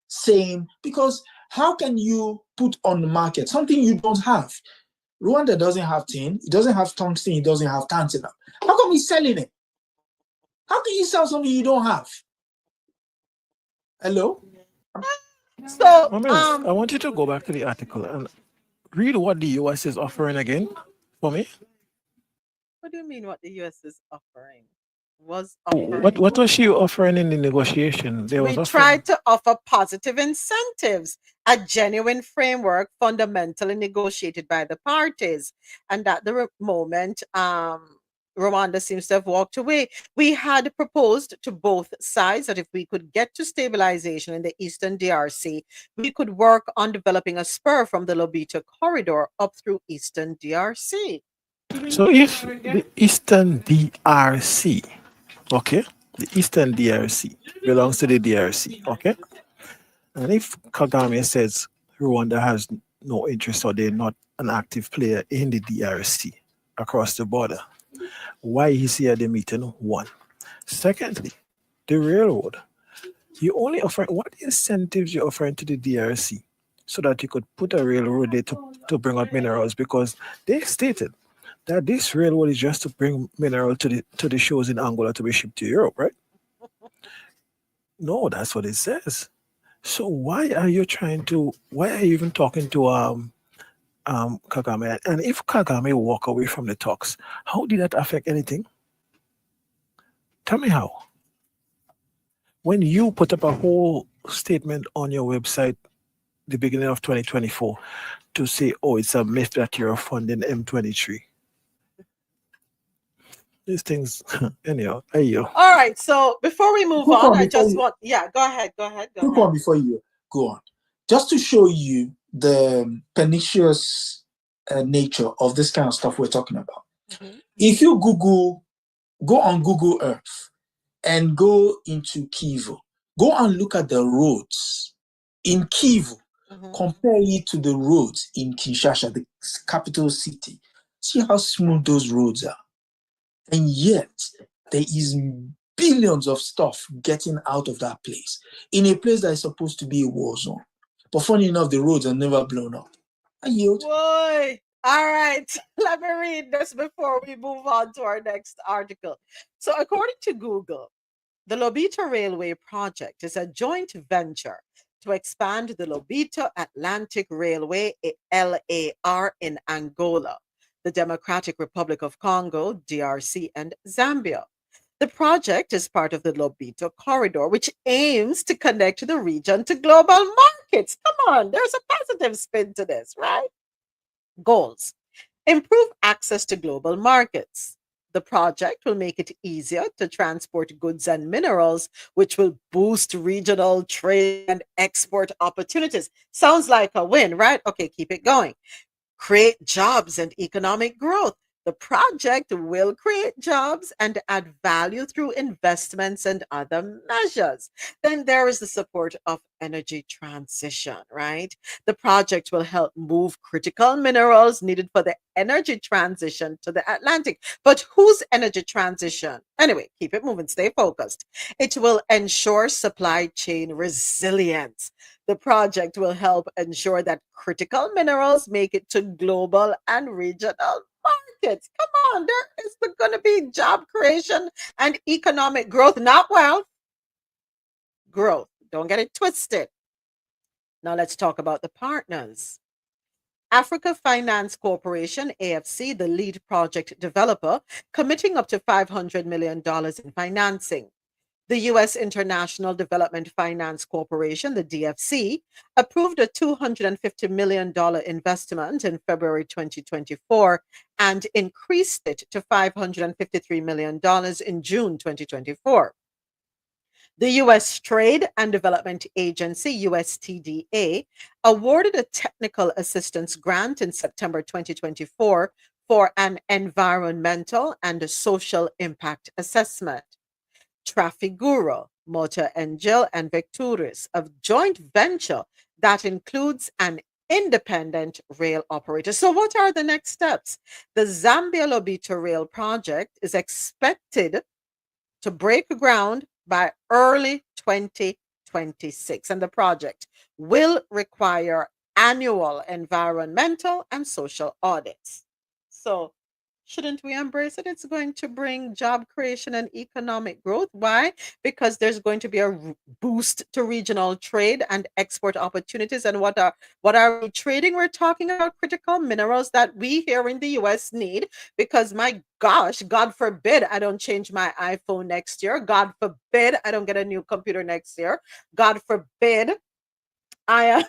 same, because how can you put on the market something you don't have? Rwanda doesn't have tin, it doesn't have tungsten, it doesn't have tantalum. How come he's selling it? How can you sell something you don't have? Hello? So, I want you to go back to the article and read what the US is offering again for me. What do you mean what the US is offering? What was she offering in the negotiation? We tried to offer positive incentives, a genuine framework fundamentally negotiated by the parties. And at the moment, Rwanda seems to have walked away. We had proposed to both sides that if we could get to stabilization in the Eastern DRC, we could work on developing a spur from the Lobito corridor up through Eastern DRC. So if the Eastern DRC, okay, the Eastern DRC belongs to the DRC, okay, and if Kagame says Rwanda has no interest or they're not an active player in the DRC across the border, why is he at the meeting? One. Secondly, the railroad. You only offer what incentives you're offering to the DRC so that you could put a railroad there to bring out minerals, because they stated that this railroad is just to bring mineral to the shores in Angola to be shipped to Europe, right? No, that's what it says. So why are you even talking to Kagame? And if Kagame walk away from the talks, how did that affect anything? Tell me how. When you put up a whole statement on your website the beginning of 2024 to say, oh, it's a myth that you're funding M23. These things, anyhow, All right, so before we move on, I just want, go ahead. Quick one before you go on. Just to show you the pernicious nature of this kind of stuff we're talking about. If you go on Google Earth and go into Kivu, go and look at the roads in Kivu, compare it to the roads in Kinshasa, the capital city. See how smooth those roads are. And yet, there is billions of stuff getting out of that place, in a place that is supposed to be a war zone. But funny enough, the roads are never blown up. I yield. Boy. All right, let me read this before we move on to our next article. So according to Google, the Lobito Railway Project is a joint venture to expand the Lobito Atlantic Railway, LAR, in Angola, the Democratic Republic of Congo, DRC, and Zambia. The project is part of the Lobito Corridor, which aims to connect the region to global markets. Come on, there's a positive spin to this, right? Goals: improve access to global markets. The project will make it easier to transport goods and minerals, which will boost regional trade and export opportunities. Sounds like a win, right? Okay, keep it going. Create jobs and economic growth. The project will create jobs and add value through investments and other measures. Then there is the support of energy transition, right? The project will help move critical minerals needed for the energy transition to the Atlantic. But whose energy transition? Anyway, keep it moving, stay focused. It will ensure supply chain resilience. The project will help ensure that critical minerals make it to global and regional markets. Come on, there is going to be job creation and economic growth, not wealth. Growth. Don't get it twisted. Now let's talk about the partners. Africa Finance Corporation, AFC, the lead project developer, committing up to $500 million in financing. The U.S. International Development Finance Corporation, the DFC, approved a $250 million investment in February 2024 and increased it to $553 million in June 2024. The U.S. Trade and Development Agency, USTDA, awarded a technical assistance grant in September 2024 for an environmental and social impact assessment. Trafigura, Motor Angel, and Vecturis, a joint venture that includes an independent rail operator. So, what are the next steps? The Zambia Lobito Rail project is expected to break ground by early 2026, and the project will require annual environmental and social audits. So, shouldn't we embrace it? It's going to bring job creation and economic growth. Why? Because there's going to be a boost to regional trade and export opportunities. And what are we trading? We're talking about critical minerals that we here in the US need, because my gosh, God forbid I don't change my iPhone next year. God forbid I don't get a new computer next year. God forbid I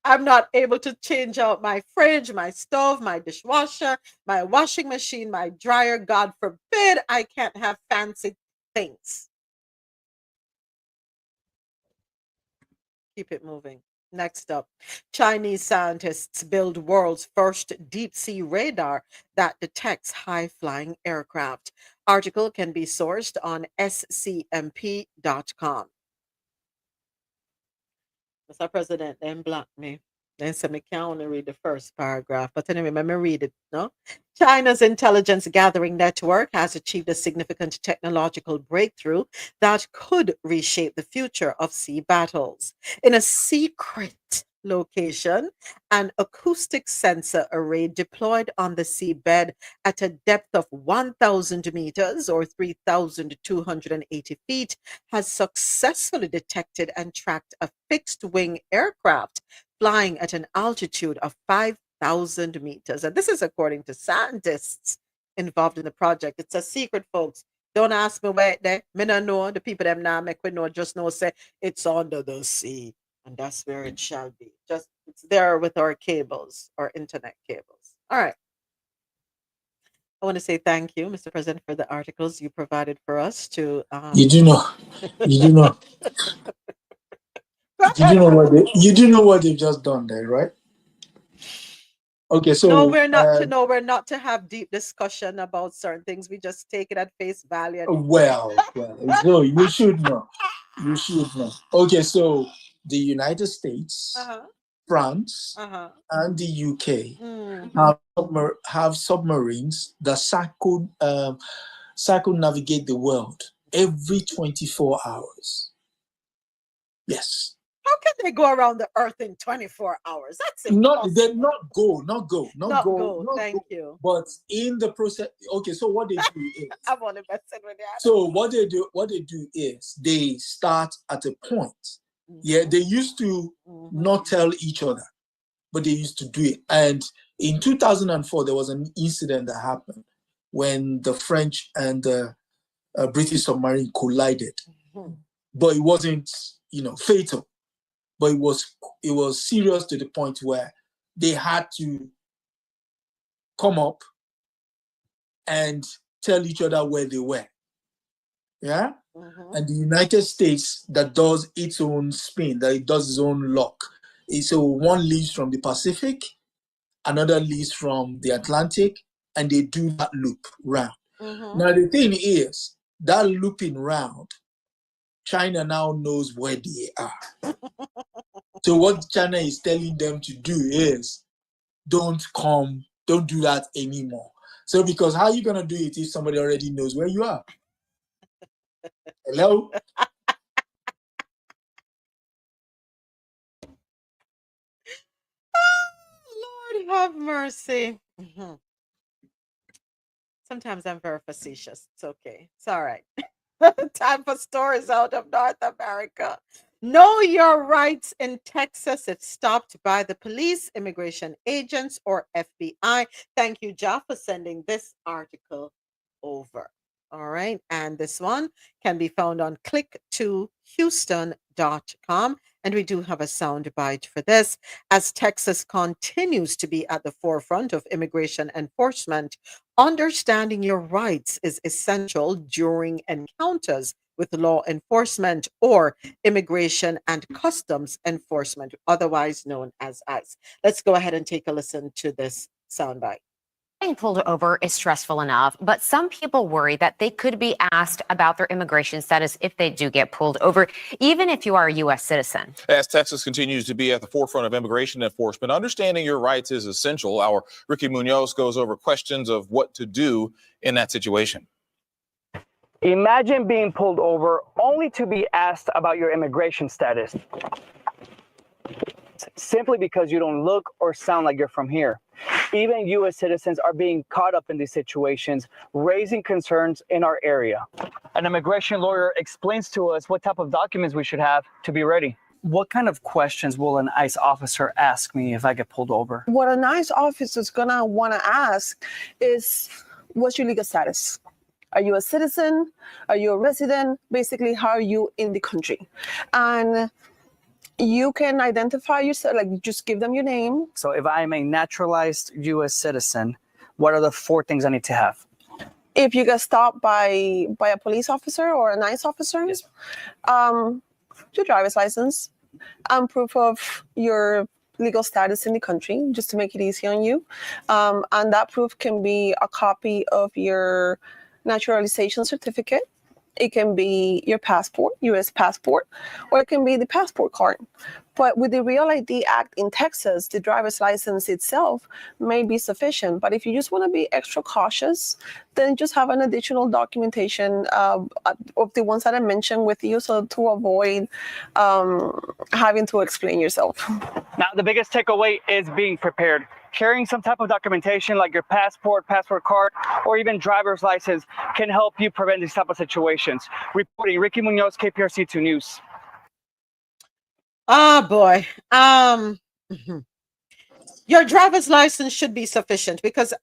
I'm not able to change out my fridge, my stove, my dishwasher, my washing machine, my dryer. God forbid I can't have fancy things. Keep it moving. Next up, Chinese scientists build world's first deep sea radar that detects high flying aircraft. Article can be sourced on scmp.com. Mr. President, then block me. Then say me can only read the first paragraph. But anyway, let me read it. No? China's intelligence gathering network has achieved a significant technological breakthrough that could reshape the future of sea battles. In a secret location, an acoustic sensor array deployed on the seabed at a depth of 1,000 meters or 3,280 feet has successfully detected and tracked a fixed wing aircraft flying at an altitude of 5,000 meters. And this is according to scientists involved in the project. It's a secret, folks. Don't ask me where they. Me no know. The people them now make we know. Just know say it's under the sea, and that's where it shall be. Just it's there with our cables, our internet cables. All right. I want to say thank you, Mr. President, for the articles you provided for us to. You do know. You do know. You do know what they've just done there, right? Okay, so No, we're not to know. We're not to have deep discussion about certain things. We just take it at face value. well, so you should know. You should know. Okay, so the United States, France, and the UK have submarines that circumnavigate the world every 24 hours. Yes. How can they go around the earth in 24 hours? That's impossible. Not go. Thank you. But in the process, okay, so what they do is I'm only messing with that. so what they do is they start at a point. Yeah, they used to not tell each other, but they used to do it. And in 2004, there was an incident that happened when the French and the British submarine collided. But it wasn't, fatal. But it was serious to the point where they had to come up and tell each other where they were. Yeah? And the United States that does its own spin, that it does its own lock. So one leaves from the Pacific, another leaves from the Atlantic, and they do that loop round. Now the thing is, that looping round, China now knows where they are. So what China is telling them to do is, don't do that anymore. So because how are you gonna do it if somebody already knows where you are? Hello? Lord have mercy. Sometimes I'm very facetious. It's okay. It's all right. Time for stories out of North America. Know your rights in Texas if stopped by the police, immigration agents, or FBI. Thank you, Ja, for sending this article over. All right. And this one can be found on click2houston.com. And we do have a sound bite for this. As Texas continues to be at the forefront of immigration enforcement, understanding your rights is essential during encounters with law enforcement or immigration and customs enforcement, otherwise known as ICE. Let's go ahead and take a listen to this soundbite. Being pulled over is stressful enough, but some people worry that they could be asked about their immigration status if they do get pulled over, even if you are a U.S. citizen. As Texas continues to be at the forefront of immigration enforcement, understanding your rights is essential. Our Ricky Munoz goes over questions of what to do in that situation. Imagine being pulled over only to be asked about your immigration status, simply because you don't look or sound like you're from here. Even U.S. citizens are being caught up in these situations, raising concerns in our area. An immigration lawyer explains to us what type of documents we should have to be ready. What kind of questions will an ICE officer ask me if I get pulled over? What an ICE officer is gonna want to ask is, what's your legal status? Are you a citizen? Are you a resident? Basically, how are you in the country? And you can identify yourself, like just give them your name. So if I'm a naturalized U.S. citizen, what are the 4 things I need to have? If you get stopped by a police officer or an ICE officer, Yes. Your driver's license and proof of your legal status in the country, just to make it easy on you. And that proof can be a copy of your naturalization certificate. It can be your passport, U.S. passport, or it can be the passport card. But with the Real ID Act in Texas, the driver's license itself may be sufficient. But if you just want to be extra cautious, then just have an additional documentation of the ones that I mentioned with you, so to avoid having to explain yourself. Now, the biggest takeaway is being prepared. Carrying some type of documentation like your passport, passport card, or even driver's license can help you prevent these type of situations. Reporting, Ricky Munoz, KPRC2 News. Ah, boy. Your driver's license should be sufficient because,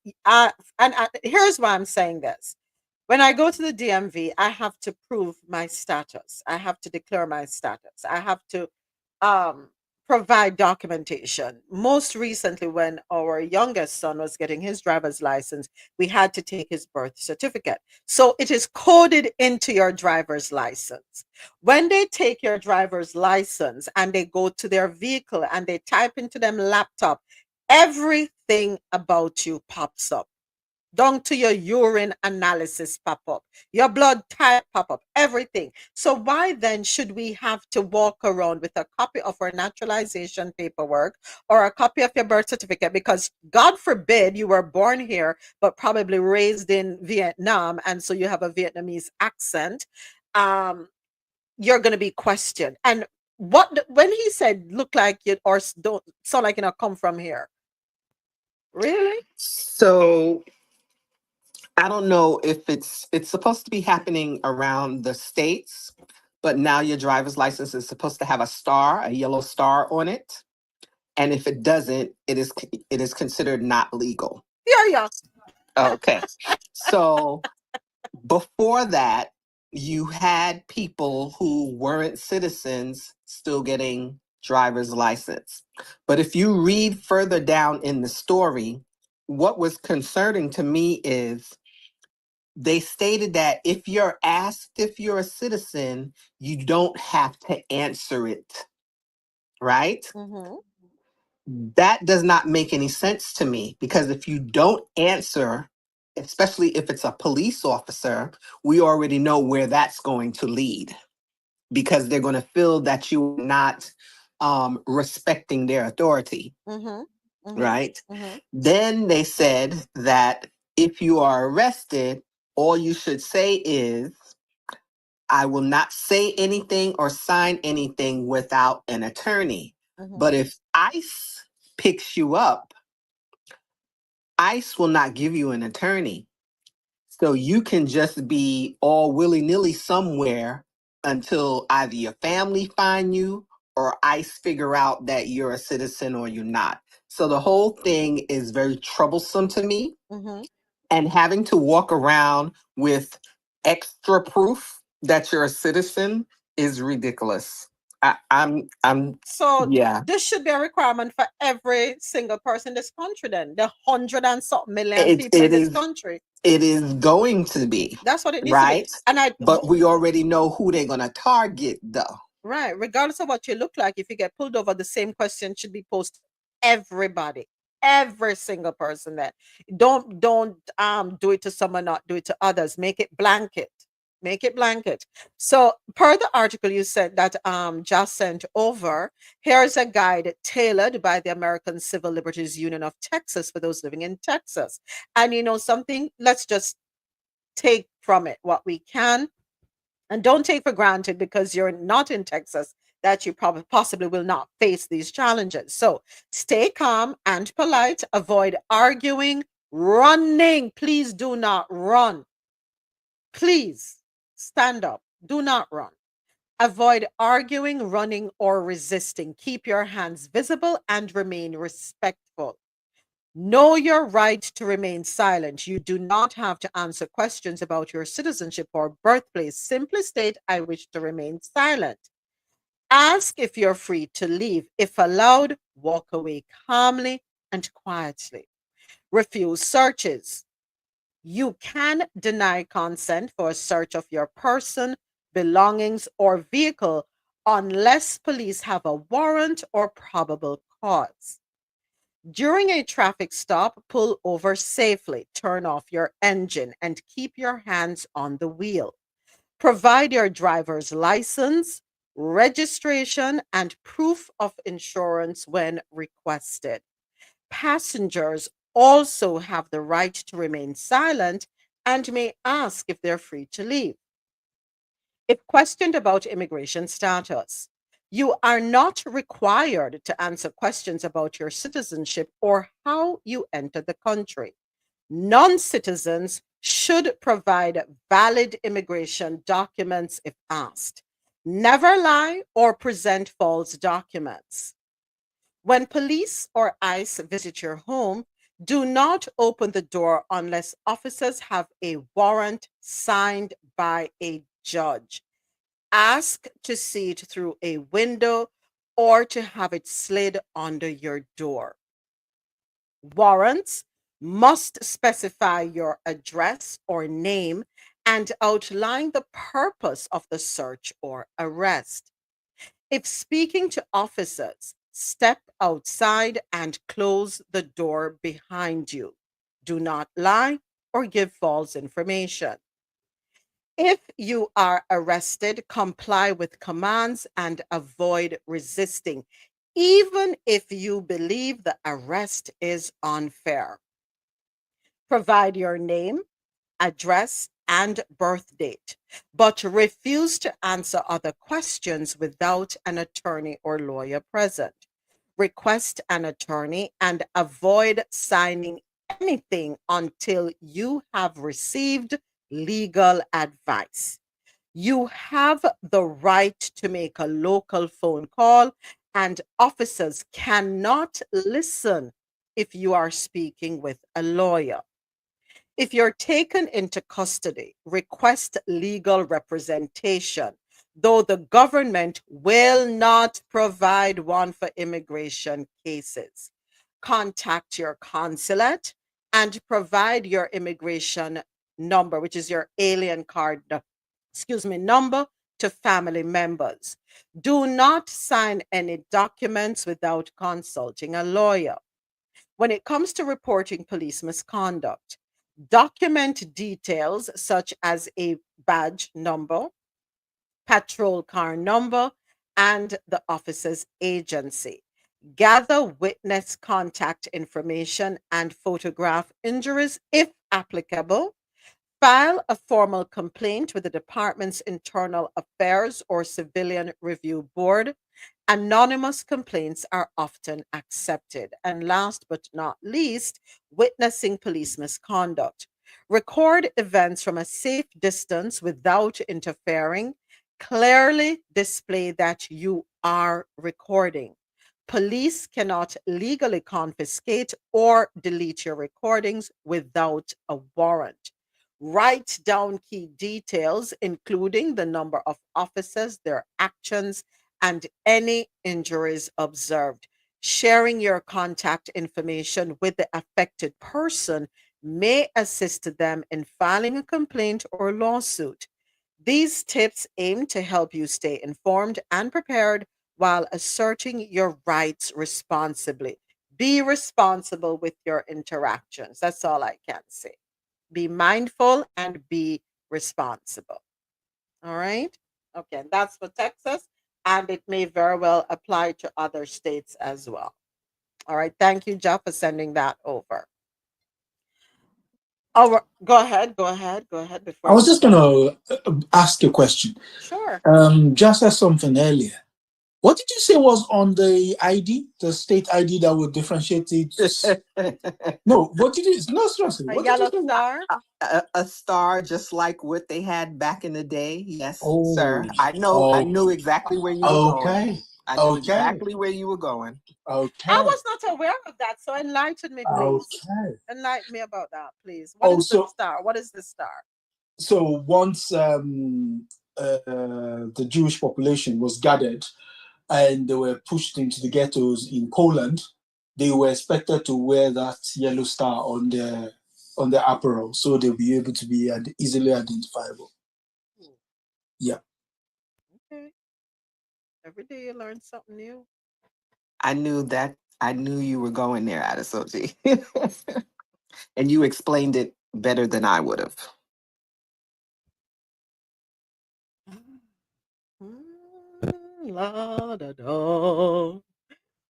here's why I'm saying this. When I go to the DMV, I have to prove my status. I have to declare my status. I have to provide documentation. Most recently, when our youngest son was getting his driver's license, we had to take his birth certificate. So it is coded into your driver's license. When they take your driver's license and they go to their vehicle and they type into them laptop, everything about you pops up. Down to your urine analysis pop up, your blood type pop up, everything. So why then should we have to walk around with a copy of our naturalization paperwork or a copy of your birth certificate? Because God forbid you were born here, but probably raised in Vietnam, and so you have a Vietnamese accent. You're going to be questioned. And when he said look like you or don't sound like come from here, really? So I don't know if it's supposed to be happening around the states, but now your driver's license is supposed to have a yellow star on it. And if it doesn't, it is considered not legal. Yeah. Okay. So before that, you had people who weren't citizens still getting driver's license. But if you read further down in the story, what was concerning to me is they stated that if you're asked if you're a citizen, you don't have to answer it, right? Mm-hmm. That does not make any sense to me, because if you don't answer, especially if it's a police officer, we already know where that's going to lead, because they're going to feel that you're not respecting their authority, Mm-hmm. Mm-hmm. right? Mm-hmm. Then they said that if you are arrested, all you should say is, I will not say anything or sign anything without an attorney. Mm-hmm. But if ICE picks you up, ICE will not give you an attorney. So you can just be all willy-nilly somewhere until either your family find you or ICE figure out that you're a citizen or you're not. So the whole thing is very troublesome to me. Mm-hmm. And having to walk around with extra proof that you're a citizen is ridiculous. I'm So yeah. this should be a requirement for every single person in this country then. The 100 and something million It people in it this is country. it is going to be That's what it needs to be. right, And but we already know who they're gonna target though. right, regardless of what you look like, if you get pulled over, the same question should be posed to everybody, every single person. Then don't do it to someone, not do it to others. Make it blanket. Make it blanket. So per the article you said that just sent over, here's a guide tailored by the American Civil Liberties Union of Texas for those living in Texas. And you know something, let's just take from it what we can. And don't take for granted because you're not in Texas that you probably possibly will not face these challenges. So stay calm and polite, avoid arguing, running. Please do not run. Please stand up. Do not run. Avoid arguing, running, or resisting. Keep your hands visible and remain respectful. Know your right to remain silent. You do not have to answer questions about your citizenship or birthplace. Simply state, I wish to remain silent. Ask if you're free to leave. If allowed, walk away calmly and quietly. Refuse searches. You can deny consent for a search of your person, belongings, or vehicle unless police have a warrant or probable cause. During a traffic stop, pull over safely, turn off your engine, and keep your hands on the wheel. Provide your driver's license, registration, and proof of insurance when requested. Passengers also have the right to remain silent and may ask if they're free to leave. If questioned about immigration status, you are not required to answer questions about your citizenship or how you entered the country. Non-citizens should provide valid immigration documents if asked. Never lie or present false documents. When police or ICE visit your home, do not open the door unless officers have a warrant signed by a judge. Ask to see it through a window or to have it slid under your door. Warrants must specify your address or name and outline the purpose of the search or arrest. If speaking to officers, step outside and close the door behind you. Do not lie or give false information. If you are arrested, comply with commands and avoid resisting, even if you believe the arrest is unfair. Provide your name, address, and birth date, but refuse to answer other questions without an attorney or lawyer present. Request an attorney and avoid signing anything until you have received legal advice. You have the right to make a local phone call, and officers cannot listen if you are speaking with a lawyer. If you're taken into custody, request legal representation, though the government will not provide one for immigration cases. Contact your consulate and provide your immigration number, which is your alien card, number to family members. Do not sign any documents without consulting a lawyer. When it comes to reporting police misconduct, document details such as a badge number, patrol car number, and the officer's agency. Gather witness contact information and photograph injuries if applicable. File a formal complaint with the department's Internal Affairs or Civilian Review Board. Anonymous complaints are often accepted. And last but not least, witnessing police misconduct. Record events from a safe distance without interfering. Clearly display that you are recording. Police cannot legally confiscate or delete your recordings without a warrant. Write down key details, including the number of officers, their actions, and any injuries observed. Sharing your contact information with the affected person may assist them in filing a complaint or lawsuit. These tips aim to help you stay informed and prepared while asserting your rights responsibly. Be responsible with your interactions. That's all I can say. Be mindful and be responsible. All right. Okay. And that's for Texas. And it may very well apply to other states as well. All right. Thank you, Jeff, for sending that over. Oh, go ahead. Go ahead. Go ahead before I was we just going to ask a question. Sure. Just said something earlier. What did you say was on the ID, the state ID that would differentiate it? No, what did you? No, seriously. A What did you yellow say? star. A star, just like what they had back in the day. Yes, Oh, sir. I knew exactly where you were going. okay, I knew exactly where you were going. I okay, was not aware of that, so enlighten me, please. okay. Enlighten me about that, please. What is the star? What is the star? So once the Jewish population was gathered and they were pushed into the ghettos in Poland, they were expected to wear that yellow star on their apparel, so they'll be able to be easily identifiable. Yeah. Okay. Every day you learn something new. I knew you were going there, Adesoji. And you explained it better than I would have. La, da, da. All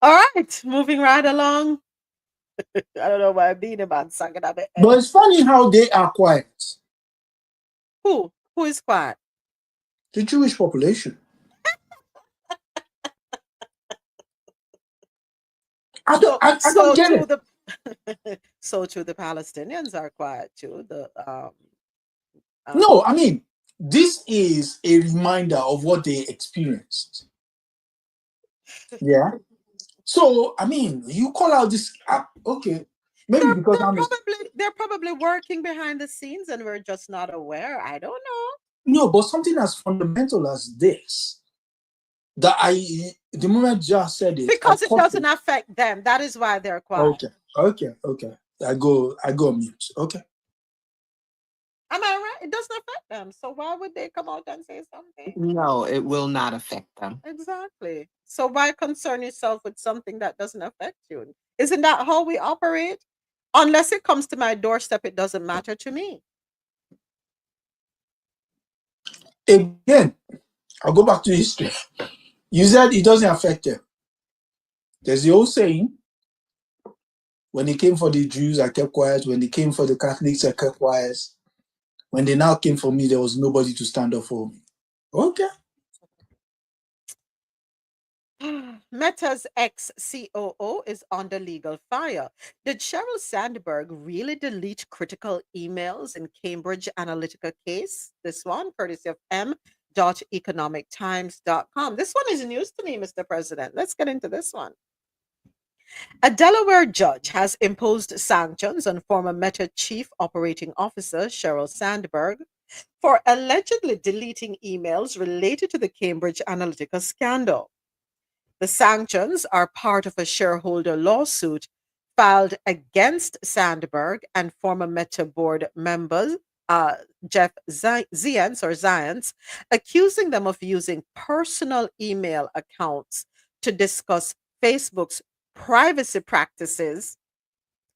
right, moving right along. I don't know why being about singing at the But end. it's funny how they are quiet. Who? Who is quiet? The Jewish population. I don't get too it. the so too the Palestinians are quiet too. No, I mean, this is a reminder of what they experienced. Yeah. So, I mean, you call out this, okay, maybe because they're probably working behind the scenes and we're just not aware. I don't know. No, but something as fundamental as this, that the moment just said it, because it doesn't affect them. That is why they're quiet. Okay. I go on mute. Okay. Am I right? It doesn't affect them. So why would they come out and say something? No, it will not affect them. Exactly. So why concern yourself with something that doesn't affect you? Isn't that how we operate? Unless it comes to my doorstep, it doesn't matter to me. Again, I'll go back to history. You said it doesn't affect them. There's the old saying, when it came for the Jews, I kept quiet. When it came for the Catholics, I kept quiet. When they now came for me, there was nobody to stand up for me. Okay. Meta's ex-COO is under legal fire. Did Sheryl Sandberg really delete critical emails in Cambridge Analytica case? This one, courtesy of m.economictimes.com. This one is news to me, Mr. President. Let's get into this one. A Delaware judge has imposed sanctions on former Meta Chief Operating Officer Sheryl Sandberg for allegedly deleting emails related to the Cambridge Analytica scandal. The sanctions are part of a shareholder lawsuit filed against Sandberg and former Meta board members Jeff Zients, accusing them of using personal email accounts to discuss Facebook's privacy practices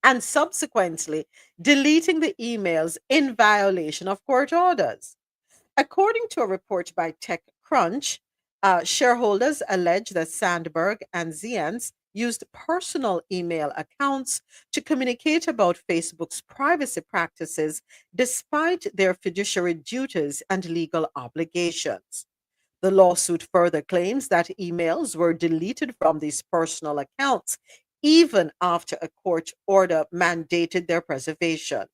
and subsequently deleting the emails in violation of court orders. According to a report by TechCrunch, shareholders allege that Sandberg and Zients used personal email accounts to communicate about Facebook's privacy practices despite their fiduciary duties and legal obligations. The lawsuit further claims that emails were deleted from these personal accounts even after a court order mandated their preservation.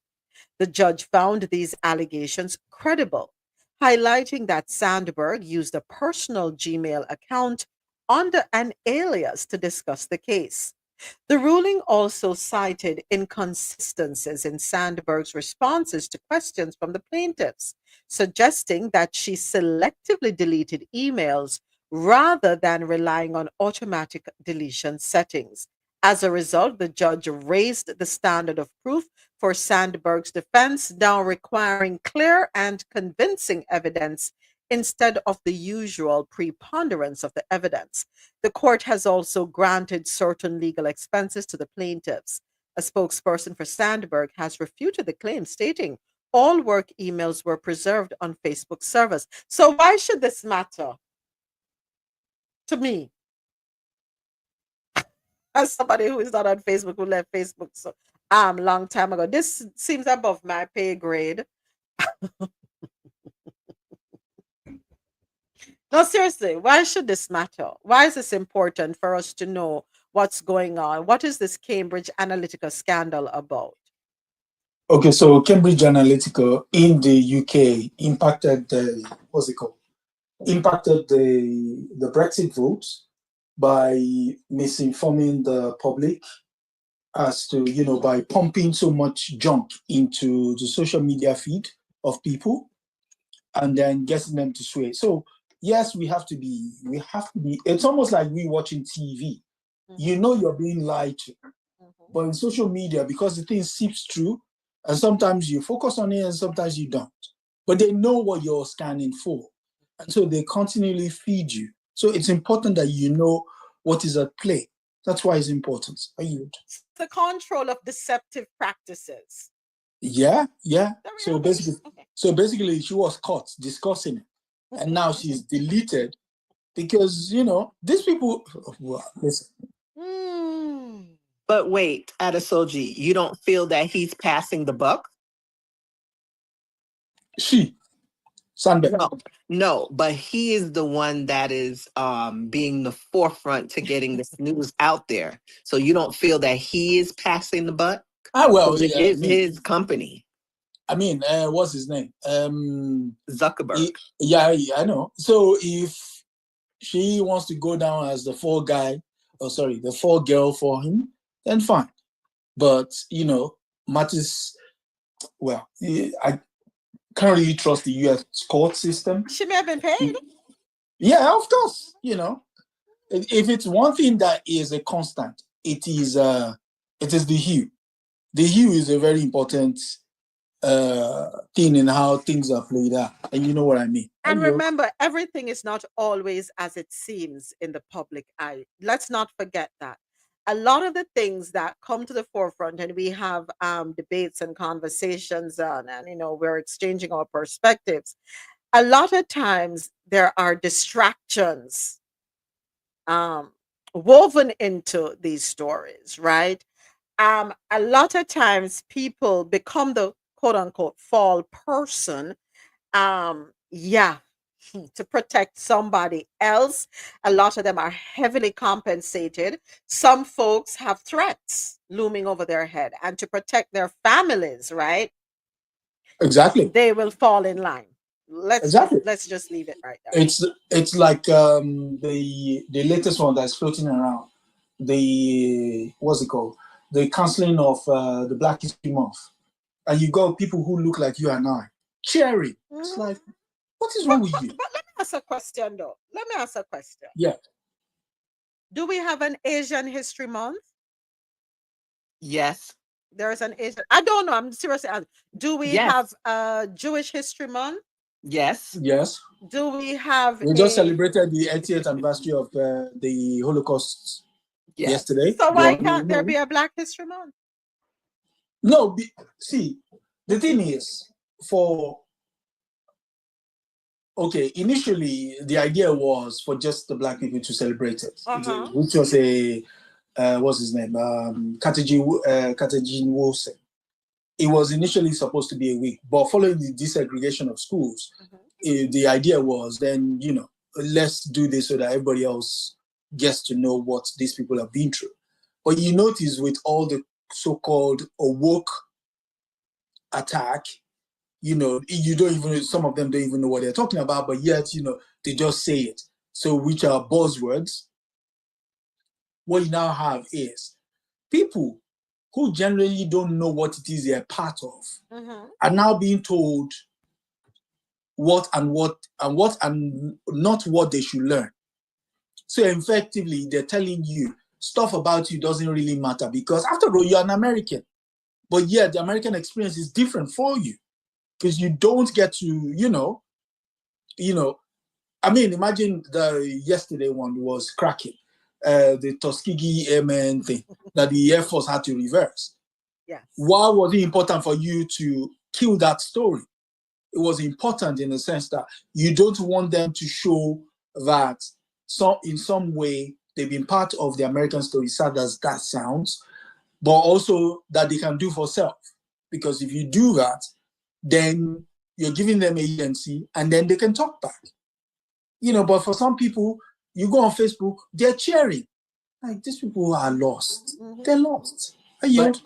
The judge found these allegations credible. highlighting that Sandberg used a personal Gmail account under an alias to discuss the case. The ruling also cited inconsistencies in Sandberg's responses to questions from the plaintiffs, suggesting that she selectively deleted emails rather than relying on automatic deletion settings. As a result, the judge raised the standard of proof for Sandberg's defense, now requiring clear and convincing evidence instead of the usual preponderance of the evidence. The court has also granted certain legal expenses to the plaintiffs. A spokesperson for Sandberg has refuted the claim, stating all work emails were preserved on Facebook servers. So why should this matter to me, as somebody who is not on Facebook, who left Facebook so long time ago? This seems above my pay grade. No, seriously, why should this matter? Why is this important for us to know what's going on? What is this Cambridge Analytica scandal about? Okay, so Cambridge Analytica in the UK impacted the impacted the Brexit vote by misinforming the public as to, by pumping so much junk into the social media feed of people and then getting them to sway. So yes, we have to be, it's almost like we watching TV. You're being lied to. But in social media, because the thing seeps through, and sometimes you focus on it and sometimes you don't. But they know what you're scanning for. And so they continually feed you. So it's important that you know what is at play. That's why it's important. The control of deceptive practices. Yeah. So basically, she was caught discussing it. And now she's deleted because, these people, listen. But wait, Adesoji, you don't feel that he's passing the buck? Sandberg. No, but he is the one that is being the forefront to getting this news out there. So you don't feel that he is passing the buck? Well, it is his company. What's his name? Zuckerberg. I know. So if she wants to go down as the fall girl for him, then fine. But, matters, I can't really trust the US court system. She may have been paid. Yeah, of course. If it's one thing that is a constant, it is the hue. The hue is a very important thing in how things are played out, and you know what I mean. And remember, everything is not always as it seems in the public eye. Let's not forget that. A lot of the things that come to the forefront, and we have debates and conversations on, and we're exchanging our perspectives. A lot of times there are distractions woven into these stories, right? A lot of times people become the quote unquote fall person. To protect somebody else. A lot of them are heavily compensated. Some folks have threats looming over their head, and to protect their families, right? Exactly. They will fall in line. Let's just leave it right there. It's like the latest one that's floating around. What's it called? The cancelling of the Black History Month, and you got people who look like you and I cheering. It's like, what is wrong with you? But let me ask a question, though. Yeah. Do we have an Asian History Month? Yes. There is an Asian. I don't know. I'm seriously asking. Do we have a Jewish History Month? Yes. Do we have? We just celebrated the 80th anniversary of the Holocaust yesterday. So why can't there be a Black History Month? No. See, the thing is, initially the idea was for just the Black people to celebrate it, which was what's his name? Katejin Wilson. It was initially supposed to be a week, but following the desegregation of schools, the idea was then, let's do this so that everybody else gets to know what these people have been through. But you notice with all the so-called woke attack, you know, you don't even, some of them don't even know what they're talking about, but yet, you know, they just say it. So which are buzzwords. What you now have is people who generally don't know what it is they're part of are now being told what and not what they should learn. So effectively, they're telling you stuff about you doesn't really matter because after all, you're an American. But yet the American experience is different for you because you don't get to, you know, I mean, imagine the yesterday one was cracking, the Tuskegee Airmen thing that the Air Force had to reverse. Yes. Why was it important for you to kill that story? It was important in the sense that you don't want them to show that in some way they've been part of the American story, sad as that sounds, but also that they can do for self. Because if you do that, then you're giving them agency and then they can talk back. You know, but for some people, you go on Facebook, they're cheering. Like, these people are lost. They're lost. But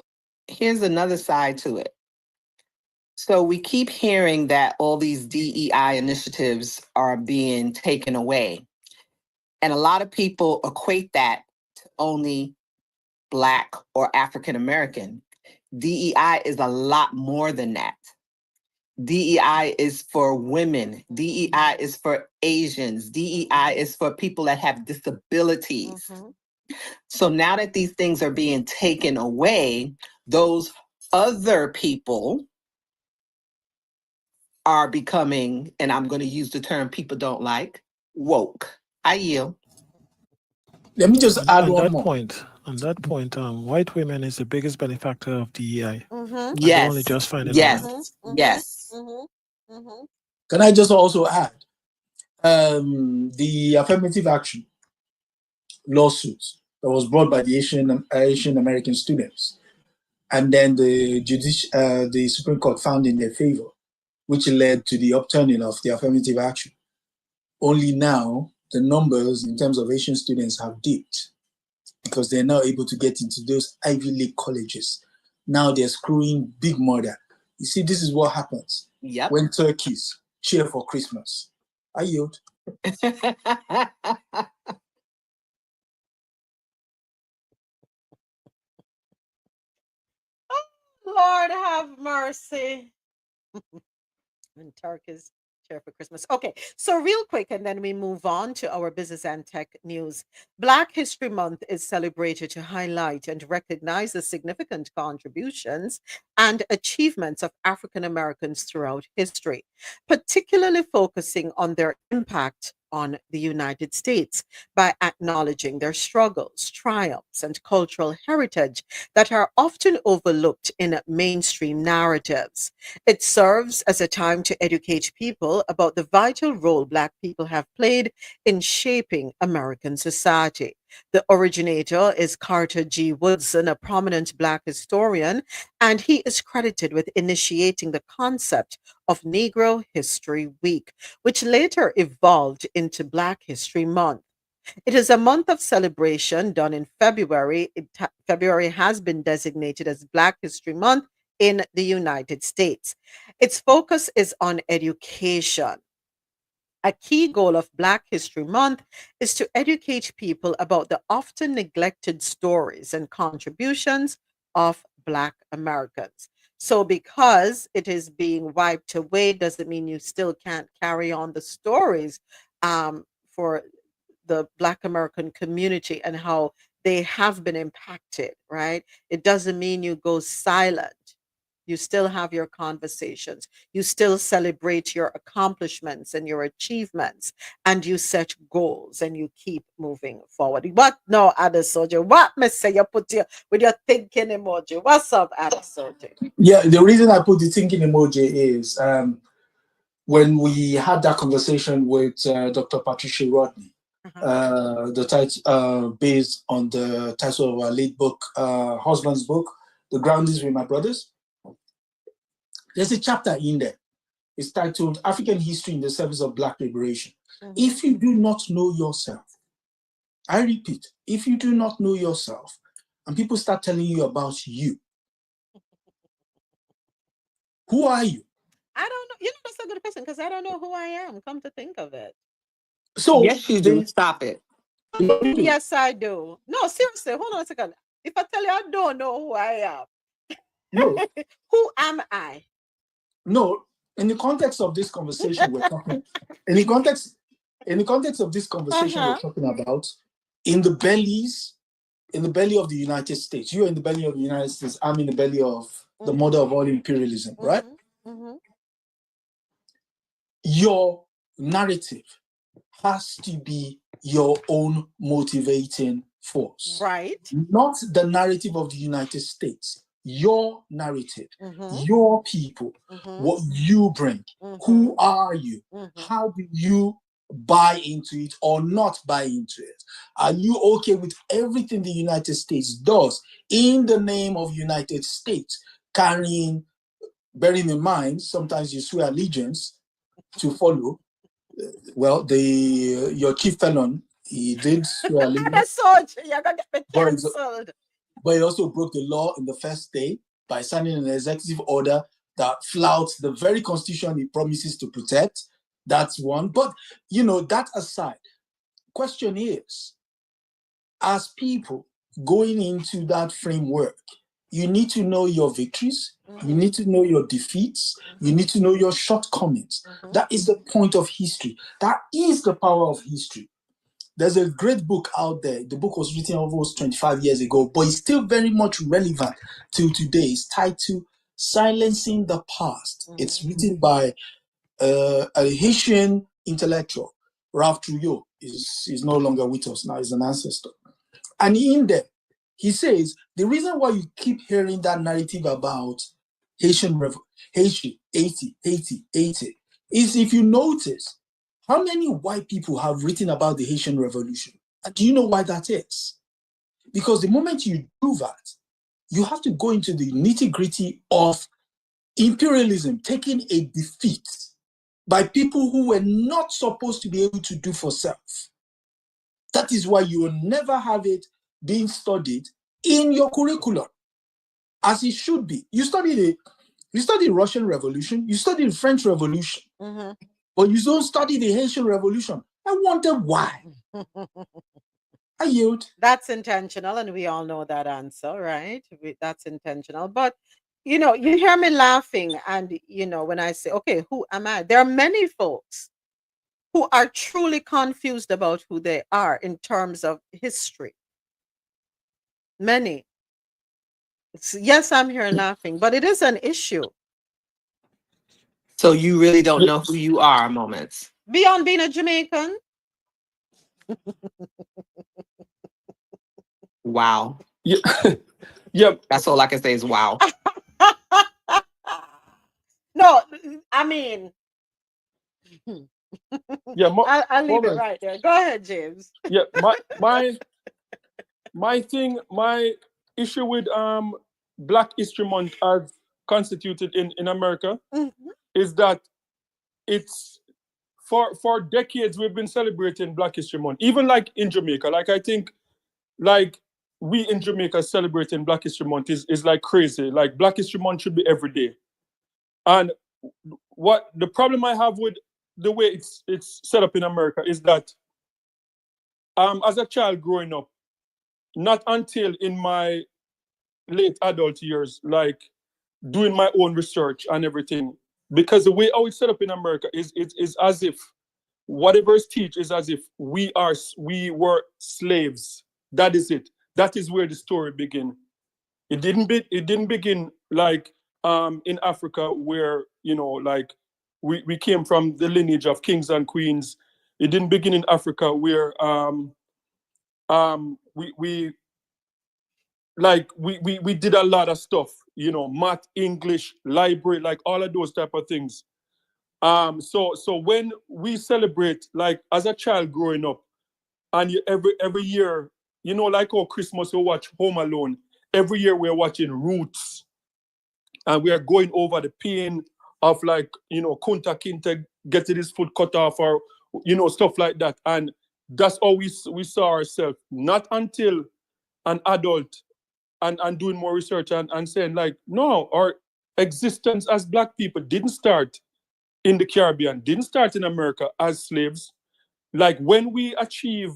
here's another side to it. So we keep hearing that all these DEI initiatives are being taken away. And a lot of people equate that to only Black or African American. DEI is a lot more than that. DEI is for women. DEI is for Asians. DEI is for people that have disabilities. So now that these things are being taken away, those other people are becoming, and I'm going to use the term people don't like, woke. I yield. Let me just add on one that more. point. On that point, white women is the biggest benefactor of DEI. Yes. Only just finding yes. Yes. Can I just also add the affirmative action lawsuit that was brought by the Asian American students, and then the Supreme Court found in their favor, which led to the upturning of the affirmative action. Only now the numbers in terms of Asian students have dipped because they're now able to get into those Ivy League colleges. Now they're screwing big murder. You see, this is what happens when turkeys cheer for Christmas. I yield. Lord have mercy. And turkeys cheer for Christmas. Okay, so real quick, and then we move on to our business and tech news. Black History Month is celebrated to highlight and recognize the significant contributions and achievements of African Americans throughout history, particularly focusing on their impact on the United States by acknowledging their struggles, triumphs, and cultural heritage that are often overlooked in mainstream narratives. It serves as a time to educate people about the vital role Black people have played in shaping American society. The originator is Carter G. Woodson, a prominent Black historian, and he is credited with initiating the concept of Negro History Week, which later evolved into Black History Month. It is a month of celebration done in February. February has been designated as Black History Month in the United States. Its focus is on education. A key goal of Black History Month is to educate people about the often neglected stories and contributions of Black Americans. So, because it is being wiped away, doesn't mean you still can't carry on the stories for the Black American community and how they have been impacted, right? It doesn't mean you go silent. You still have your conversations. You still celebrate your accomplishments and your achievements, and you set goals and you keep moving forward. What no, Adesoji? What me say you put your with your thinking emoji? What's up, Adesoji? Yeah, the reason I put the thinking emoji is when we had that conversation with Dr. Patricia Rodney, the title based on the title of our late book, husband's book, The Groundings with My Brothers. There's a chapter in there. It's titled African History in the Service of Black Liberation. If you do not know yourself, I repeat, if you do not know yourself, and people start telling you about you, who are you? I don't know. You know, that's a good question because I don't know who I am. Come to think of it. So Yes, you do. Stop it. Yes, I do. No, seriously, hold on a second. If I tell you I don't know who I no, am, who am I? no. In the context of this conversation, we're talking. In the context of this conversation, we're talking about in the belly of the United States. You're in the belly of the United States. I'm in the belly of the mother of all imperialism, right? Your narrative has to be your own motivating force. Right. Not the narrative of the United States. Your narrative, your people, what you bring. Who are you? How do you buy into it or not buy into it? Are you okay with everything the United States does in the name of United States, bearing in mind, sometimes you swear allegiance to follow. Well, your chief felon, he did swear allegiance. Adesoji, you're gonna get me cancelled. But he also broke the law in the first day by signing an executive order that flouts the very constitution he promises to protect. That's one. But, that aside, question is, as people going into that framework, you need to know your victories. You need to know your defeats. You need to know your shortcomings. That is the point of history. That is the power of history. There's a great book out there. The book was written almost 25 years ago, but it's still very much relevant till today. It's titled Silencing the Past. It's written by a Haitian intellectual, Ralph Trouillot. Is no longer with us now. He's an ancestor. And in there, he says, the reason why you keep hearing that narrative about Haiti, 80, is if you notice, how many white people have written about the Haitian Revolution? Do you know why that is? Because the moment you do that, you have to go into the nitty-gritty of imperialism taking a defeat by people who were not supposed to be able to do for self. That is why you will never have it being studied in your curriculum, as it should be. You study the Russian Revolution, you study the French Revolution, but you don't study the Haitian Revolution. I wonder why. I yield. That's intentional, and we all know that answer, right? That's intentional. But, you hear me laughing, and, when I say, okay, who am I? There are many folks who are truly confused about who they are in terms of history. Many. Yes, I'm here laughing, but it is an issue. So you really don't know who you are moments. Beyond being a Jamaican. Wow. Yeah. Yeah. That's all I can say is wow. No, I mean, Yeah, I'll leave it right there. Go ahead, James. Yeah, my issue with Black History Month as constituted in America is that it's for decades we've been celebrating Black History Month, even like in Jamaica. Like I think like we in Jamaica celebrating Black History Month is like crazy. Like Black History Month should be every day. And what the problem I have with the way it's set up in America is that as a child growing up, not until in my late adult years, like doing my own research and everything, because the way how it's set up in America is as if whatever is teach is as if we were slaves. That is it. That is where the story began. It didn't begin like in Africa where like we came from the lineage of kings and queens. It didn't begin in Africa where we did a lot of stuff, math, English, library, like all of those type of things. So when we celebrate, like as a child growing up, and every year, like how Christmas we watch Home Alone, every year we're watching Roots, and we are going over the pain of like, Kunta Kinte getting his foot cut off or, stuff like that. And that's how we saw ourselves. Not until an adult and doing more research and saying like, no, or existence as Black people didn't start in the Caribbean, didn't start in America as slaves. Like when we achieve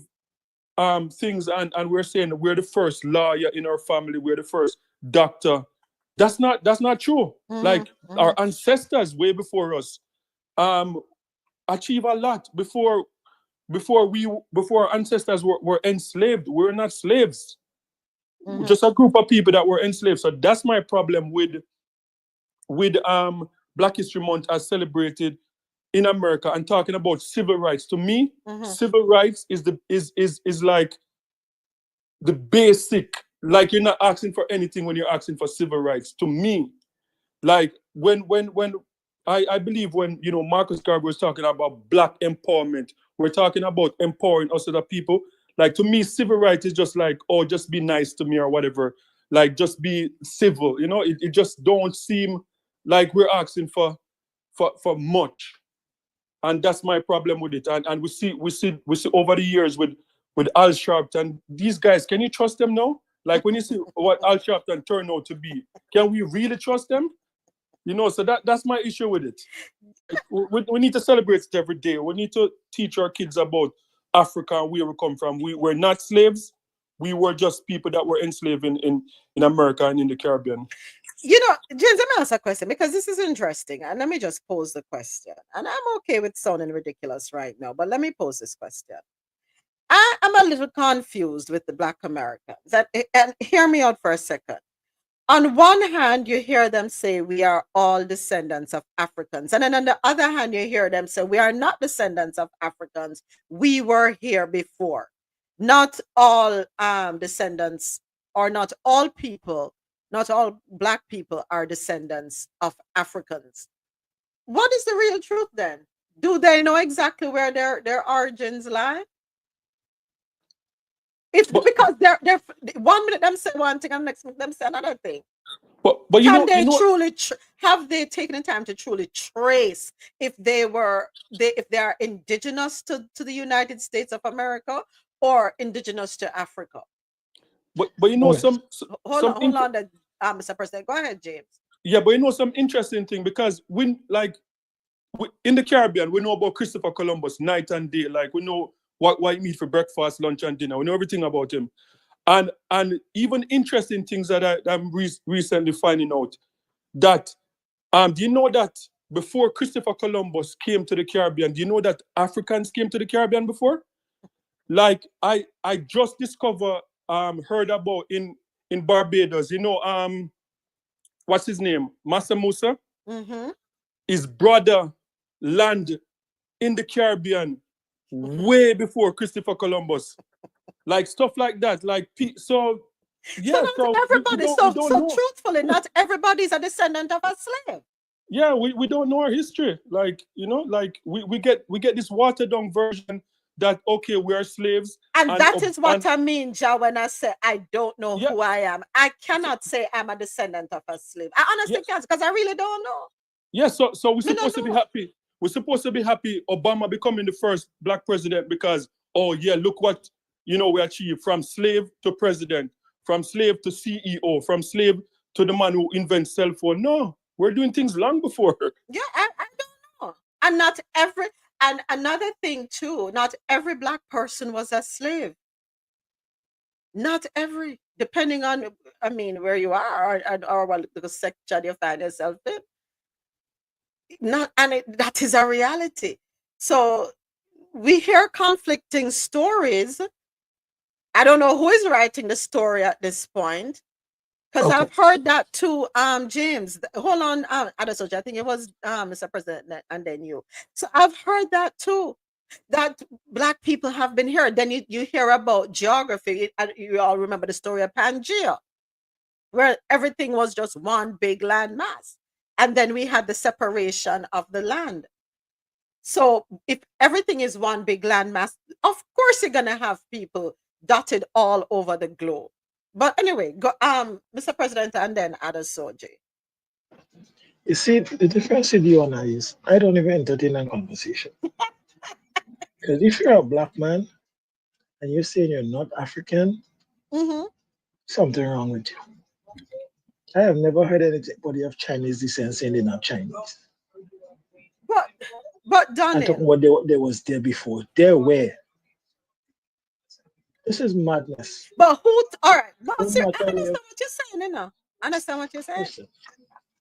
things and we're saying we're the first lawyer in our family, we're the first doctor. That's not true. Like our ancestors way before us achieve a lot before our ancestors were enslaved. We're not slaves. Just a group of people that were enslaved. So that's my problem with Black History Month as celebrated in America and talking about civil rights. To me, civil rights is like the basic. Like you're not asking for anything when you're asking for civil rights. To me, like when I believe when Marcus Garvey was talking about Black empowerment, we're talking about empowering us other people. Like to me, civil rights is just like, oh, just be nice to me or whatever. Like just be civil. It just don't seem like we're asking for much. And that's my problem with it. And we see over the years with Al Sharpton, these guys, can you trust them now? Like when you see what Al Sharpton turned out to be, can we really trust them? So that's my issue with it. We need to celebrate it every day. We need to teach our kids about Africa and where we come from. We were not slaves. We were just people that were enslaved in America and in the Caribbean. James, let me ask a question because this is interesting. And let me just pose the question. And I'm okay with sounding ridiculous right now, but let me pose this question. I am a little confused with the Black Americans. And hear me out for a second. On one hand, you hear them say we are all descendants of Africans. And then on the other hand, you hear them say we are not descendants of Africans. We were here before. Not all descendants, or not all people, not all Black people are descendants of Africans. What is the real truth then? Do they know exactly where their origins lie? Because they're 1 minute them say one thing and the next minute them say another thing. But have they taken the time to truly trace if they are indigenous to the United States of America or indigenous to Africa? But hold on, Mr. President. Go ahead, James. Yeah, but some interesting thing, because in the Caribbean, we know about Christopher Columbus night and day. Like we know what he eat for breakfast, lunch, and dinner. We know everything about him. And even interesting things that I'm recently finding out, that do you know that before Christopher Columbus came to the Caribbean, do you know that Africans came to the Caribbean before? Like I just heard about in Barbados, what's his name? Massa Musa. His brother landed in the Caribbean way before Christopher Columbus. Like stuff like that. Like so everybody. Truthfully, not everybody's a descendant of a slave. Yeah, we don't know our history. Like we get this watered down version that okay, we are slaves. And that is what I mean, Ja, when I say I don't know who I am. I cannot say I'm a descendant of a slave. I honestly can't, because I really don't know. Yeah, so we're supposed to be happy. We're supposed to be happy Obama becoming the first Black president because, oh yeah, look what we achieved, from slave to president, from slave to CEO, from slave to the man who invents cell phone. No, we're doing things long before. Yeah, I don't know. And another thing too, not every Black person was a slave. Not every, depending on, where you are or what the section you find yourself in. That is a reality. So we hear conflicting stories. I don't know who is writing the story at this point, because I've heard that too. James, hold on, Adesoji, I think it was Mr. President and then you. So I've heard that too, that Black people have been here. Then you hear about geography. You all remember the story of Pangaea, where everything was just one big land mass. And then we had the separation of the land. So if everything is one big land mass, of course you're going to have people dotted all over the globe. But anyway, go, Mr. President, and then Adesoji. You see, the difference with you and I is I don't even entertain a conversation. Because if you're a Black man and you're saying you're not African, something wrong with you. I have never heard anybody of Chinese descent saying they're not Chinese. But I'm Daniel, talking about they was there before. There were. This is madness. but who? All right, but Don't sir, I matter understand where- what you're saying, you know. I understand what you're saying. Listen,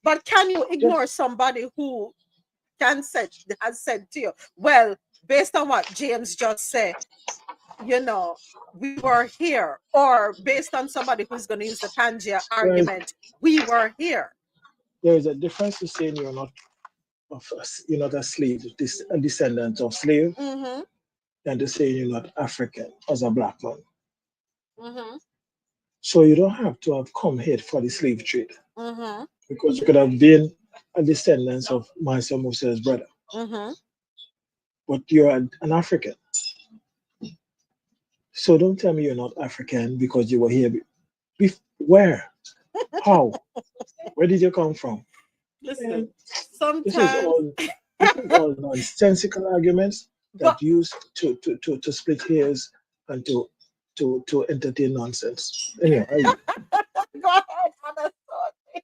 But can you ignore somebody who has said to you, well, based on what James just said, you know, we were here, or based on somebody who's going to use the Pangea argument, we were here. there is a difference to saying you're not you're not a slave, a descendant of slave, Mm-hmm. than to say you're not African as a black man. Mm-hmm. So you don't have to have come here for the slave trade, Mm-hmm. because you could have been a descendant of Master Musa's brother, Mm-hmm. but you're an African. So don't tell me you're not African because you were here. Where? How? Where did you come from? Listen, This is sometimes, all nonsensical arguments but that used to split hairs and to entertain nonsense. Anyway, go ahead, Adesoji.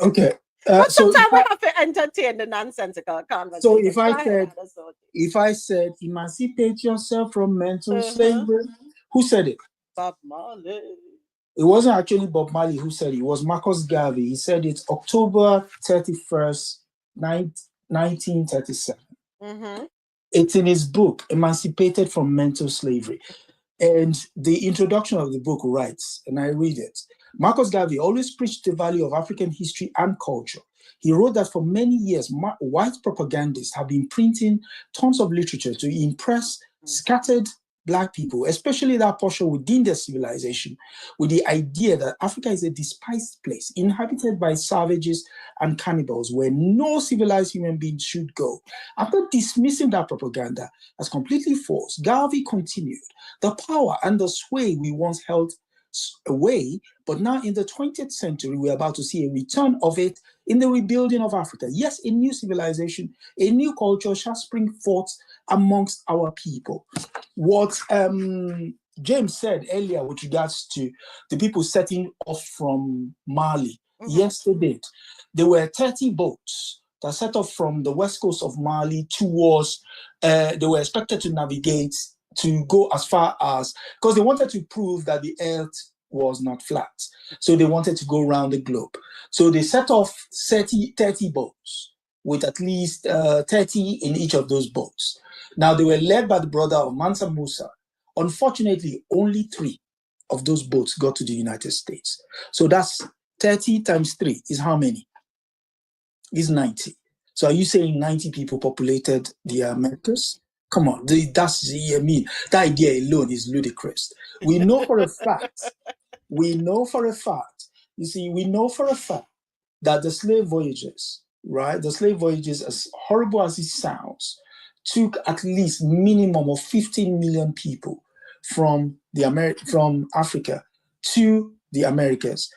Okay. But So sometimes we have to entertain the nonsensical conversation. so if Go I ahead, said Adesoji. if I said emancipate yourself from mental Mhm. slavery, who said it? Bob Marley. It wasn't actually Bob Marley who said it. It was Marcus Garvey. He said it October 31st, 1937. Mm-hmm. It's in his book, Emancipated from Mental Slavery. And the introduction of the book writes, and I read it, Marcus Garvey always preached the value of African history and culture. He wrote that for many years, white propagandists have been printing tons of literature to impress scattered Black people, especially that portion within their civilization, with the idea that Africa is a despised place, inhabited by savages and cannibals, where no civilized human being should go. After dismissing that propaganda as completely false, Garvey continued, the power and the sway we once held away, but now in the 20th century, we're about to see a return of it in the rebuilding of Africa. Yes, a new civilization, a new culture shall spring forth amongst our people. What James said earlier with regards to the people setting off from Mali, yes, they did. There were 30 boats that set off from the west coast of Mali towards, they were expected to navigate to go as far as, because they wanted to prove that the earth was not flat. So they wanted to go around the globe. So they set off 30 boats with at least 30 in each of those boats. Now they were led by the brother of Mansa Musa. Unfortunately, only 3 of those boats got to the United States. So that's 30 times 3 is how many? Is 90. So are you saying 90 people populated the Americas? Come on, that's, I mean, that idea alone is ludicrous. We know for a fact, you see, we know for a fact that the slave voyages, right? The slave voyages, as horrible as it sounds, took at least minimum of 15 million people from from Africa to the Americas,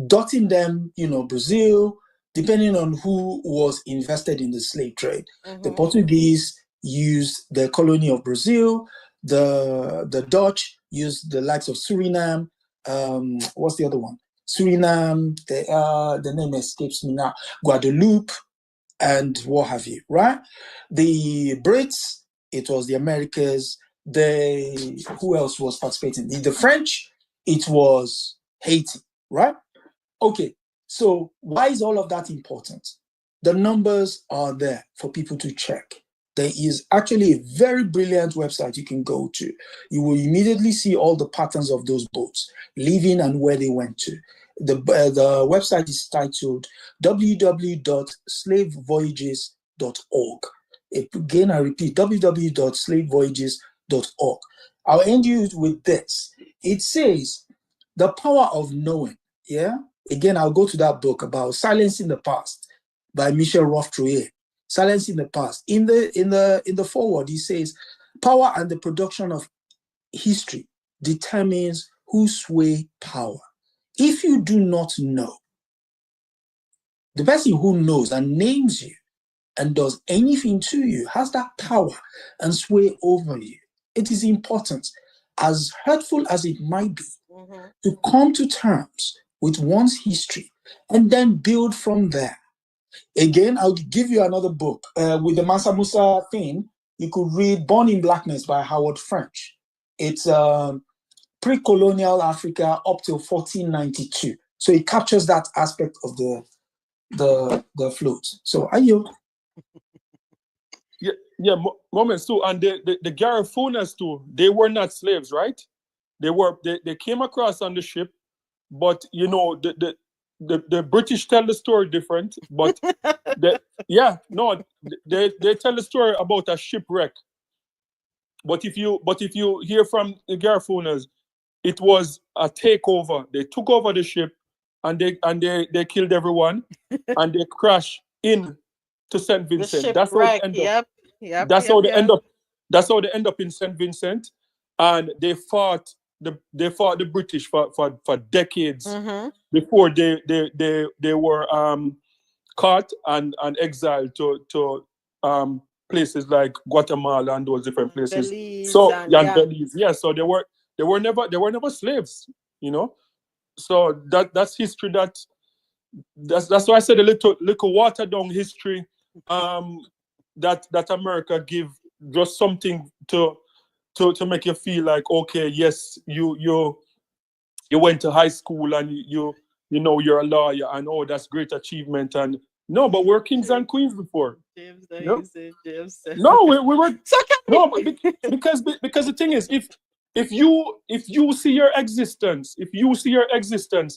dotting them, Brazil, depending on who was invested in the slave trade. The Portuguese used the colony of Brazil, the Dutch used the likes of Suriname. What's the other one? Suriname, the name escapes me now, Guadeloupe, and what have you, right? The Brits, it was the Americas. Who else was participating? The French, it was Haiti, right? Okay, so why is all of that important? The numbers are there for people to check. There is actually a very brilliant website you can go to. You will immediately see all the patterns of those boats leaving and where they went to. The website is titled www.slavevoyages.org. Again, I repeat, www.slavevoyages.org. I'll end you with this. It says, the power of knowing. Yeah. Again, I'll go to that book about Silencing the Past by Michel Rothroyer. Silencing the Past. In the foreword, he says, power and the production of history determines who sway power. If you do not know, the person who knows and names you and does anything to you has that power and sway over you. It is important, as hurtful as it might be, to come to terms with one's history and then build from there. Again, I'll give you another book. With the Mansa Musa thing, you could read Born in Blackness by Howard French. It's pre-colonial Africa up till 1492. So it captures that aspect of the float. So I yield. Yeah, moments too. And the Garafunas too, they were not slaves, right? They came across on the ship, but you know, the British tell the story different, but they tell the story about a shipwreck. But if you hear from the Garafunas, it was a takeover. They took over the ship, and they killed everyone, and they crashed in to Saint Vincent. That's how it ended up. That's how they end up. That's how they end up in Saint Vincent, and they fought the British for decades before they were caught and exiled to places like Guatemala and those different places. Belize So and Belize, yeah. So they were never slaves, you know. So that's history. That's why I said a little watered down history. That America give just something to make you feel like, okay, yes, you went to high school and you know you're a lawyer, and oh, that's great achievement. And no, but we're kings and queens before. James, No, James. no, we were So no, but because the thing is, if you see your existence,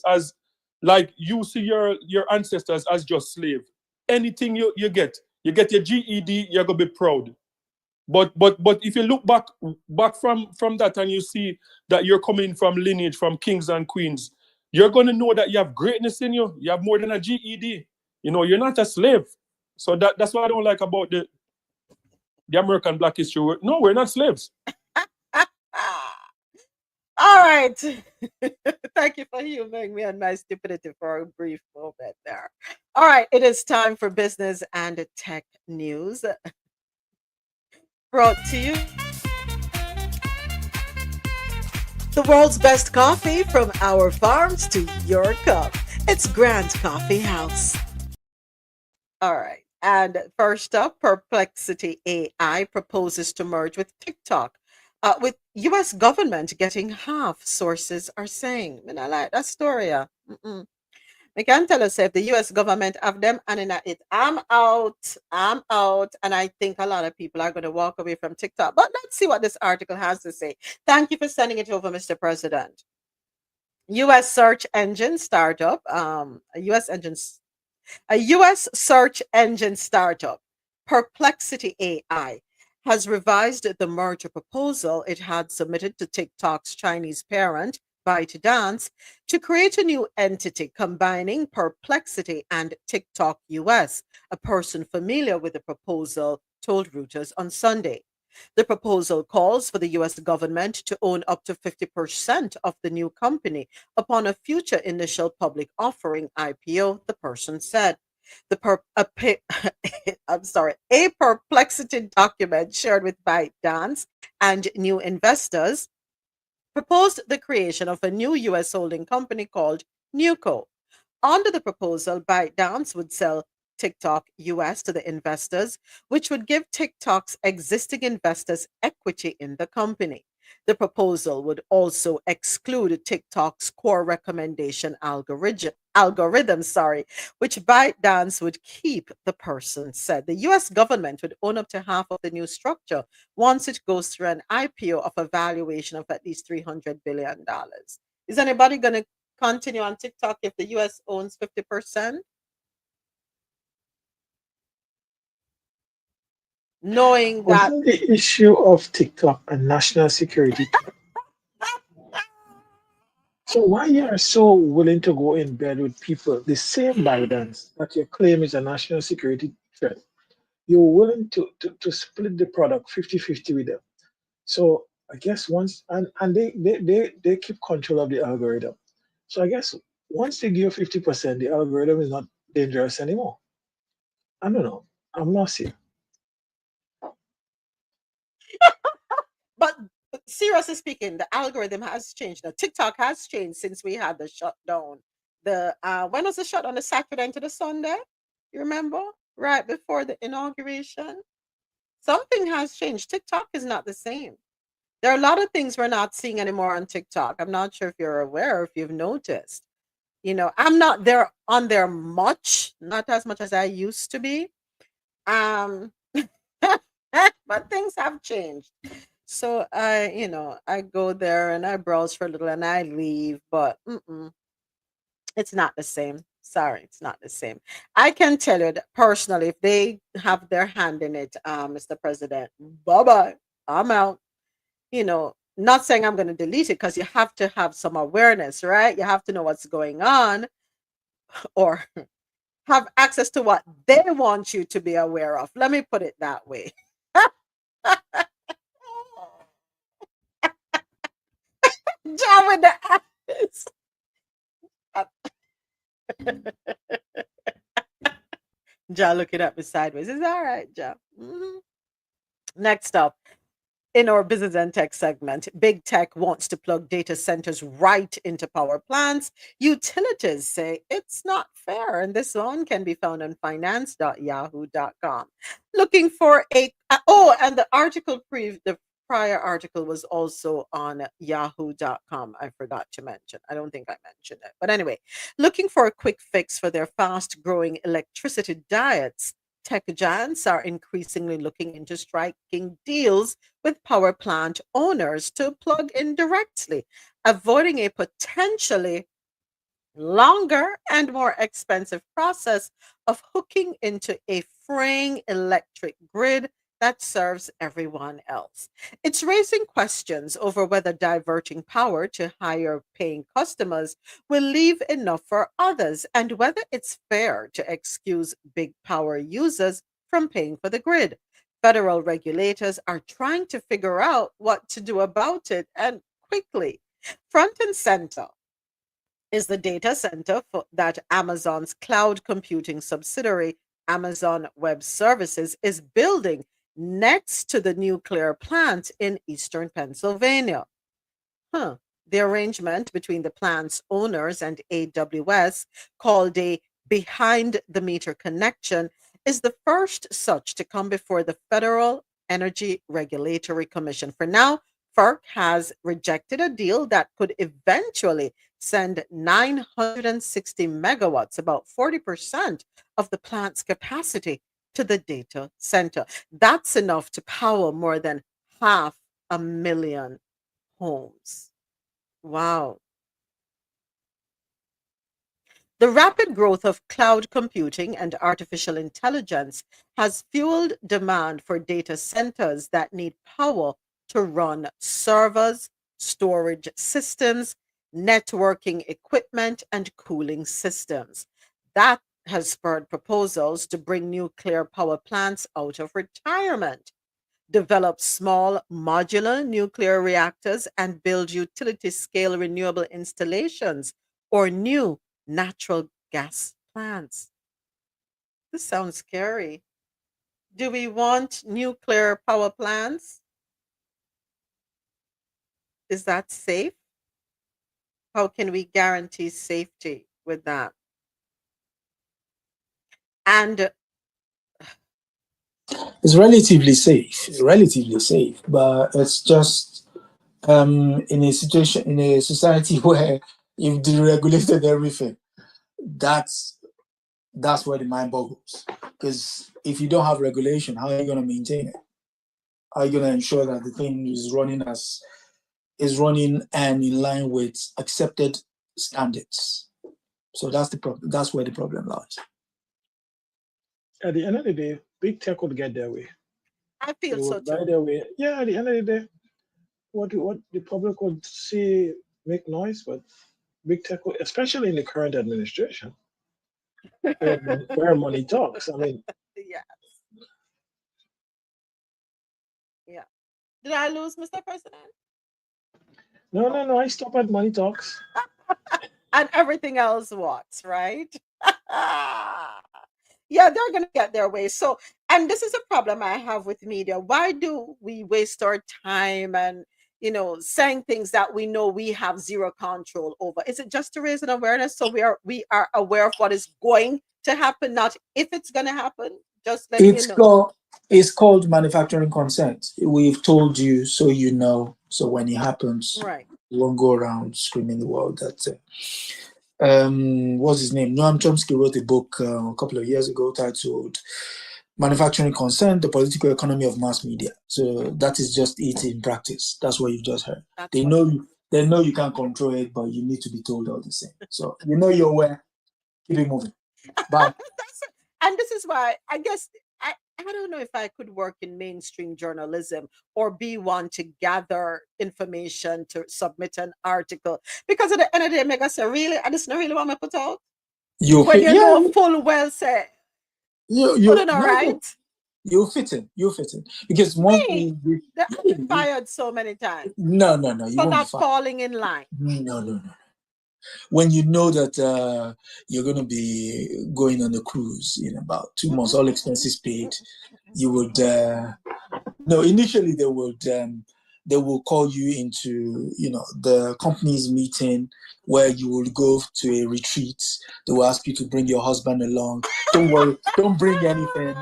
as like you see your ancestors as just slave, anything you get your GED, you're gonna be proud. But if you look back from that, and you see that you're coming from lineage from kings and queens, you're gonna know that you have greatness in you. You have more than a GED. You know, you're not a slave. So that's what I don't like about the American Black history. No, we're not slaves. all right. Thank you for humoring me on my stupidity for a brief moment there. All right, it is time for business and tech news. Brought to you the world's best coffee, from our farms to your cup. It's Grand Coffee House. All right. And first up, Perplexity AI proposes to merge with TikTok, with U.S. government getting half, sources are saying. I mean, I like that story. Mm-mm. I can tell us if the US government have them and in it, I'm out, and I think a lot of people are going to walk away from TikTok. But let's see what this article has to say. Thank you for sending it over, Mr. President. US search engine startup, a US search engine startup, Perplexity AI, has revised the merger proposal it had submitted to TikTok's Chinese parent, ByteDance, to create a new entity combining Perplexity and TikTok US, a person familiar with the proposal told Reuters on Sunday. The proposal calls for the US government to own up to 50% of the new company upon a future initial public offering IPO, the person said. A Perplexity document shared with ByteDance and new investors proposed the creation of a new US holding company called Newco. Under the proposal, ByteDance would sell TikTok US to the investors, which would give TikTok's existing investors equity in the company. The proposal would also exclude TikTok's core recommendation algorithm, which ByteDance would keep, the person said. The US government would own up to half of the new structure once it goes through an IPO of a valuation of at least $300 billion. Is anybody going to continue on TikTok if the US owns 50%? Knowing that. Wasn't the issue of TikTok a national security threat? So why you are so willing to go in bed with people, the same ByteDance that you claim is a national security threat? You're willing to split the product 50-50 with them. So I guess once, and they keep control of the algorithm. So I guess once they give 50%, the algorithm is not dangerous anymore. I don't know. I'm lost here. But seriously speaking, the algorithm has changed. Now, TikTok has changed since we had the shutdown the when was the shot on the Saturday into the Sunday? You remember? Right before the inauguration. Something has changed. TikTok is not the same. There are a lot of things we're not seeing anymore on TikTok. I'm not sure if you're aware or if you've noticed. I'm not there on there much, not as much as I used to be. Um, but things have changed. So I go there and I browse for a little and I leave, but it's not the same. Sorry, it's not the same. I can tell you that personally, if they have their hand in it, Mr. President, bye bye, I'm out. Not saying I'm going to delete it because you have to have some awareness, right? You have to know what's going on or have access to what they want you to be aware of. Let me put it that way. John with the eyes. John looking at me sideways. It's all right, John. Next up, in our business and tech segment, big tech wants to plug data centers right into power plants. Utilities say it's not fair, and this one can be found on finance.yahoo.com. Looking for and the prior article was also on yahoo.com. I forgot to mention. I don't think I mentioned it. But anyway, looking for a quick fix for their fast growing electricity diets. Tech giants are increasingly looking into striking deals with power plant owners to plug in directly, avoiding a potentially longer and more expensive process of hooking into a fraying electric grid that serves everyone else. It's raising questions over whether diverting power to higher paying customers will leave enough for others and whether it's fair to excuse big power users from paying for the grid. Federal regulators are trying to figure out what to do about it and quickly. Front and center is the data center that Amazon's cloud computing subsidiary, Amazon Web Services, is building next to the nuclear plant in eastern Pennsylvania. The arrangement between the plant's owners and AWS, called a behind the meter connection, is the first such to come before the Federal Energy Regulatory Commission. For now, FERC has rejected a deal that could eventually send 960 megawatts, about 40% of the plant's capacity, to the data center. That's enough to power more than 500,000 homes. Wow. The rapid growth of cloud computing and artificial intelligence has fueled demand for data centers that need power to run servers, storage systems, networking equipment, and cooling systems. That has spurred proposals to bring nuclear power plants out of retirement, develop small modular nuclear reactors, and build utility scale renewable installations or new natural gas plants. This sounds scary. Do we want nuclear power plants? Is that safe? How can we guarantee safety with that? And It's relatively safe. It's relatively safe, but it's just in a situation in a society where you've deregulated everything. That's where the mind boggles. Because if you don't have regulation, how are you going to maintain it? How are you going to ensure that the thing is running and in line with accepted standards? So that's the problem. That's where the problem lies. At the end of the day, big tech would get their way. I They feel so would buy too. their way. Yeah, at the end of the day, what the public would see make noise, but big tech, especially in the current administration, where money talks. I mean, Yeah. Yeah. Did I lose, Mr. President? no, I stop at money talks. And everything else works, right? Yeah, they're going to get their way. So, and this is a problem I have with media. Why do we waste our time and, saying things that we know we have zero control over? Is it just to raise an awareness so we are aware of what is going to happen, not if it's going to happen? Just letting you know. It's called manufacturing consent. We've told you so you know. So when it happens, Right. you won't go around screaming the world that. What's his name? Noam Chomsky wrote a book a couple of years ago titled "Manufacturing Consent: The Political Economy of Mass Media." So that is just it in practice. That's what you've just heard. They know you can't control it, but you need to be told all the same. So you're aware. Keep it moving. Bye. And this is why I guess I don't know if I could work in mainstream journalism or be one to gather information to submit an article, because at the end of the day, Mega say, really, I just not really want to put out. Know full well say you're right. You fit in because once we fired so many times. No, you for won't not be fired. falling in line. No. When you know that you're going to be going on a cruise in about 2 months, all expenses paid, you would initially they will call you into the company's meeting where you will go to a retreat. They will ask you to bring your husband along. Don't worry, don't bring anything.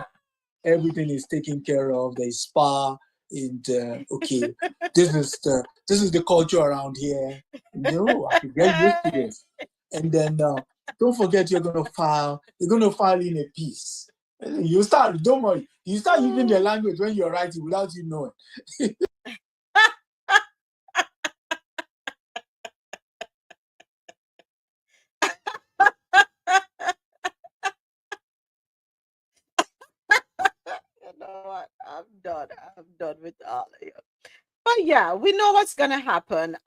Everything is taken care of. There's spa. And okay, this is the culture around here. I can get used to this. And then don't forget you're gonna file in a piece. You start, don't worry, you start using the language when you're writing without you knowing. You know what? I'm done with all of you. But yeah, we know what's gonna happen.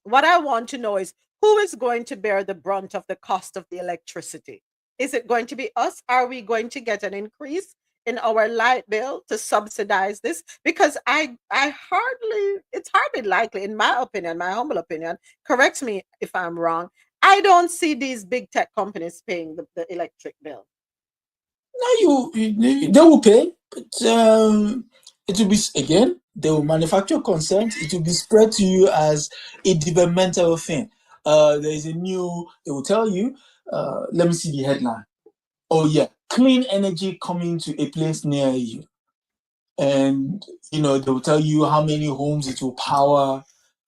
What I want to know is who is going to bear the brunt of the cost of the electricity? Is it going to be us? Are we going to get an increase in our light bill to subsidize this? Because it's hardly likely, in my opinion, my humble opinion, correct me if I'm wrong, I don't see these big tech companies paying the electric bill. No, they will pay, but it will be, again, they will manufacture consent. It will be spread to you as a developmental thing. There is they will tell you, let me see the headline. Oh yeah, clean energy coming to a place near you. And, they will tell you how many homes it will power,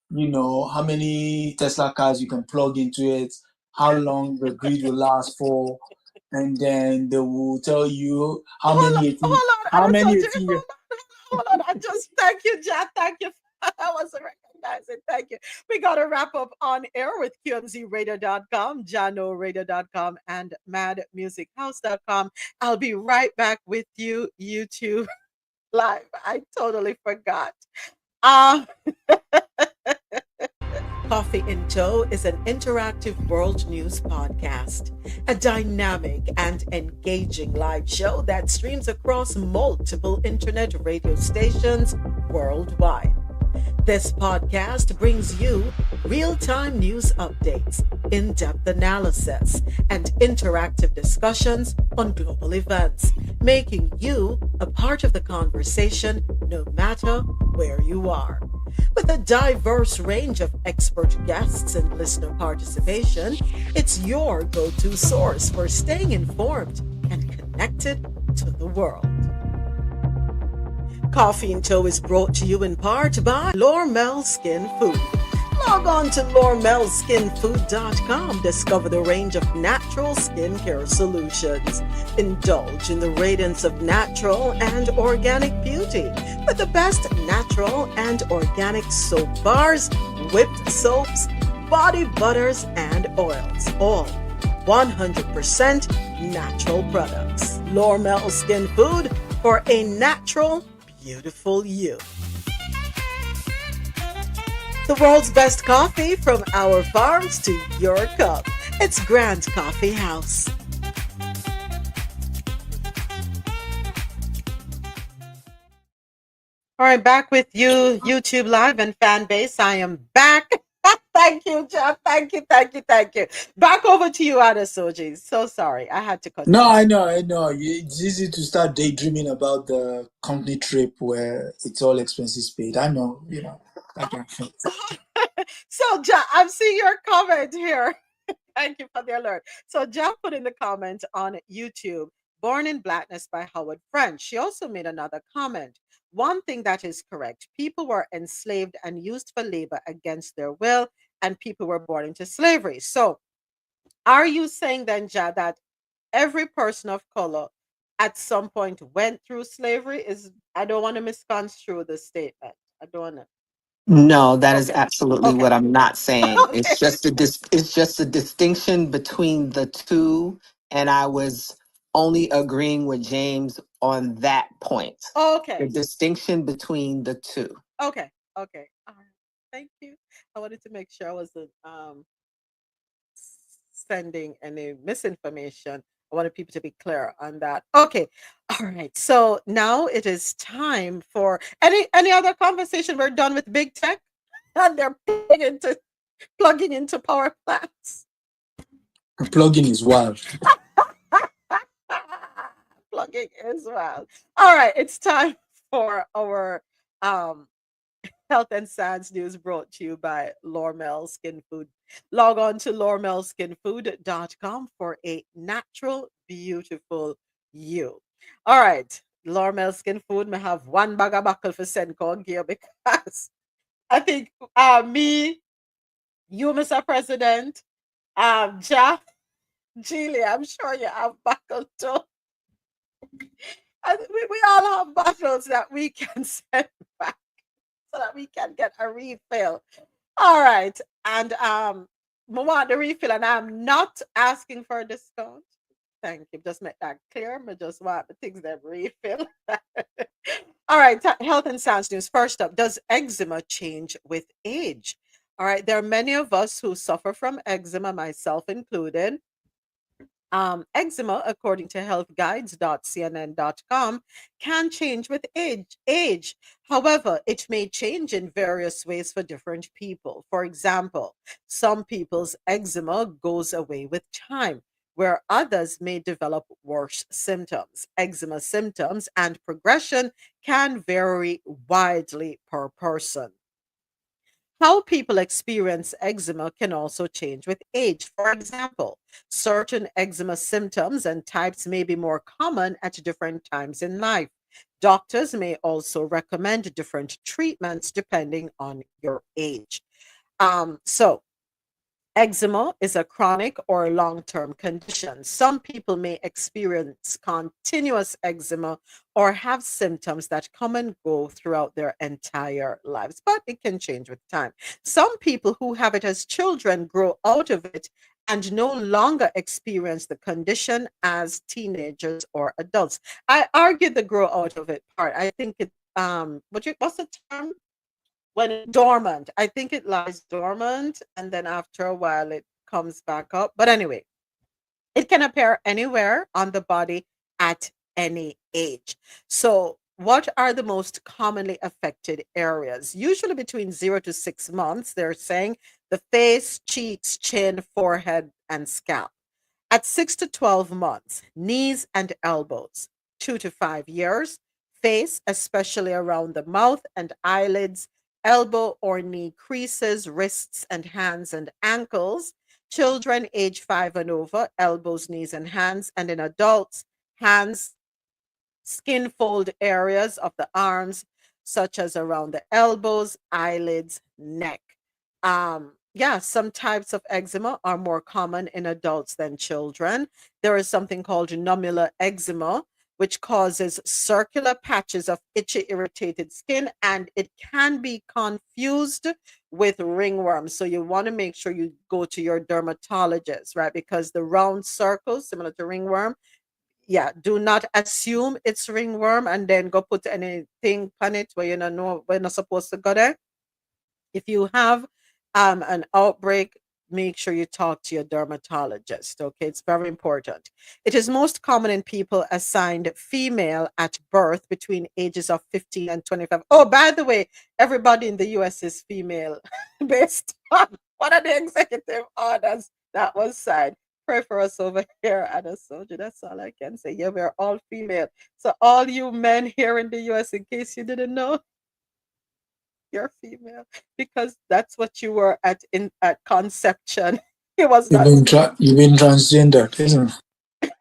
how many Tesla cars you can plug into it, how long the grid will last for. And then they will tell you how many. Hold on. I just thank you, Jack. Thank you. I wasn't recognizing. Thank you. We got to wrap up on air with QMZRadio.com, JanoRadio.com, and MadMusicHouse.com. I'll be right back with you, YouTube Live. I totally forgot. Coffee in Tow is an interactive world news podcast, a dynamic and engaging live show that streams across multiple internet radio stations worldwide. This podcast brings you real-time news updates, in-depth analysis, and interactive discussions on global events, making you a part of the conversation no matter where you are. With a diverse range of expert guests and listener participation, it's your go-to source for staying informed and connected to the world. Coffee in Tow is brought to you in part by Lormel Skin Food. Log on to LormelSkinFood.com. Discover the range of natural skincare solutions. Indulge in the radiance of natural and organic beauty with the best natural and organic soap bars, whipped soaps, body butters, and oils. All 100% natural products. Lormel Skin Food for a natural, beautiful you. The world's best coffee from our farms to your cup. It's Grand Coffee House. All right, back with you, YouTube Live and fan base. I am back. Thank you, John. Thank you, thank you, thank you. Back over to you, Adesoji. So sorry, I had to cut No, you. I know. It's easy to start daydreaming about the company trip where it's all expenses paid. I know, I can think. So, John, I'm seeing your comment here. Thank you for the alert. So, John put in the comment on YouTube, Born in Blackness by Howard French. She also made another comment. One thing that is correct, people were enslaved and used for labor against their will, and people were born into slavery. So, are you saying then, Ja, that every person of color at some point went through slavery? I don't want to misconstrue the statement. I don't want to. No, that is Okay. absolutely Okay. what I'm not saying. Okay. It's just a distinction between the two, and I was only agreeing with James on that point. The Okay. distinction between the two. Okay. Okay. All right. Thank you. I wanted to make sure I wasn't sending any misinformation. I wanted people to be clear on that. Okay. All right. So now it is time for any other conversation. We're done with big tech and they're plugging into power plants. Plugin is wild. Plugging as well. All right. It's time for our Health and Science News brought to you by Lormel Skin Food. Log on to lormelskinfood.com for a natural, beautiful you. All right. Lormel Skin Food may have one bag of buckle for Sencon gear because I think me, you, Mr. President, Ja, Julie, I'm sure you have buckle too. And we all have buckles that we can send back so that we can get a refill. All right. And I want the refill, and I'm not asking for a discount. Thank you. Just make that clear. I just want the things that refill. All right. Health and science news. First up, does eczema change with age? All right. There are many of us who suffer from eczema, myself included. Eczema, according to healthguides.cnn.com, can change with age. However, it may change in various ways for different people. For example, some people's eczema goes away with time, where others may develop worse symptoms. Eczema symptoms and progression can vary widely per person. How people experience eczema can also change with age. For example, certain eczema symptoms and types may be more common at different times in life. Doctors may also recommend different treatments depending on your age. So, eczema is a chronic or long term condition. Some people may experience continuous eczema or have symptoms that come and go throughout their entire lives, but it can change with time. Some people who have it as children grow out of it and no longer experience the condition as teenagers or adults. I argue the grow out of it part. I think it what's the term? When it's dormant. I think it lies dormant and then after a while it comes back up. But anyway, it can appear anywhere on the body at any age. So, what are the most commonly affected areas? Usually between 0 to 6 months, they're saying the face, cheeks, chin, forehead, and scalp. At 6 to 12 months, knees and elbows. 2 to 5 years, face, especially around the mouth and eyelids, elbow or knee creases, wrists and hands and ankles. Children age 5 and over, elbows, knees, and hands. And in adults, hands, skin fold areas of the arms, such as around the elbows, eyelids, neck. Yeah, some types of eczema are more common in adults than children. There is something called nummular eczema, which causes circular patches of itchy, irritated skin, and it can be confused with ringworm. So you want to make sure you go to your dermatologist, right? Because the round circles, similar to ringworm, yeah, do not assume it's ringworm and then go put anything on it where you don't know we're not supposed to go there. If you have an outbreak, make sure you talk to your dermatologist. Okay, it's very important. It is most common in people assigned female at birth between ages of 15 and 25. Oh, by the way, everybody in the US is female based on one of the executive orders that was signed. Pray for us over here at Adesoji. That's all I can say. Yeah, we're all female. So all you men here in the US, in case you didn't know, you're female because that's what you were at conception. It was not. You've been transgender, isn't it?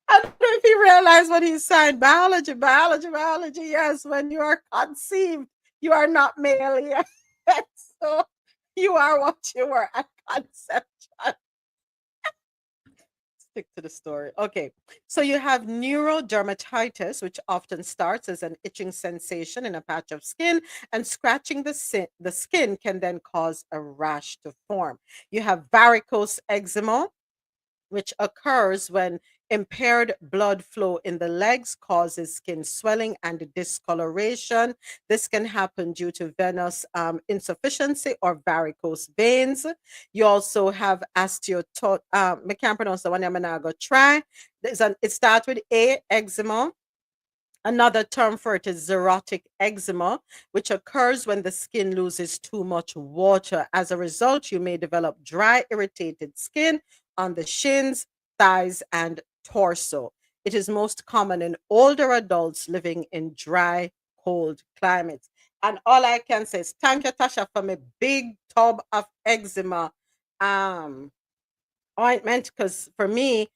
I don't know if he realized what he signed. Biology, biology, biology. Yes, when you are conceived, you are not male yet. So you are what you were at conception. Stick to the story. Okay. So you have neurodermatitis, which often starts as an itching sensation in a patch of skin, and scratching the skin can then cause a rash to form. You have varicose eczema, which occurs when impaired blood flow in the legs causes skin swelling and discoloration. This can happen due to venous insufficiency or varicose veins. You also have osteotot. I can't pronounce the one I'm gonna go try. It starts with A, eczema. Another term for it is xerotic eczema, which occurs when the skin loses too much water. As a result, you may develop dry, irritated skin on the shins, thighs, and torso. It is most common in older adults living in dry, cold climates. And all I can say is thank you, Tasha, for my big tub of eczema ointment, because for me,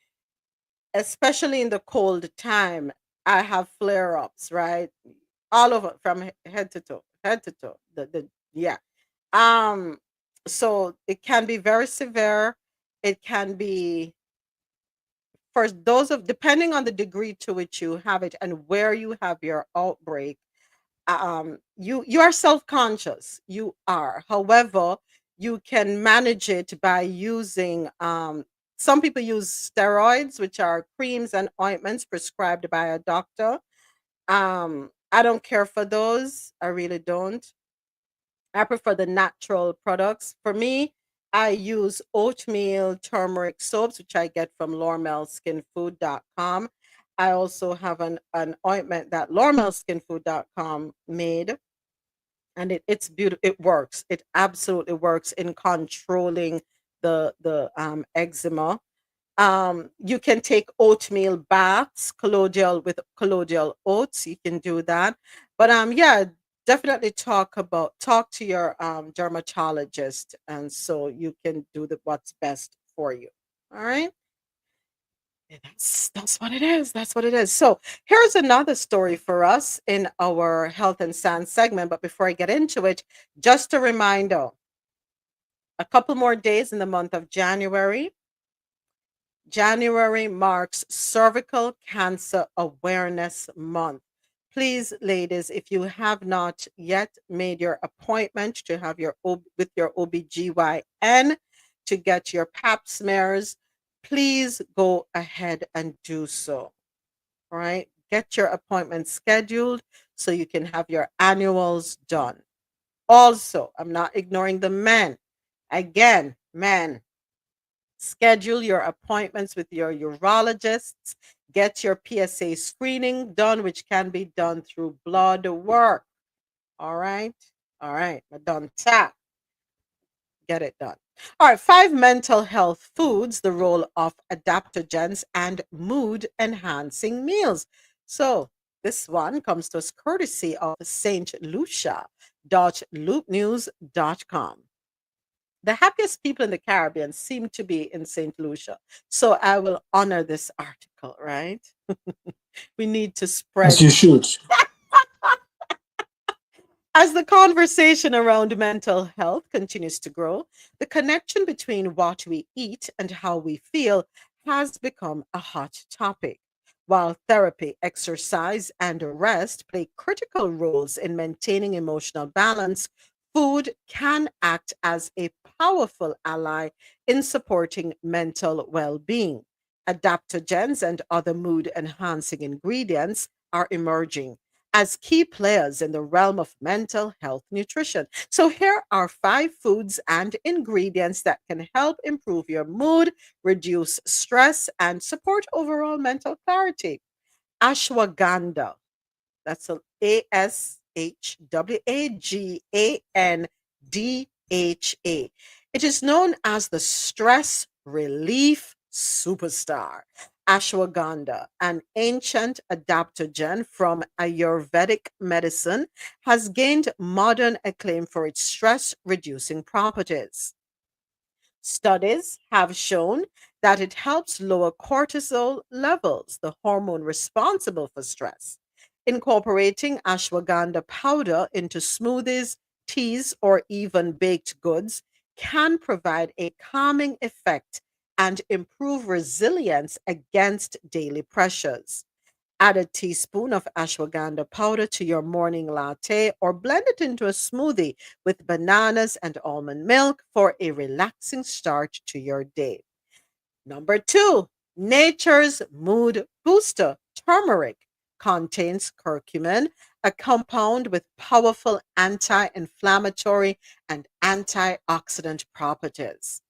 especially in the cold time, I have flare ups, right? All over from head to toe, head to toe. Yeah. Um, so it can be very severe. It can be for those of depending on the degree to which you have it and where you have your outbreak. You are self-conscious. You are. However, you can manage it by using some people use steroids, which are creams and ointments prescribed by a doctor. I don't care for those. I really don't. I prefer the natural products. For me, I use oatmeal turmeric soaps, which I get from lormelskinfood.com. I also have an ointment that lormelskinfood.com made, and it's beautiful. It works. It absolutely works in controlling the eczema. You can take oatmeal baths, colloidal with colloidal oats. You can do that. But yeah, definitely talk to your dermatologist, and so you can do what's best for you. All right. Yeah, that's what it is. That's what it is. So here's another story for us in our health and science segment. But before I get into it, just a reminder: a couple more days in the month of January. January marks Cervical Cancer Awareness Month. Please, ladies, if you have not yet made your appointment to have with your OBGYN to get your pap smears, please go ahead and do so. All right. Get your appointment scheduled so you can have your annuals done. Also, I'm not ignoring the men. Again, men, schedule your appointments with your urologists. Get your PSA screening done, which can be done through blood work. All right. All right. Madam tap. Get it done. All right. 5 mental health foods, the role of adaptogens and mood enhancing meals. So this one comes to us courtesy of stlucia.loopnews.com. The happiest people in the Caribbean seem to be in St. Lucia. So I will honor this article, right? We need to As spread. you should. As the conversation around mental health continues to grow, the connection between what we eat and how we feel has become a hot topic. While therapy, exercise, and rest play critical roles in maintaining emotional balance, food can act as a powerful ally in supporting mental well being. Adaptogens and other mood enhancing ingredients are emerging as key players in the realm of mental health nutrition. So, here are 5 foods and ingredients that can help improve your mood, reduce stress, and support overall mental clarity. Ashwagandha. That's ASHWAGANDHA. It is known as the stress relief superstar. Ashwagandha, an ancient adaptogen from Ayurvedic medicine, has gained modern acclaim for its stress reducing properties. Studies have shown that it helps lower cortisol levels, the hormone responsible for stress. Incorporating ashwagandha powder into smoothies, teas, or even baked goods can provide a calming effect and improve resilience against daily pressures. Add a teaspoon of ashwagandha powder to your morning latte or blend it into a smoothie with bananas and almond milk for a relaxing start to your day. Number two, nature's mood booster, turmeric, contains curcumin, a compound with powerful anti inflammatory and antioxidant properties.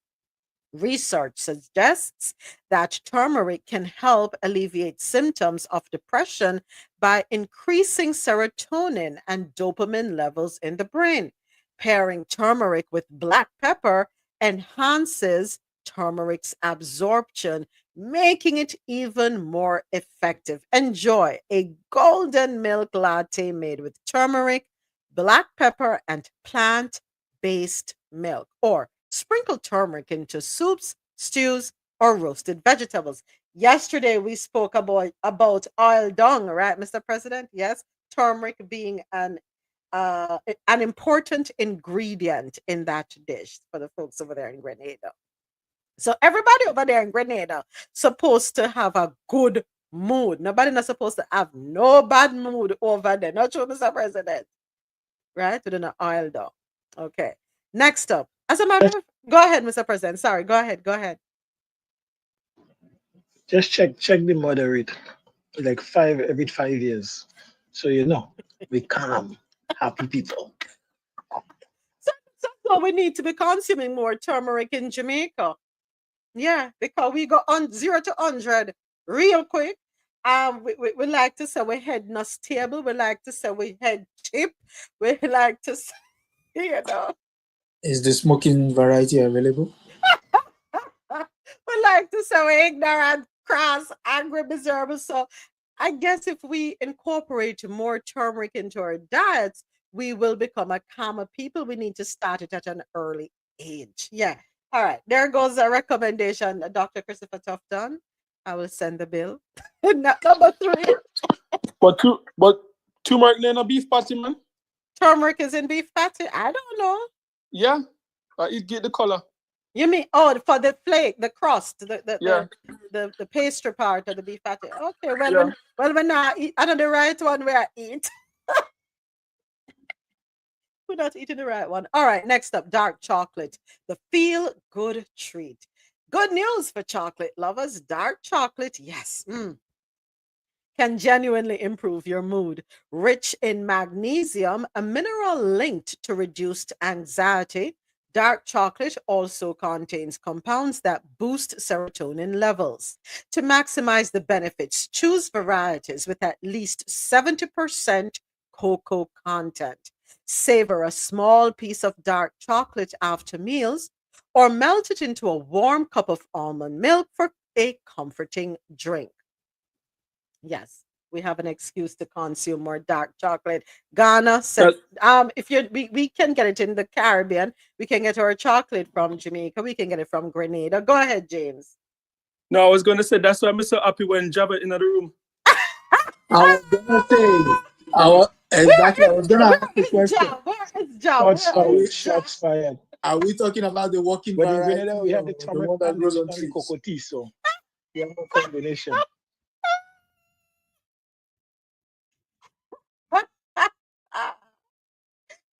Research suggests that turmeric can help alleviate symptoms of depression by increasing serotonin and dopamine levels in the brain. Pairing turmeric with black pepper enhances turmeric's absorption, making it even more effective. Enjoy a golden milk latte made with turmeric, black pepper, and plant based milk, or sprinkle turmeric into soups, stews, or roasted vegetables. Yesterday we spoke about oil dung, right, Mr. President? Yes, turmeric being an important ingredient in that dish for the folks over there in Grenada. So everybody over there in Grenada supposed to have a good mood. Nobody not supposed to have no bad mood over there. Not true, Mr. President. Right? We do not oil down. Okay. Next up. As a matter of go ahead, Mr. President. Sorry, go ahead. Go ahead. Just check the murder rate, like every 5 years. So we calm, happy people. So we need to be consuming more turmeric in Jamaica. Yeah, because we go on 0 to 100 real quick. We like to say we head not stable. We like to say we head cheap. We like to say, Is the smoking variety available? we like to say we ignorant, crass, angry, miserable. So I guess if we incorporate more turmeric into our diets, we will become a calmer people. We need to start it at an early age. Yeah. All right. There goes a recommendation, Dr. Christopher Tufton. I will send the bill. Number 3. But turmeric in a beef patty, man. Turmeric is in beef patty. I don't know. Yeah, it get the color. You mean for the flake, the crust, the pastry part of the beef patty? Okay, well, when I eat, I know the right one where I eat. We're not eating the right one. All right, next up, dark chocolate, the feel good treat. Good news for chocolate lovers. Dark chocolate, yes, can genuinely improve your mood. Rich in magnesium, a mineral linked to reduced anxiety, dark chocolate also contains compounds that boost serotonin levels. To maximize the benefits, choose varieties with at least 70% cocoa content. Savor a small piece of dark chocolate after meals, or melt it into a warm cup of almond milk for a comforting drink. Yes, we have an excuse to consume more dark chocolate. Ghana said, if we can get it in the Caribbean, we can get our chocolate from Jamaica, we can get it from Grenada. Go ahead, James. No, I was gonna say that's why I'm so happy when Jabba in the room. I was gonna say, I was gonna ask the question. Where is Jabba? Shots fired. Are we talking about the working But in variety? Grenada, we have the one turmeric that and grows on the trees? cocoa tea, so we have no combination.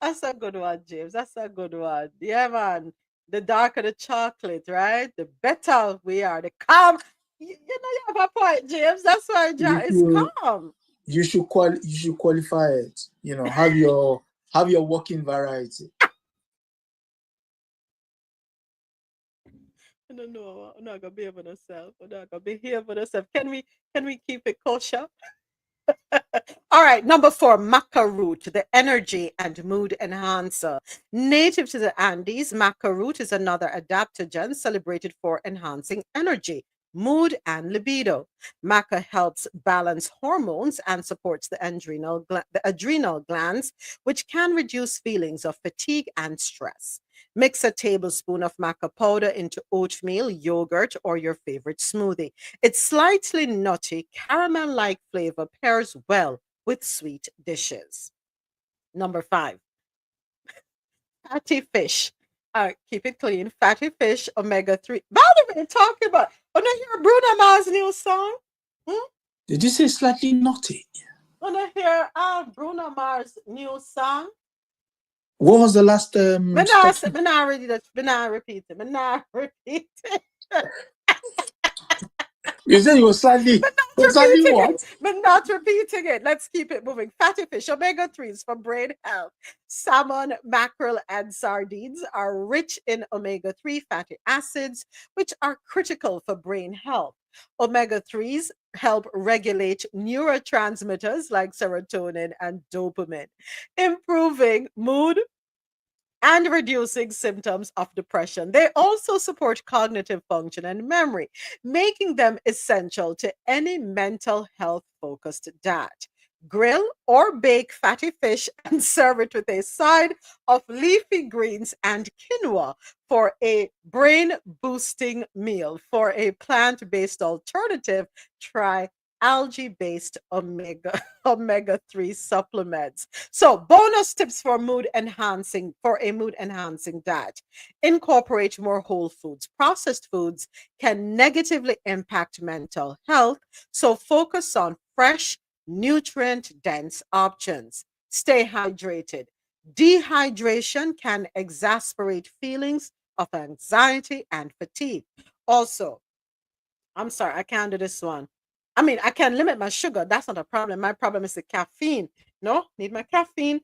That's a good one, James. That's a good one. Yeah, man. The darker the chocolate, right? The better we are. The calm. You have a point, James. That's why it's calm. You should qualify it. Have your working variety. I don't know. I'm not gonna behave with ourselves. I'm not gonna behave with ourselves. Can we keep it kosher? All right, number 4, maca root, the energy and mood enhancer. Native to the Andes, maca root is another adaptogen celebrated for enhancing energy, mood, and libido. Maca helps balance hormones and supports the adrenal glands, which can reduce feelings of fatigue and stress. Mix a tablespoon of maca powder into oatmeal, yogurt, or your favorite smoothie. Its slightly nutty, caramel-like flavor pairs well with sweet dishes. Number 5, fatty fish. Keep it clean. Fatty fish, omega-3. By the way, talking about, want to hear Bruno Mars' new song? Did you say slightly naughty? Want to hear Bruno Mars' new song? What was the last But not repeat it. You said you were slightly what? But not repeating it. Let's keep it moving. Fatty fish, omega-3s for brain health. Salmon, mackerel, and sardines are rich in omega-3 fatty acids, which are critical for brain health. Omega-3s help regulate neurotransmitters like serotonin and dopamine, improving mood and reducing symptoms of depression. They also support cognitive function and memory, making them essential to any mental health focused diet. Grill or bake fatty fish and serve it with a side of leafy greens and quinoa for a brain boosting meal. For a plant based alternative, try algae-based omega-3 supplements. So, bonus tips for a mood enhancing diet. Incorporate more whole foods. Processed foods can negatively impact mental health, so focus on fresh, nutrient-dense options. Stay hydrated. Dehydration can exacerbate feelings of anxiety and fatigue. Also, I'm sorry, I can't do this one. I mean, I can limit my sugar. That's not a problem. My problem is the caffeine. No, need my caffeine.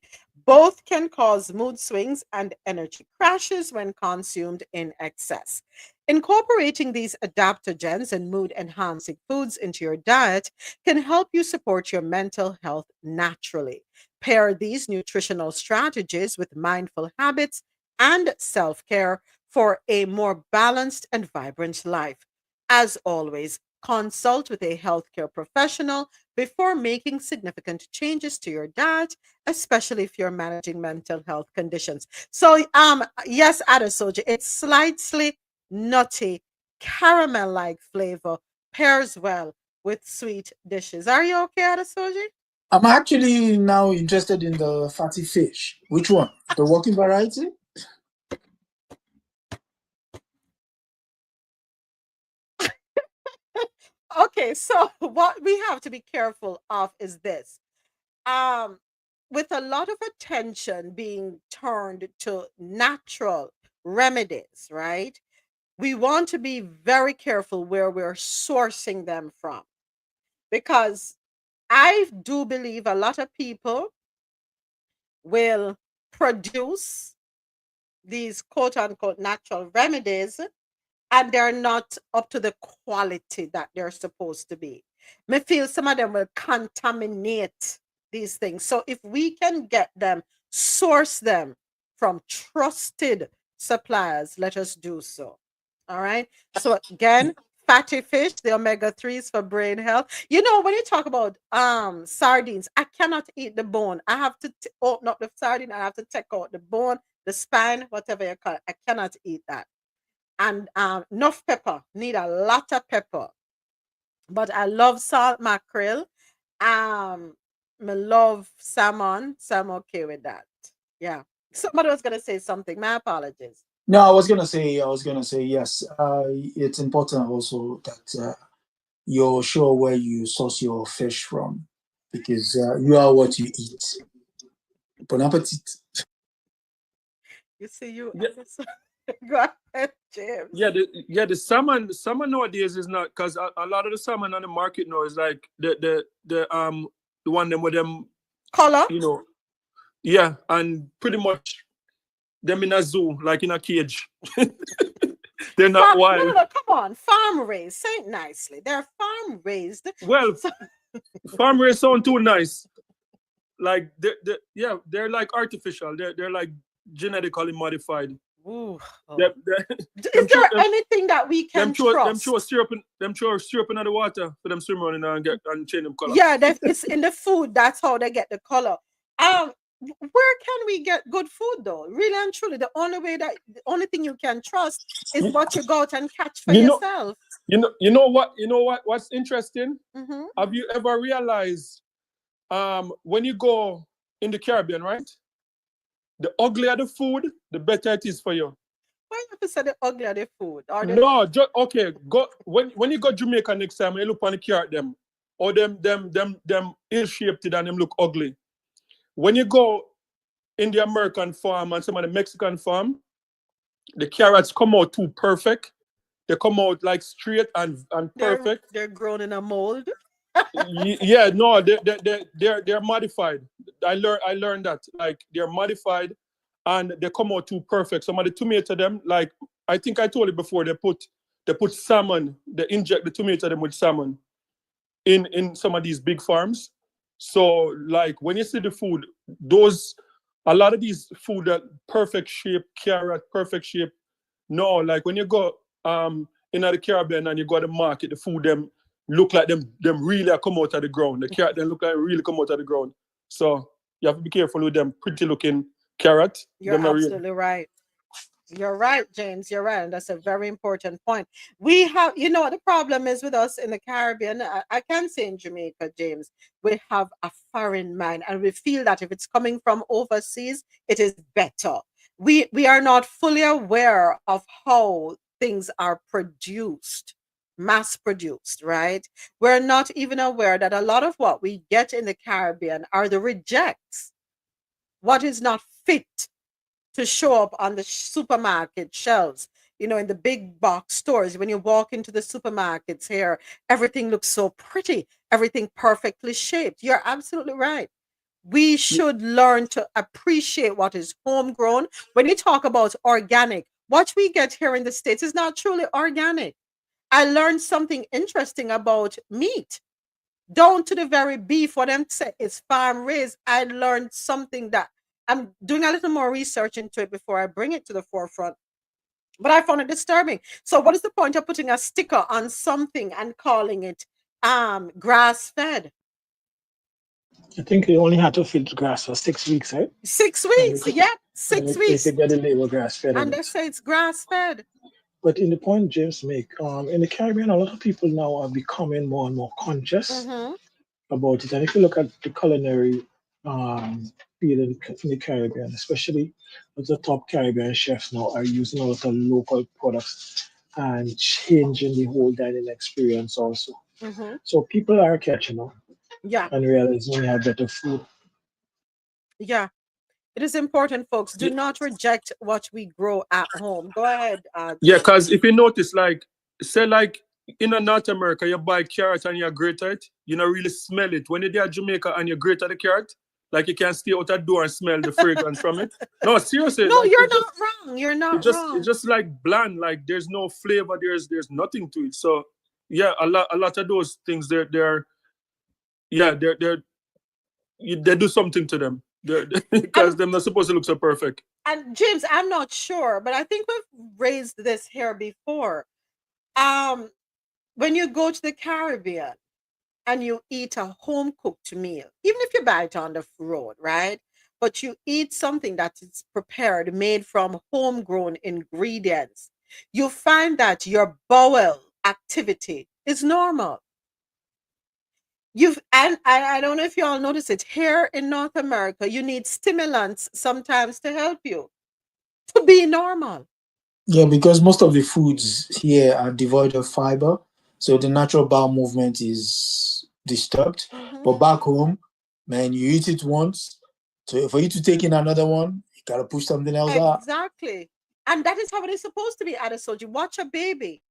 Both can cause mood swings and energy crashes when consumed in excess. Incorporating these adaptogens and mood enhancing foods into your diet can help you support your mental health naturally. Pair these nutritional strategies with mindful habits and self care for a more balanced and vibrant life. As always, consult with a healthcare professional before making significant changes to your diet, especially if you're managing mental health conditions. So, yes, Adesoji, it's slightly nutty, caramel-like flavor, pairs well with sweet dishes. Are you okay, Adesoji? I'm actually now interested in the fatty fish. Which one? The working variety? Okay, so what we have to be careful of is this. With a lot of attention being turned to natural remedies, right? We want to be very careful where we're sourcing them from, because I do believe a lot of people will produce these quote unquote natural remedies and they're not up to the quality that they're supposed to be. Me feel some of them will contaminate these things. So if we can get them, source them from trusted suppliers, let us do so. All right. So again, fatty fish, the omega-3s for brain health. You know, when you talk about sardines, I cannot eat the bone. I have to open up the sardine. I have to take out the bone, the spine, whatever you call it. I cannot eat that. And enough pepper, need a lot of pepper. But I love salt mackerel. I love salmon, so I'm okay with that. Yeah. Somebody was gonna say something. My apologies. No, I was gonna say yes. It's important also that you're sure where you source your fish from, because you are what you eat. Bon appetit. You see, you. Yeah. Go ahead, James. The salmon nowadays is not, because a lot of the salmon on the market now is like the one them with them color, you know, yeah, and pretty much them in a zoo, like in a cage. They're not wild. No, come on, farm raised. Say it nicely. They're farm raised. Well, So- farm raised sound too nice. Like they're like artificial. They're like genetically modified. Ooh, Them, is there anything that we can trust? Them throw syrup in the water for them swim around and change them color. Yeah, it's in the food. That's how they get the color. Where can we get good food though? Really and truly, the only thing you can trust is what you go out and catch for yourself. You know what's interesting? Mm-hmm. Have you ever realized when you go in the Caribbean, right? The uglier the food, the better it is for you. Why you have to say the uglier the food? No, okay. Go when you go Jamaica next time, you look on the carrot them, or them ill-shaped and them look ugly. When you go in the American farm and some of the Mexican farm, the carrots come out too perfect. They come out like straight and perfect. They're grown in a mold. Yeah, no, they're modified. I learned that. Like they're modified and they come out too perfect. Some of the tomato them, like I think I told you before, they put salmon, they inject the tomato them with salmon in some of these big farms. So like when you see the food, a lot of these food that perfect shape, carrot, perfect shape. No, like when you go in the Caribbean and you go to the market, the food them look like them really come out of the ground. The carrot them look like really come out of the ground. So you have to be careful with them pretty looking carrot. You're absolutely right. You're right, James. You're right. And that's a very important point. We have, what the problem is with us in the Caribbean, I can say in Jamaica, James, we have a foreign mind and we feel that if it's coming from overseas, it is better. We are not fully aware of how things are produced, mass produced, right? We're not even aware that a lot of what we get in the Caribbean are the rejects, what is not fit to show up on the supermarket shelves, in the big box stores. When you walk into the supermarkets here, everything looks so pretty, everything perfectly shaped. You're absolutely right. We should learn to appreciate what is homegrown. When you talk about organic, what we get here in the States is not truly organic. I learned something interesting about meat. Down to the very beef, what I'm saying is farm raised. I learned something that I'm doing a little more research into it before I bring it to the forefront. But I found it disturbing. So what is the point of putting a sticker on something and calling it grass fed? I think you only had to feed grass for 6 weeks, right? 6 weeks, yeah, 6 weeks. They get the label grass fed. And they say it's grass fed. But in the point James make, in the Caribbean, a lot of people now are becoming more and more conscious about it. And if you look at the culinary field in the Caribbean, especially the top Caribbean chefs now are using a lot of local products and changing the whole dining experience also. So people are catching up. Yeah. And realizing we have better food. Yeah. It is important, folks. Do not reject what we grow at home. Go ahead. Yeah, because if you notice, like, say, like, in North America, you buy carrot and you grate it, you don't really smell it. When you're there at Jamaica and you grate the carrot, like, you can stay out that door and smell the fragrance from it. No, seriously. No, like, you're not wrong. You're not wrong. It's just like bland. Like, there's no flavor. There's nothing to it. So, yeah, a lot of those things, they do something to them because they're not supposed to look so perfect. And James, I'm not sure, but I think we've raised this here before. When you go to the Caribbean and you eat a home cooked meal, even if you buy it on the road, right? But you eat something that is prepared, made from homegrown ingredients, you find that your bowel activity is normal. And I don't know if you all notice it here in North America, you need stimulants sometimes to help you to be normal. Yeah, because most of the foods here are devoid of fiber, so the natural bowel movement is disturbed. But back home, man, you eat it once, so for you to take in another one, you gotta push something else out. Exactly, and that is how it is supposed to be. Adesoji, watch a baby.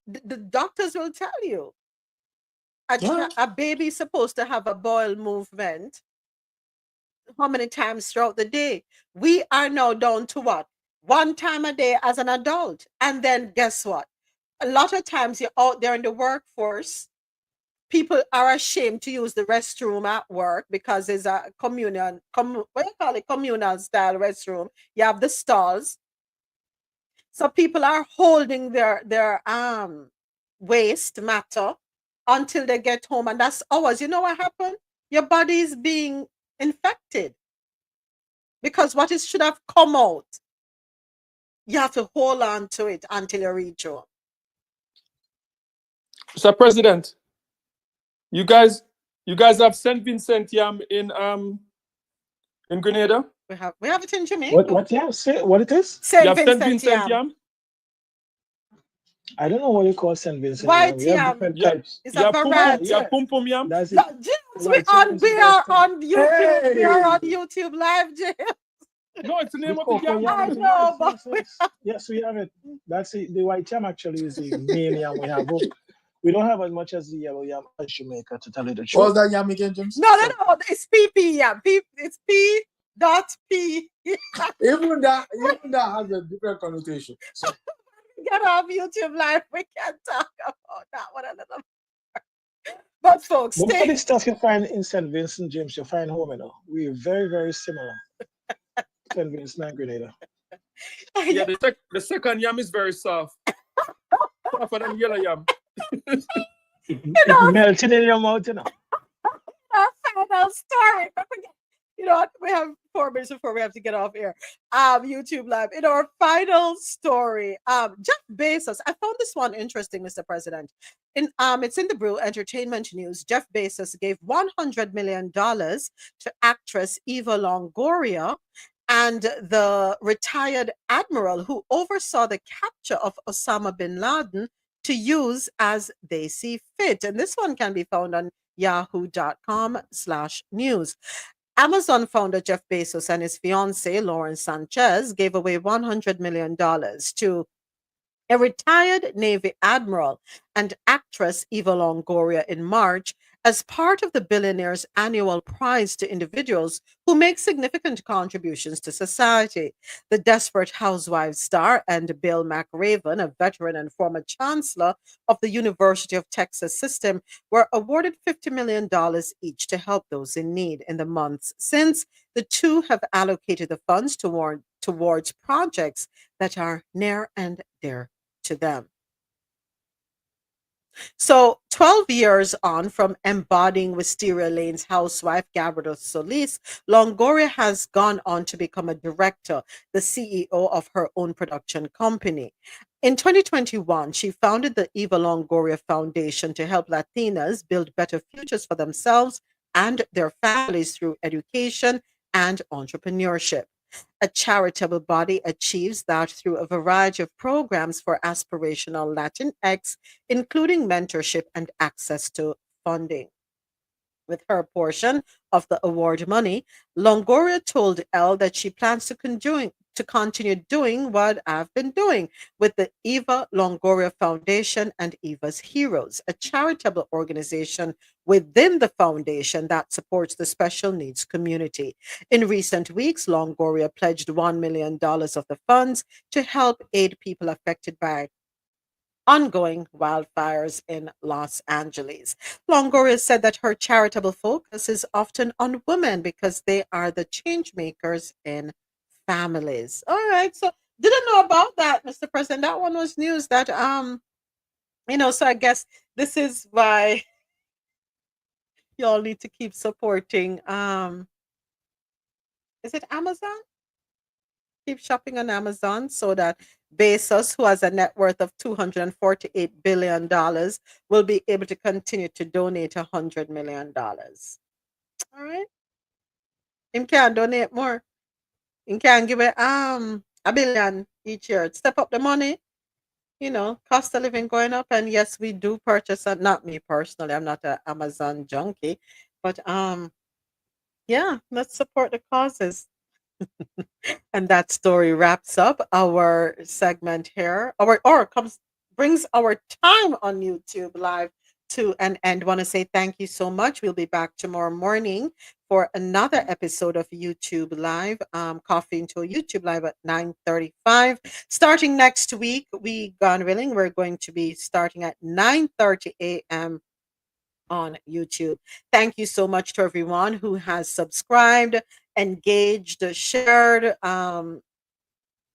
The doctors will tell you. A baby is supposed to have a bowel movement how many times throughout the day? We are now down to what? 1 time a day as an adult. And then guess what? A lot of times you're out there in the workforce people are ashamed to use the restroom at work because it's a communal, what do you call it, communal style restroom. You have the stalls. So people are holding their waste matter until they get home, and that's hours. You know what happened? Your body is being infected because what it should have come out, you have to hold on to it until you reach home. Mr. President, you guys have St. Vincent yam in Grenada? We have it in Jamaica. What yam? Say what it is? You St. have St. Vincent Vincent yam. yam? I don't know what you call St. Vincent White yam. We have yam. different Yeah. types. It's You a have pum variety. you have pum pum yam? That's it. No, James, White yam is we the are best kind. on YouTube. We are on Hey! YouTube live, James. No, it's the name The of the cocoa yam. yam. I is- know, Yes, yes, yes. Yes, we have it. That's it. The white yam actually is the main yam we have. We don't have as much as the yellow yam as Jamaica, to tell you the truth. What was that yam again, James? No, it's PP yam. It's P.P. Even that has a different connotation. So Get off YouTube live. We can talk about that one a little more. But folks, But most of the stuff you find in St. Vincent, James, you find home, you know. We're very, very similar. St. Vincent and Grenada. Yeah, the second yam is very soft. Softer than yellow yam. It melted in your mouth, you know. our final story. You know what? We have 4 minutes before we have to get off here. YouTube live. In our final story, Jeff Bezos. I found this one interesting, Mr. President. It's in the Brew Entertainment News. Jeff Bezos gave $100 million to actress Eva Longoria and the retired admiral who oversaw the capture of Osama bin Laden to use as they see fit. And this one can be found on yahoo.com/news. Amazon founder Jeff Bezos and his fiancée, Lauren Sanchez, gave away $100 million to a retired Navy admiral and actress Eva Longoria in March as part of the billionaire's annual prize to individuals who make significant contributions to society. The Desperate Housewives star and Bill McRaven, a veteran and former chancellor of the University of Texas system, were awarded $50 million each to help those in need. In the months since, the two have allocated the funds towards projects that are near and dear to them. So 12 years on from embodying Wisteria Lane's housewife, Gabrielle Solis, Longoria has gone on to become a director, the CEO of her own production company. In 2021, she founded the Eva Longoria Foundation to help Latinas build better futures for themselves and their families through education and entrepreneurship. A charitable body achieves that through a variety of programs for aspirational Latinx, including mentorship and access to funding. With her portion of the award money, Longoria told Elle that she plans to continue doing what I've been doing with the Eva Longoria Foundation and Eva's Heroes, a charitable organization within the foundation that supports the special needs community. In recent weeks, Longoria pledged $1 million of the funds to help aid people affected by ongoing wildfires in Los Angeles. Longoria said that her charitable focus is often on women because they are the change makers in families. All right, so didn't know about that, Mr. President. That one was news that so I guess this is why y'all need to keep supporting is it Amazon? Keep shopping on Amazon so that Bezos, who has a net worth of $248 billion, will be able to continue to donate $100 million. All right. Him can donate more. Him can give it $1 billion each year. Step up the money. Cost of living going up. And yes, we do purchase, not me personally, I'm not an Amazon junkie, but yeah, let's support the causes. And that story wraps up our segment here. Brings our time on YouTube Live to an end. Want to say thank you so much. We'll be back tomorrow morning for another episode of YouTube Live. Coffee into a YouTube Live at 9:35. Starting next week, we gone willing, we're going to be starting at 9:30 a.m. on YouTube. Thank you so much to everyone who has subscribed, engaged, shared,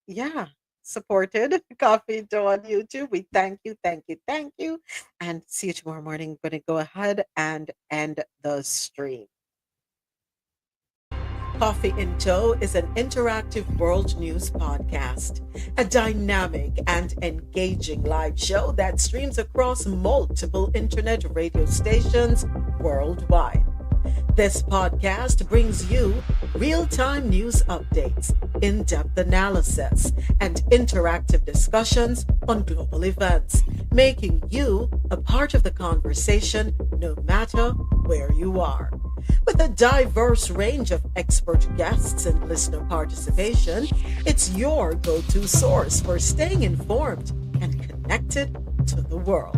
yeah, supported Coffee Dough on YouTube. We thank you, thank you, thank you. And see you tomorrow morning. I'm going to go ahead and end the stream. Coffee in Tow is an interactive world news podcast, a dynamic and engaging live show that streams across multiple internet radio stations worldwide. This podcast brings you real-time news updates, in-depth analysis, and interactive discussions on global events, making you a part of the conversation no matter where you are. With a diverse range of expert guests and listener participation, it's your go-to source for staying informed and connected to the world.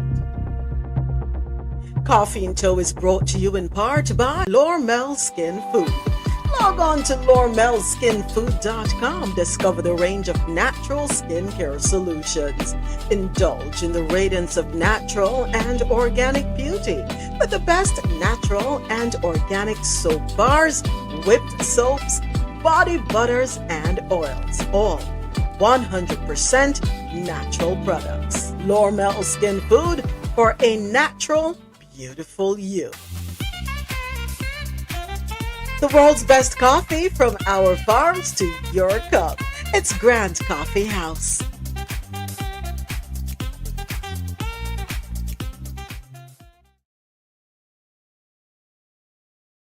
Coffee in Tow is brought to you in part by Lormel Skin Food. Log on to lormelskinfood.com. Discover the range of natural skincare solutions. Indulge in the radiance of natural and organic beauty with the best natural and organic soap bars, whipped soaps, body butters, and oils. All 100% natural products. Lormel Skin Food for a natural, beautiful you. The world's best coffee from our farms to your cup. It's Grand Coffee House.